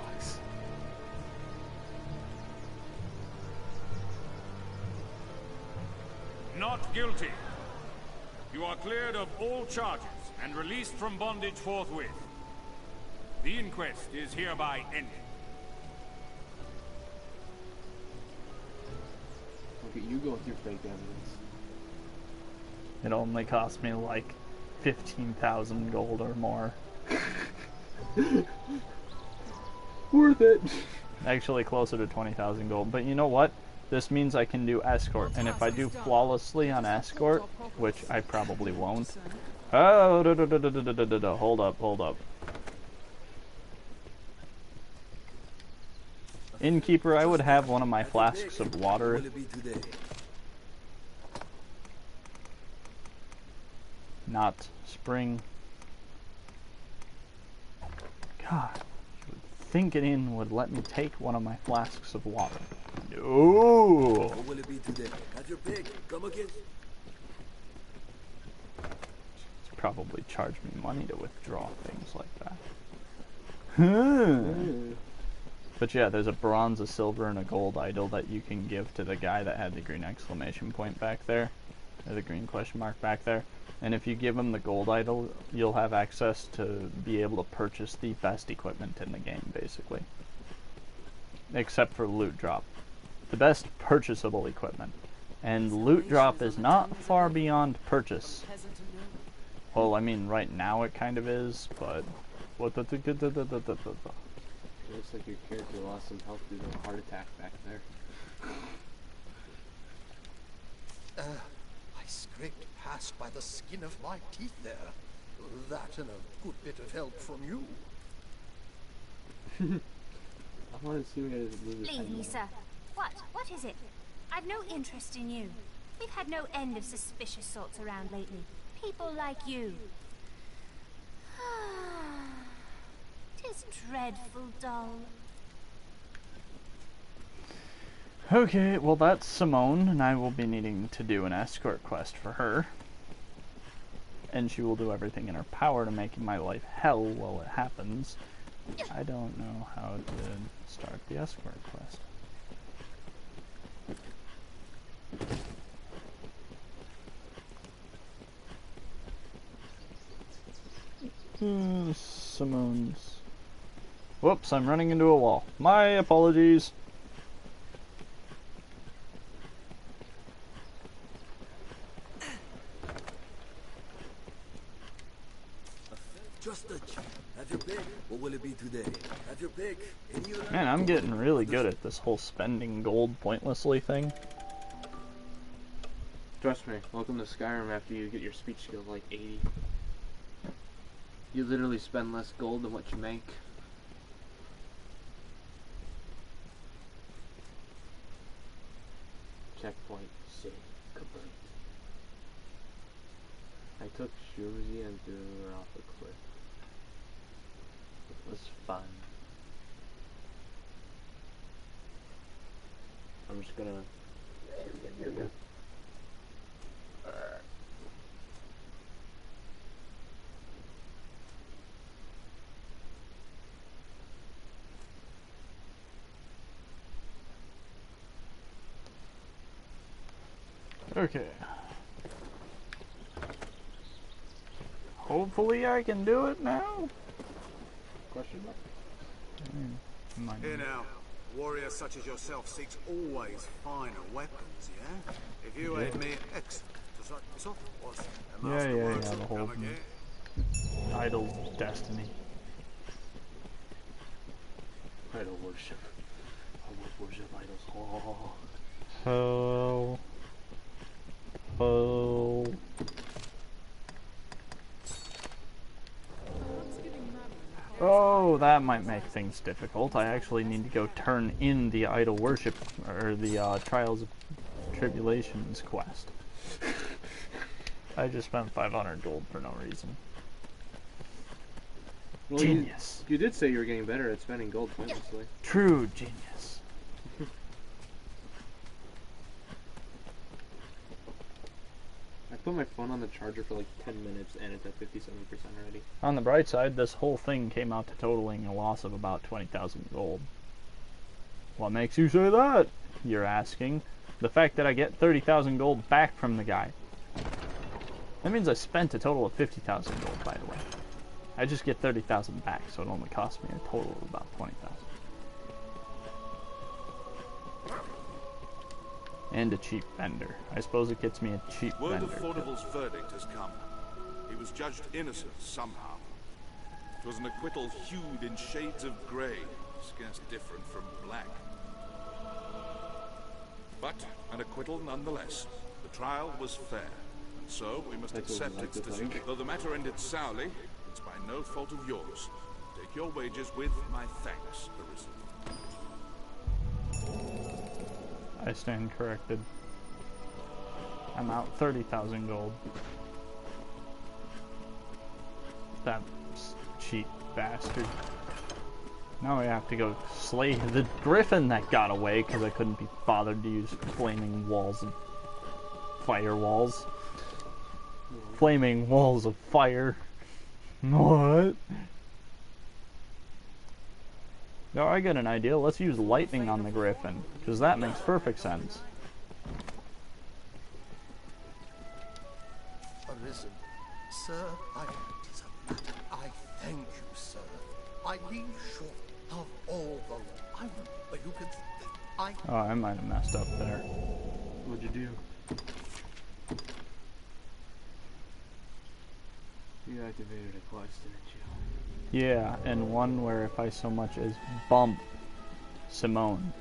Speaker 4: Not guilty. You are cleared of all charges and released from bondage forthwith. The inquest is hereby ended.
Speaker 23: Look at you go with your fake evidence.
Speaker 1: It only cost me like 15,000 gold or more.
Speaker 23: Worth it.
Speaker 1: Actually closer to 20,000 gold, but you know what? This means I can do escort, and if I do flawlessly on escort, which I probably won't. Oh, hold up. Innkeeper, I would have one of my flasks of water. Not spring. God, you would think an inn would let me take one of my flasks of water. No.
Speaker 7: What will it be today? Have your pig. Come again.
Speaker 1: It's probably charge me money to withdraw things like that. But yeah, there's a bronze, a silver, and a gold idol that you can give to the guy that had the green exclamation point back there. Or the green question mark back there. And if you give him the gold idol, you'll have access to be able to purchase the best equipment in the game, basically. Except for loot drop. The best purchasable equipment. And loot drop is not far beyond purchase. Well, I mean, right now it kind of is, but...
Speaker 23: It looks like your character lost some health due to a heart attack back there.
Speaker 21: I scraped past by the skin of my teeth there. That and a good bit of help from you.
Speaker 23: I want to see what it is.
Speaker 11: Leave me, sir. What is it? I've no interest in you. We've had no end of suspicious sorts around lately. People like you. 'Tis dreadful dull.
Speaker 1: Okay, well that's Simone, and I will be needing to do an escort quest for her. And she will do everything in her power to make my life hell while it happens. I don't know how to start the escort quest. Simone's... Whoops, I'm running into a wall. My apologies.
Speaker 7: Just a check. Have your pig. What will it be today? Have your pig.
Speaker 1: Man, I'm getting really good at this whole spending gold pointlessly thing.
Speaker 23: Trust me, welcome to Skyrim after you get your speech skill like 80. You literally spend less gold than what you make. Checkpoint save complete. I took Shuzi and threw her off a cliff. It was fun. I'm just gonna... Here we go.
Speaker 1: Okay. Hopefully I can do it now.
Speaker 23: Question mark?
Speaker 19: Here now, warrior such as yourself seeks always finer weapons, yeah? If you aid me, excellent. To
Speaker 1: Yeah, the whole idol destiny.
Speaker 23: Idol worship. I would worship idols.
Speaker 1: Oh. Oh. Oh, that might make things difficult. I actually need to go turn in the idol worship, or the Trials of Tribulations quest. I just spent 500 gold for no reason.
Speaker 23: Well,
Speaker 1: genius.
Speaker 23: You did say you were getting better at spending gold pointlessly.
Speaker 1: True genius.
Speaker 23: I put my phone on the charger for like 10 minutes and it's at 57% already.
Speaker 1: On the bright side, this whole thing came out to totaling a loss of about 20,000 gold. What makes you say that? You're asking. The fact that I get 30,000 gold back from the guy. That means I spent a total of 50,000 gold, by the way. I just get 30,000 back, so it only cost me a total of about 20,000. And a cheap vendor. I suppose it gets me a cheap
Speaker 20: Word
Speaker 1: vendor.
Speaker 20: of Fornival's verdict has come. He was judged innocent somehow. It was an acquittal hued in shades of grey, scarce different from black. But an acquittal nonetheless. The trial was fair, and so we must accept its decision. Though the matter ended sourly, it's by no fault of yours. Take your wages with my thanks, Arisen.
Speaker 1: I stand corrected. I'm out 30,000 gold. That cheap bastard. Now I have to go slay the griffin that got away because I couldn't be bothered to use flaming walls and fire walls. Flaming walls of fire. What? Now I got an idea. Let's use lightning on the griffin, because that makes perfect sense.
Speaker 21: Arisen, sir, I thank you, sir. I leave short of all the I but you can
Speaker 1: Oh, I might have messed up there.
Speaker 23: What'd you do? You activated a quest, didn't you?
Speaker 1: Yeah, and one where if I so much as bump Simone,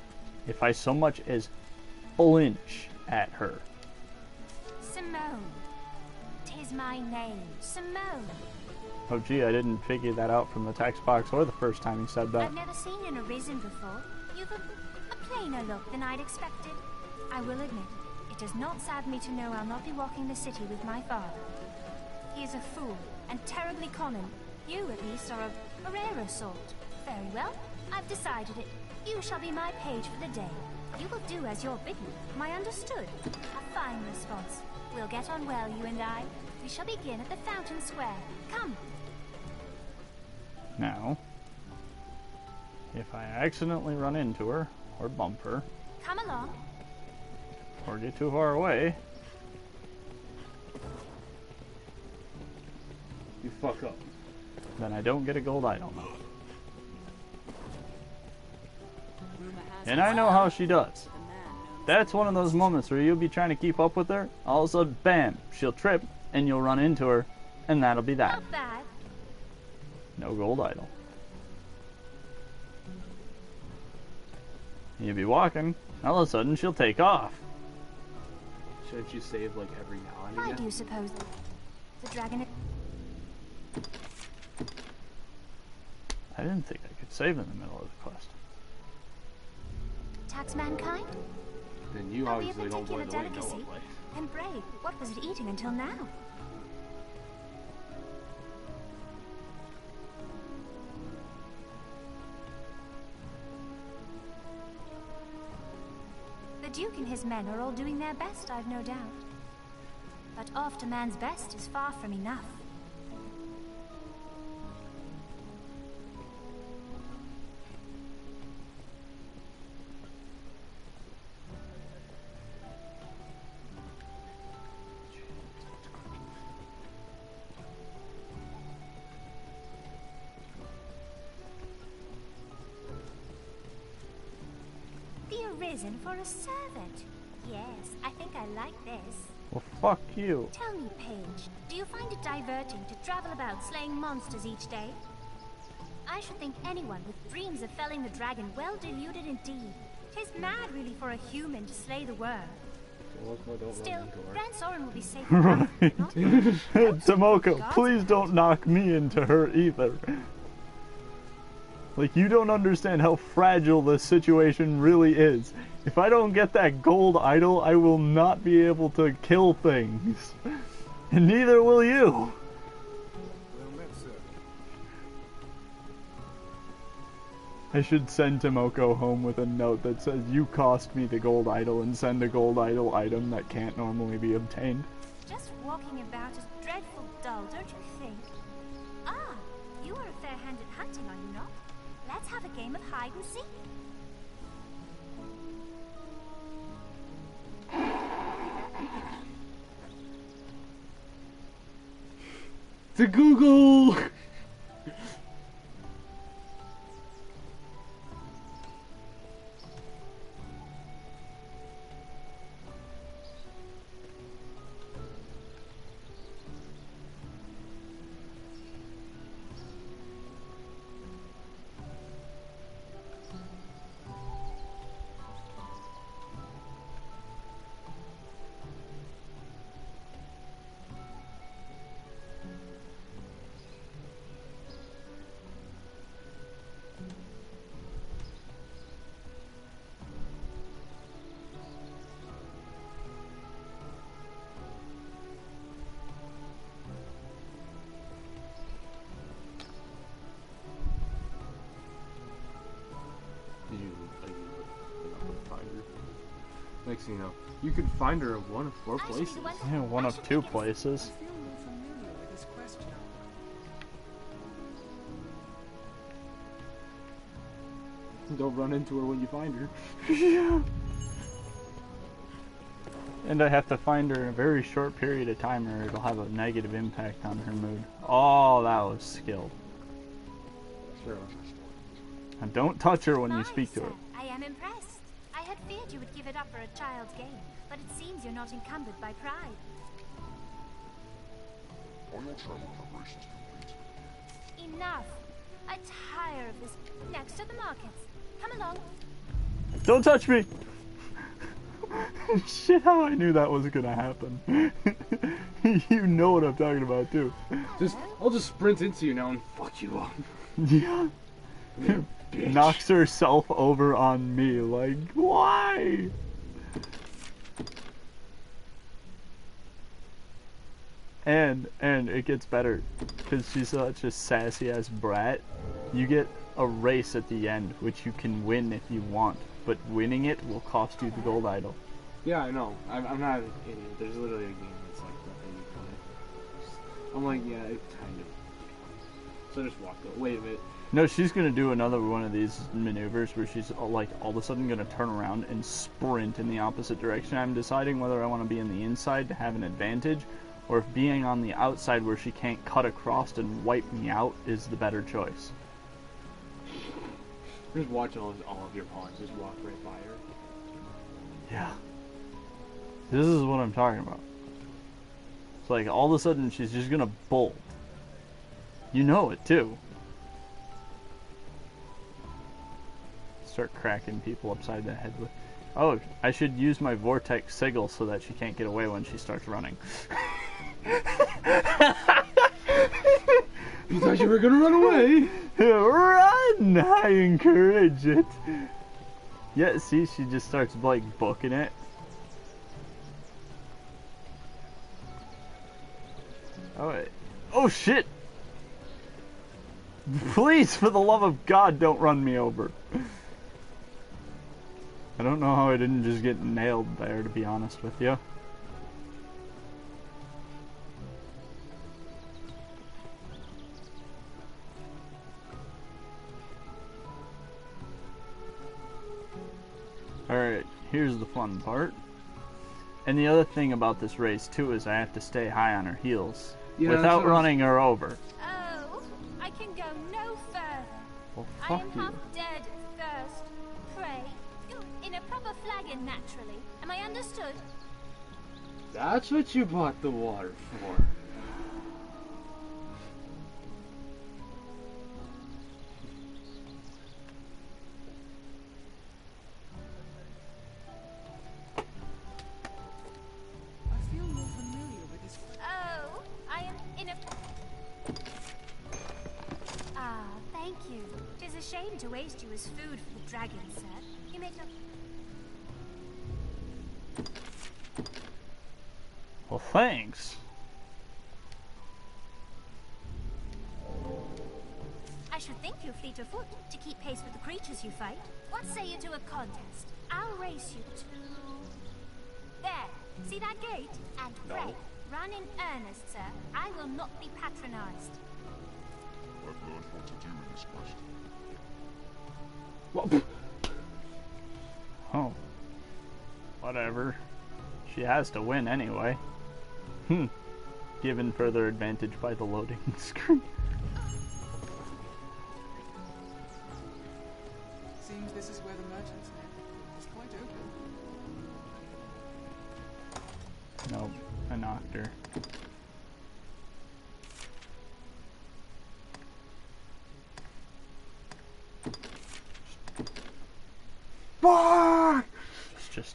Speaker 1: if I so much as flinch at her.
Speaker 11: Simone. 'Tis my name, Simone.
Speaker 1: Oh gee, I didn't figure that out from the text box or the first time he said that.
Speaker 11: I've never seen an Arisen before. You've a plainer look than I'd expected. I will admit, it does not sadden me to know I'll not be walking the city with my father. He is a fool, and terribly common. You, at least, are a rarer sort. Very well, I've decided it. You shall be my page for the day. You will do as you're bidden. Am I understood? A fine response. We'll get on well, you and I. We shall begin at the Fountain Square. Come.
Speaker 1: Now, if I accidentally run into her, or bump her,
Speaker 11: Come along.
Speaker 1: or get too far away,
Speaker 23: you fuck up.
Speaker 1: Then I don't get a gold item. And I know how she does. That's one of those moments where you'll be trying to keep up with her, all of a sudden, bam, she'll trip, and you'll run into her, and that'll be that.
Speaker 11: Not bad.
Speaker 1: No gold idol. You'll be walking, all of a sudden she'll take off.
Speaker 23: Shouldn't you save like every now and
Speaker 11: Why
Speaker 23: again?
Speaker 11: do you suppose the dragon...
Speaker 1: I didn't think I could save in the middle of the quest.
Speaker 11: Tax mankind?
Speaker 23: Then you
Speaker 11: Are we a
Speaker 23: obviously don't play
Speaker 11: particular
Speaker 23: the way Noah
Speaker 11: delicacy?
Speaker 23: plays.
Speaker 11: And brave, what was it eating until now? The Duke and his men are all doing their best, I've no doubt. But oft a man's best is far from enough. The Arisen for a servant. Yes, I think I like this.
Speaker 1: Well, fuck you.
Speaker 11: Tell me, Paige, do you find it diverting to travel about slaying monsters each day? I should think anyone with dreams of felling the dragon well deluded indeed. 'Tis mad really for a human to slay the worm. Still, Grand Soren will be safe enough.
Speaker 1: Tomoko, please don't knock me into her either. Like, you don't understand how fragile this situation really is. If I don't get that gold idol, I will not be able to kill things. And neither will you. I should send Tomoko home with a note that says, you cost me the gold idol, and send a gold idol item that can't normally be obtained.
Speaker 11: Just walking about is dreadful dull, don't you think? Ah, you are a fair-handed hunting, are you not? Let's have a game of hide and seek.
Speaker 23: To Google! Next thing you know, you could find her in one of 4 places.
Speaker 1: Yeah, one of 2 places.
Speaker 23: Don't run into her when you find her.
Speaker 1: Yeah. And I have to find her in a very short period of time or it'll have a negative impact on her mood. Oh, that was skilled.
Speaker 23: Sure.
Speaker 1: And don't touch her when you speak to her.
Speaker 11: I am impressed. I had feared you would give it up for a child's game, but it seems you're not encumbered by pride.
Speaker 13: Are your travel preparations complete?
Speaker 11: Enough. I tire of this. Next to the markets. Come along.
Speaker 1: Don't touch me! Shit, how I knew that was gonna happen. You know what I'm talking about, too.
Speaker 23: I'll just sprint into you now and fuck you up.
Speaker 1: Yeah. Knocks herself over on me, like, why? And it gets better, because she's such a sassy-ass brat. You get a race at the end, which you can win if you want, but winning it will cost you the gold idol.
Speaker 23: Yeah, I know. I'm not an idiot. There's literally a game that's like that you play. I'm like, yeah, it kind of. So I just walked up. Wait a minute.
Speaker 1: No, she's gonna do another one of these maneuvers where she's like all of a sudden gonna turn around and sprint in the opposite direction. I'm deciding whether I want to be in the inside to have an advantage, or if being on the outside where she can't cut across and wipe me out is the better choice.
Speaker 23: Just watch all of your pawns just walk right by her.
Speaker 1: Yeah. This is what I'm talking about. It's like all of a sudden she's just gonna bolt. You know it too. Start cracking people upside the head with. Oh, I should use my vortex sigil so that she can't get away when she starts running.
Speaker 23: You thought you were gonna run away?
Speaker 1: Run! I encourage it. Yeah, see, she just starts like booking it. Oh, wait. Oh shit! Please, for the love of God, don't run me over. I don't know how I didn't just get nailed there, to be honest with you. Alright, here's the fun part. And the other thing about this race, too, is I have to stay high on her heels.
Speaker 23: Yeah,
Speaker 1: without running her over.
Speaker 11: Oh, I can go no further.
Speaker 1: Well,
Speaker 11: I
Speaker 1: fuck
Speaker 11: am
Speaker 1: you.
Speaker 11: half dead at thirst. Pray, in a proper flagon, naturally. Am I understood?
Speaker 23: That's what you bought the water for.
Speaker 12: I feel more familiar with this.
Speaker 11: Oh, I am in a... Ah, thank you. Tis a shame to waste you as food for the dragon, sir. You make no...
Speaker 1: Well, thanks.
Speaker 11: I should think you're fleet of foot to keep pace with the creatures you fight. What say you to a contest? I'll race you to... There. See that gate? And pray. Run in earnest, sir. I will not be patronized.
Speaker 13: I've learned what to do in this quest.
Speaker 1: Oh. Whatever. She has to win anyway. Given further advantage by the loading screen.
Speaker 12: Seems this is where the merchants live. It's quite open.
Speaker 1: Nope, I knocked her.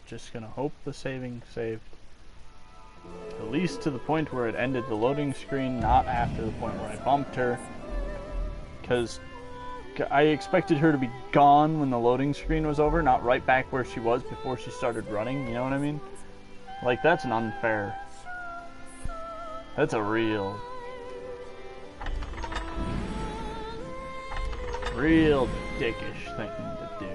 Speaker 1: Just gonna hope the saving saved. At least to the point where it ended the loading screen, not after the point where I bumped her. Because I expected her to be gone when the loading screen was over, not right back where she was before she started running, you know what I mean? Like, that's an unfair. That's a real dickish thing to do.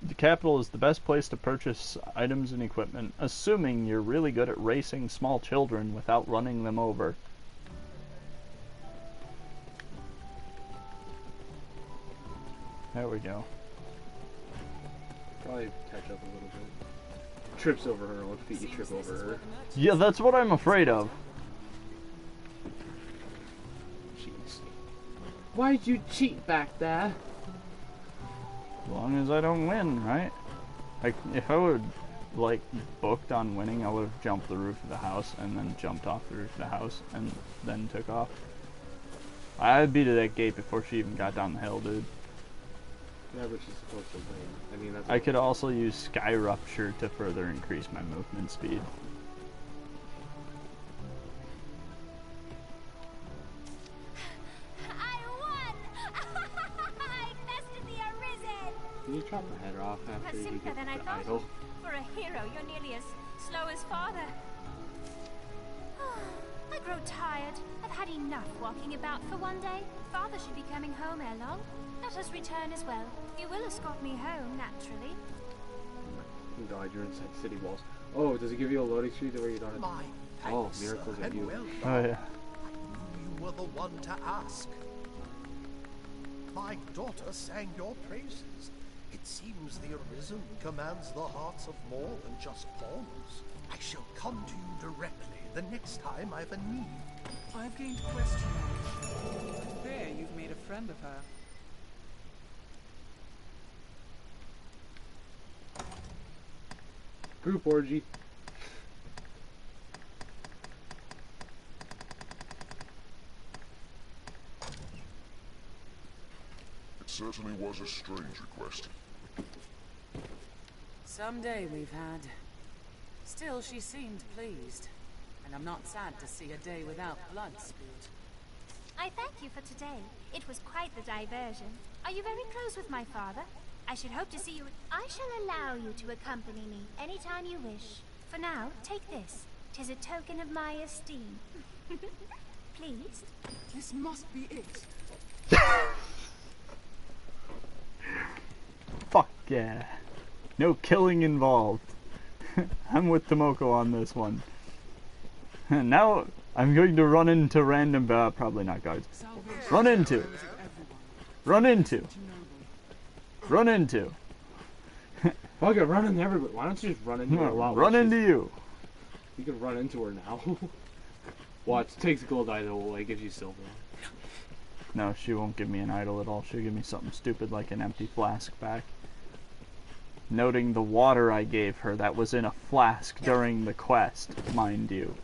Speaker 1: The capital is the best place to purchase items and equipment, assuming you're really good at racing small children without running them over. There we go.
Speaker 23: Probably catch up a little bit. Trips over her own feet, you trip over her.
Speaker 1: Yeah, that's what I'm afraid of.
Speaker 23: Jeez. Why'd you cheat back there?
Speaker 1: As long as I don't win, right? Like, if I would like booked on winning, I would have jumped the roof of the house and then jumped off the roof of the house and then took off. I'd be to that gate before she even got down the hill, dude.
Speaker 23: Yeah, but she's supposed to win. I mean, that's...
Speaker 1: I could also use Sky Rupture to further increase my movement speed.
Speaker 23: Can you chop her head off after you
Speaker 11: simpler
Speaker 23: get
Speaker 11: than I
Speaker 23: the
Speaker 11: thought.
Speaker 23: idol?
Speaker 11: For a hero, you're nearly as slow as father. I grow tired. I've had enough walking about for one day. Father should be coming home ere long. Let us return as well. You will escort me home, naturally.
Speaker 23: You died, you're inside city walls. Oh, does it give you a loading screen where you don't have... Oh, miracles at you.
Speaker 1: Oh, yeah.
Speaker 6: You were the one to ask. My daughter sang your praises. It seems the Arisen commands the hearts of more than just pawns. I shall come to you directly the next time I've a need.
Speaker 12: I've gained question knowledge. There, you've made a friend of her.
Speaker 23: Group orgy.
Speaker 13: It certainly was a strange request.
Speaker 16: Some day we've had. Still, she seemed pleased. And I'm not sad to see a day without blood spilled.
Speaker 11: I thank you for today. It was quite the diversion. Are you very close with my father? I should hope to see you... I shall allow you to accompany me anytime you wish. For now, take this. 'Tis a token of my esteem. Pleased?
Speaker 12: This must be it.
Speaker 1: Fuck yeah. No killing involved. I'm with Tomoko on this one. Now I'm going to run into random... probably not guards. Run into. Fuck
Speaker 23: it, run into everybody. Why don't you just run into her?
Speaker 1: No, run into you.
Speaker 23: You can run into her now. Watch, takes gold idol away, gives you silver.
Speaker 1: No, she won't give me an idol at all. She'll give me something stupid like an empty flask back. Noting the water I gave her that was in a flask during the quest, mind you.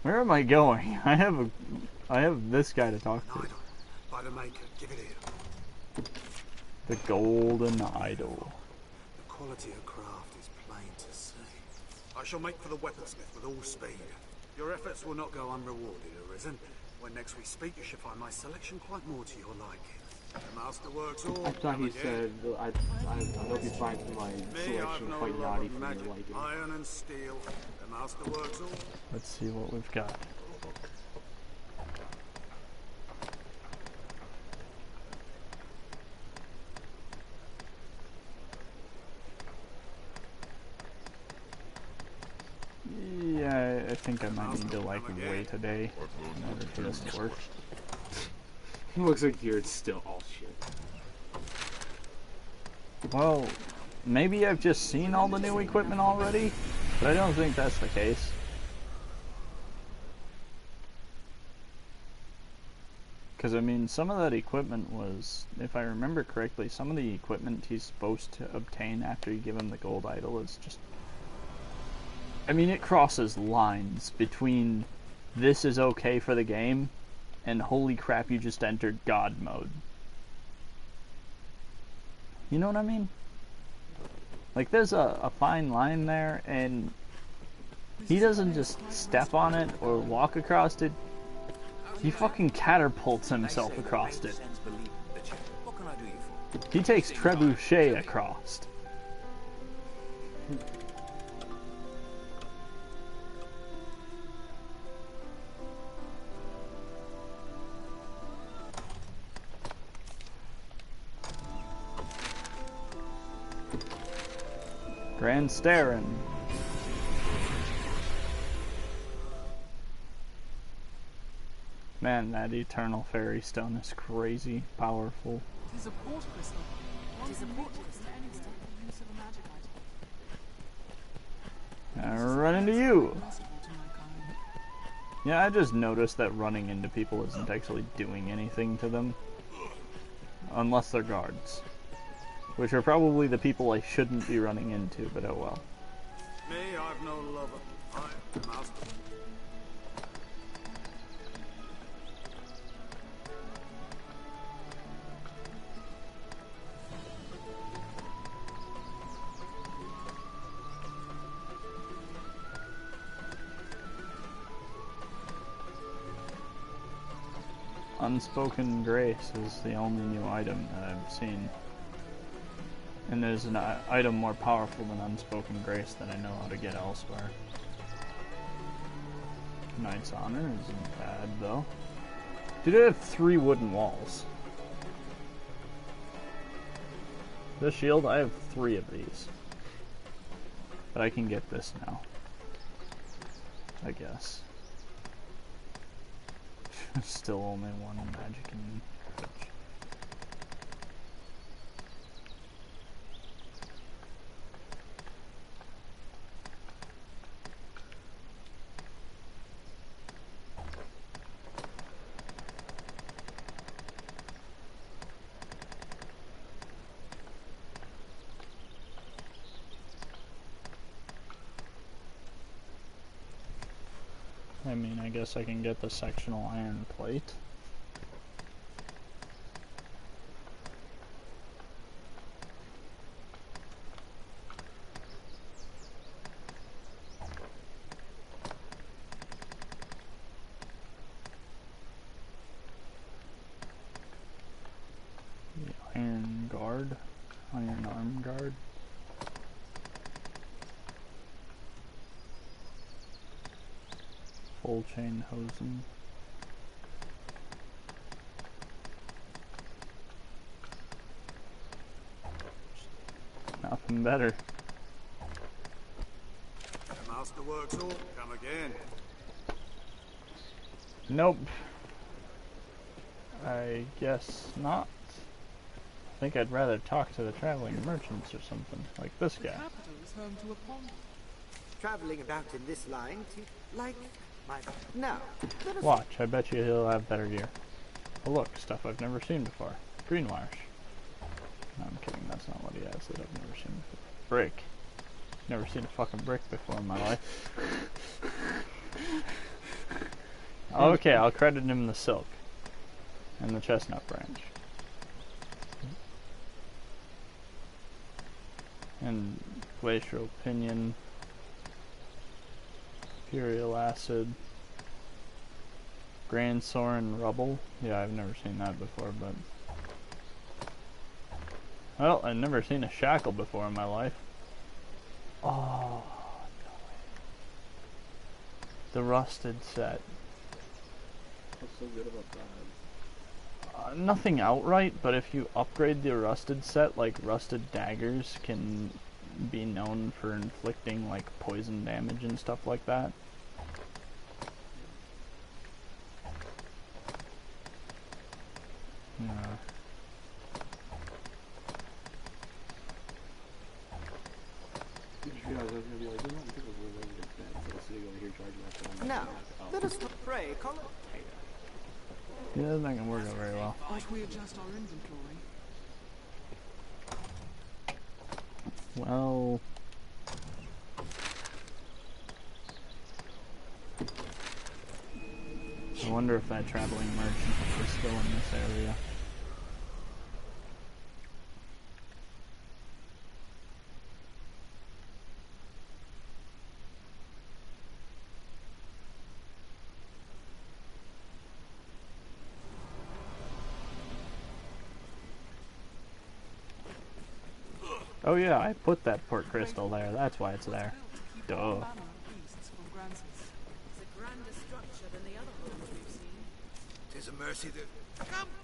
Speaker 1: Where am I going? I have this guy to talk to.
Speaker 21: By the maker, give it here.
Speaker 1: The golden idol.
Speaker 21: The quality of craft is plain to see. I shall make for the weaponsmith with all speed. Your efforts will not go unrewarded, Arisen. When next we speak, you shall find my selection quite more to your liking. The master works all.
Speaker 23: I thought he said I hope you find my selection quite naughty for your liking.
Speaker 21: Iron and steel. The master works all.
Speaker 1: Let's see what we've got. Yeah, I think I might need to like wait a day in order for this to work.
Speaker 23: Looks like you're still all shit.
Speaker 1: Well, maybe I've just seen all the new equipment already, but I don't think that's the case. Because, I mean, some of that equipment was, if I remember correctly, some of the equipment he's supposed to obtain after you give him the gold idol is just... I mean, it crosses lines between this is okay for the game and holy crap, you just entered God mode. You know what I mean? Like, there's a fine line there, and he doesn't just step on it or walk across it. He fucking catapults himself across it. He takes trebuchet across. Grand Starin. Man, that Eternal Fairy Stone is crazy powerful.
Speaker 12: It is a port crystal. It is a port crystal. The use of a magic item.
Speaker 1: I run into you. Yeah, I just noticed that running into people isn't actually doing anything to them. Unless they're guards. Which are probably the people I shouldn't be running into, but oh well.
Speaker 21: Me, I've no lover. I'm the master.
Speaker 1: Unspoken Grace is the only new item that I've seen. And there's an item more powerful than Unspoken Grace that I know how to get elsewhere. Knight's Honor isn't bad, though. Dude, I have 3 wooden walls. This shield, I have 3 of these. But I can get this now. I guess. Still only 1 magic in me. I mean, I guess I can get the sectional iron plate. The iron guard, iron arm guard. Full chain hosen. Nothing better.
Speaker 21: The master works all. Come again.
Speaker 1: Nope. I guess not. I think I'd rather talk to the traveling merchants or something, like this guy.
Speaker 12: The capital is home to a pond.
Speaker 15: traveling about in this line to, like, my... Now, let us...
Speaker 1: Watch, I bet you he'll have better gear. Oh look, stuff I've never seen before. Green wires. No, I'm kidding, that's not what he has that I've never seen before. Brick. Never seen a fucking brick before in my life. Okay, I'll credit him the silk. And the chestnut branch. And glacial pinion. Imperial acid. Grand Soren rubble. Yeah, I've never seen that before, but... Well, I've never seen a shackle before in my life. Oh, no way. The rusted set.
Speaker 23: What's so good about that?
Speaker 1: Nothing outright, but if you upgrade the rusted set, like rusted daggers can be known for inflicting like poison damage and stuff like that. Yeah.
Speaker 15: Now, let us pray, Colin.
Speaker 1: Yeah, that's not gonna work out very well.
Speaker 12: Might we adjust our inventory?
Speaker 1: Well... I wonder if that traveling merchant is still in this area. Oh yeah, I put that port crystal there, that's why it's there. Duh.
Speaker 16: It's a grander structure than the other homes we've seen.
Speaker 21: Tis a mercy that...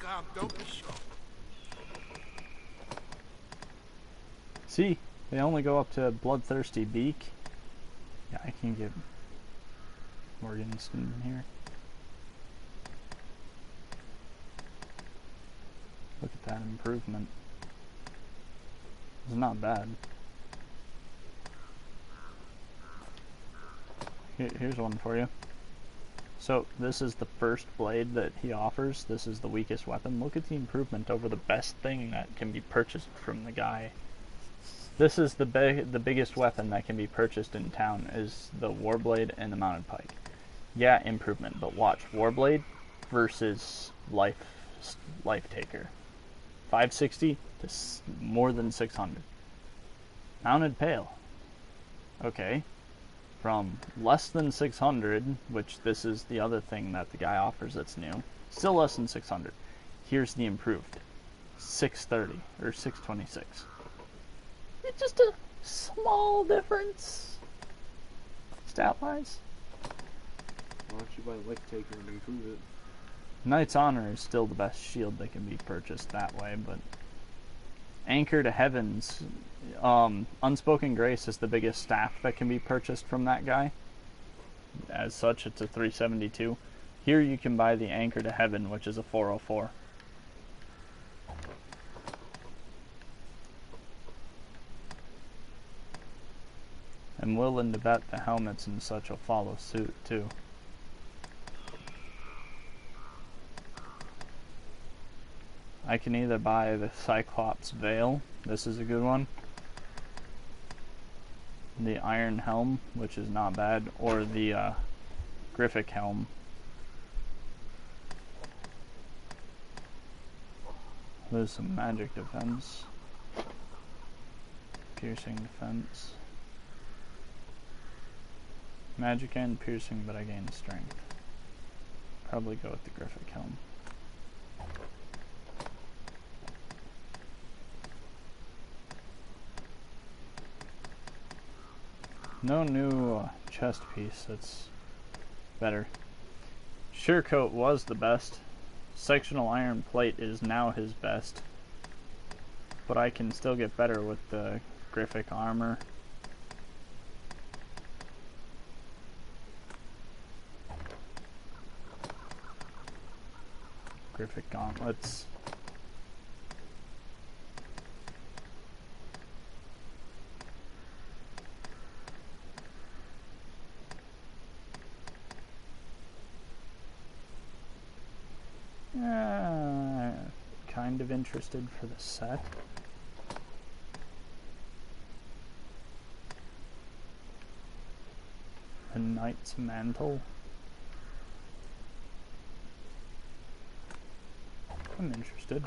Speaker 21: Come, don't be shocked.
Speaker 1: See, they only go up to Bloodthirsty Beak. Yeah, I can get Morganston in here. Look at that improvement. It's not bad. Here's one for you. So this is the first blade that he offers. This is the weakest weapon. Look at the improvement over the best thing that can be purchased from the guy. This is the biggest weapon that can be purchased in town is the Warblade and the Mounted Pike. Yeah, improvement, but watch. Warblade versus Life Taker. 560 to more than 600. Mounted Pale. Okay. From less than 600, which this is the other thing that the guy offers that's new, still less than 600. Here's the improved. 630 or 626. It's just a small difference. Stat-wise.
Speaker 23: Why don't you buy Life Taker and improve it?
Speaker 1: Knight's Honor is still the best shield that can be purchased that way, but Anchor to Heavens, Unspoken Grace is the biggest staff that can be purchased from that guy. As such, it's a 372. Here you can buy the Anchor to Heaven, which is a 404. I'm willing to bet the helmets and such will follow suit, too. I can either buy the Cyclops Veil, this is a good one, the Iron Helm, which is not bad, or the Griffic Helm. There's some magic defense, piercing defense, magic and piercing, but I gain strength. Probably go with the Griffic Helm. No new chest piece that's better. Surecoat was the best. Sectional iron plate is now his best. But I can still get better with the Griffic armor. Griffic gauntlets. Kind of interested for the set. A knight's mantle. I'm interested.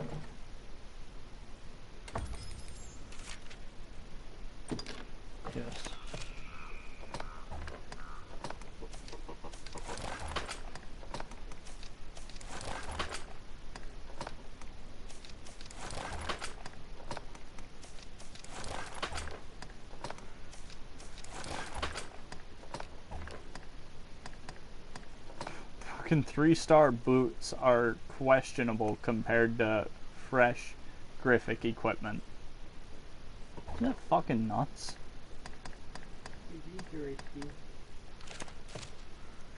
Speaker 1: Yes. Fucking 3-star boots are questionable compared to fresh Griffic equipment. Isn't that fucking nuts?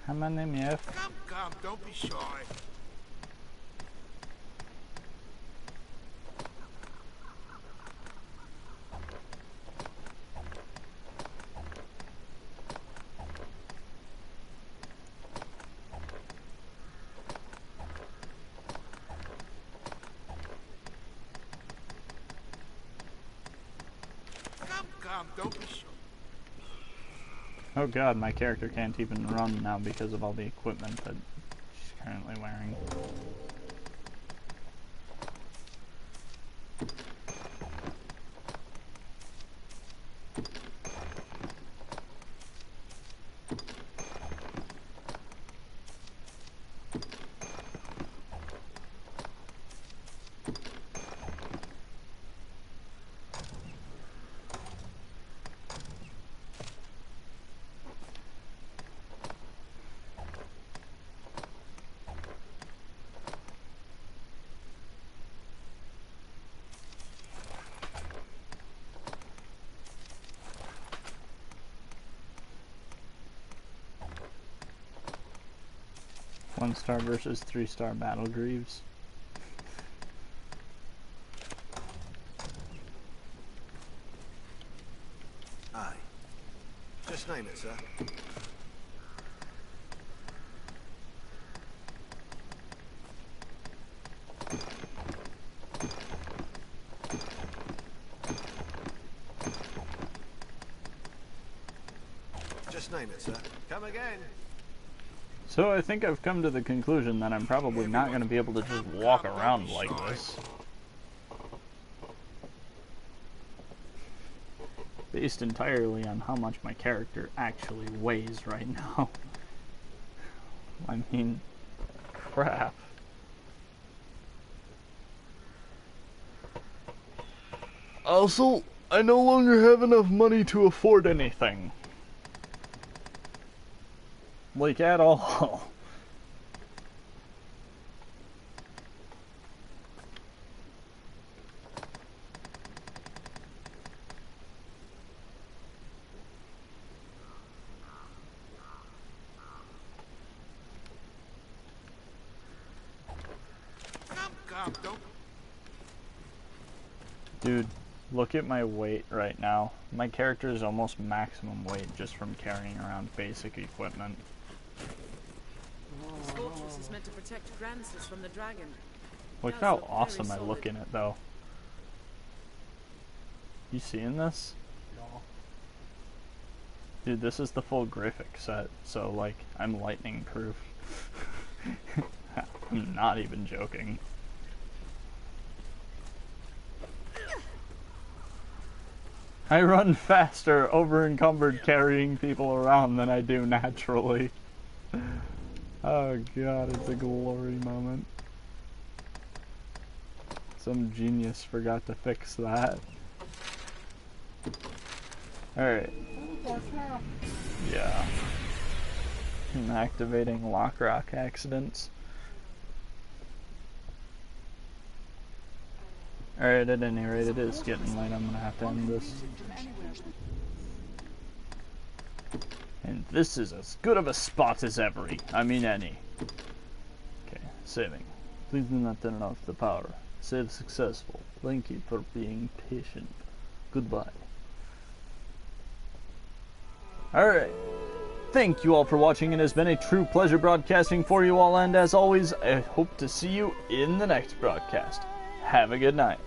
Speaker 1: How many MF?
Speaker 21: Come, don't be shy. Come, don't be shy.
Speaker 1: Oh god, my character can't even run now because of all the equipment that she's currently wearing. One-star versus 3-star battle greaves.
Speaker 19: Aye. Just name it, sir. Just name it, sir. Come again.
Speaker 1: So I think I've come to the conclusion that I'm probably not going to be able to just walk around like this. Based entirely on how much my character actually weighs right now. I mean, crap. Also, I no longer have enough money to afford anything. Like, at all.
Speaker 21: Come, don't.
Speaker 1: Dude, look at my weight right now. My character is almost maximum weight just from carrying around basic equipment.
Speaker 16: This fortress is meant to protect Grancis from the dragon.
Speaker 1: Look how awesome I look in it, though. You seeing this?
Speaker 23: No.
Speaker 1: Dude, this is the full Griffic set, so, like, I'm lightning proof. I'm not even joking. I run faster over encumbered carrying people around than I do naturally. Oh god, it's a glory moment. Some genius forgot to fix that. Alright. Yeah. I'm activating Lockrock accidents. Alright, at any rate, it is getting late. I'm gonna have to end this. And this is as good of a spot as every. I mean any. Okay, saving. Please do not turn off the power. Save successful. Thank you for being patient. Goodbye. Alright. thank you all for watching. It has been a true pleasure broadcasting for you all, and as always, I hope to see you in the next broadcast. Have a good night.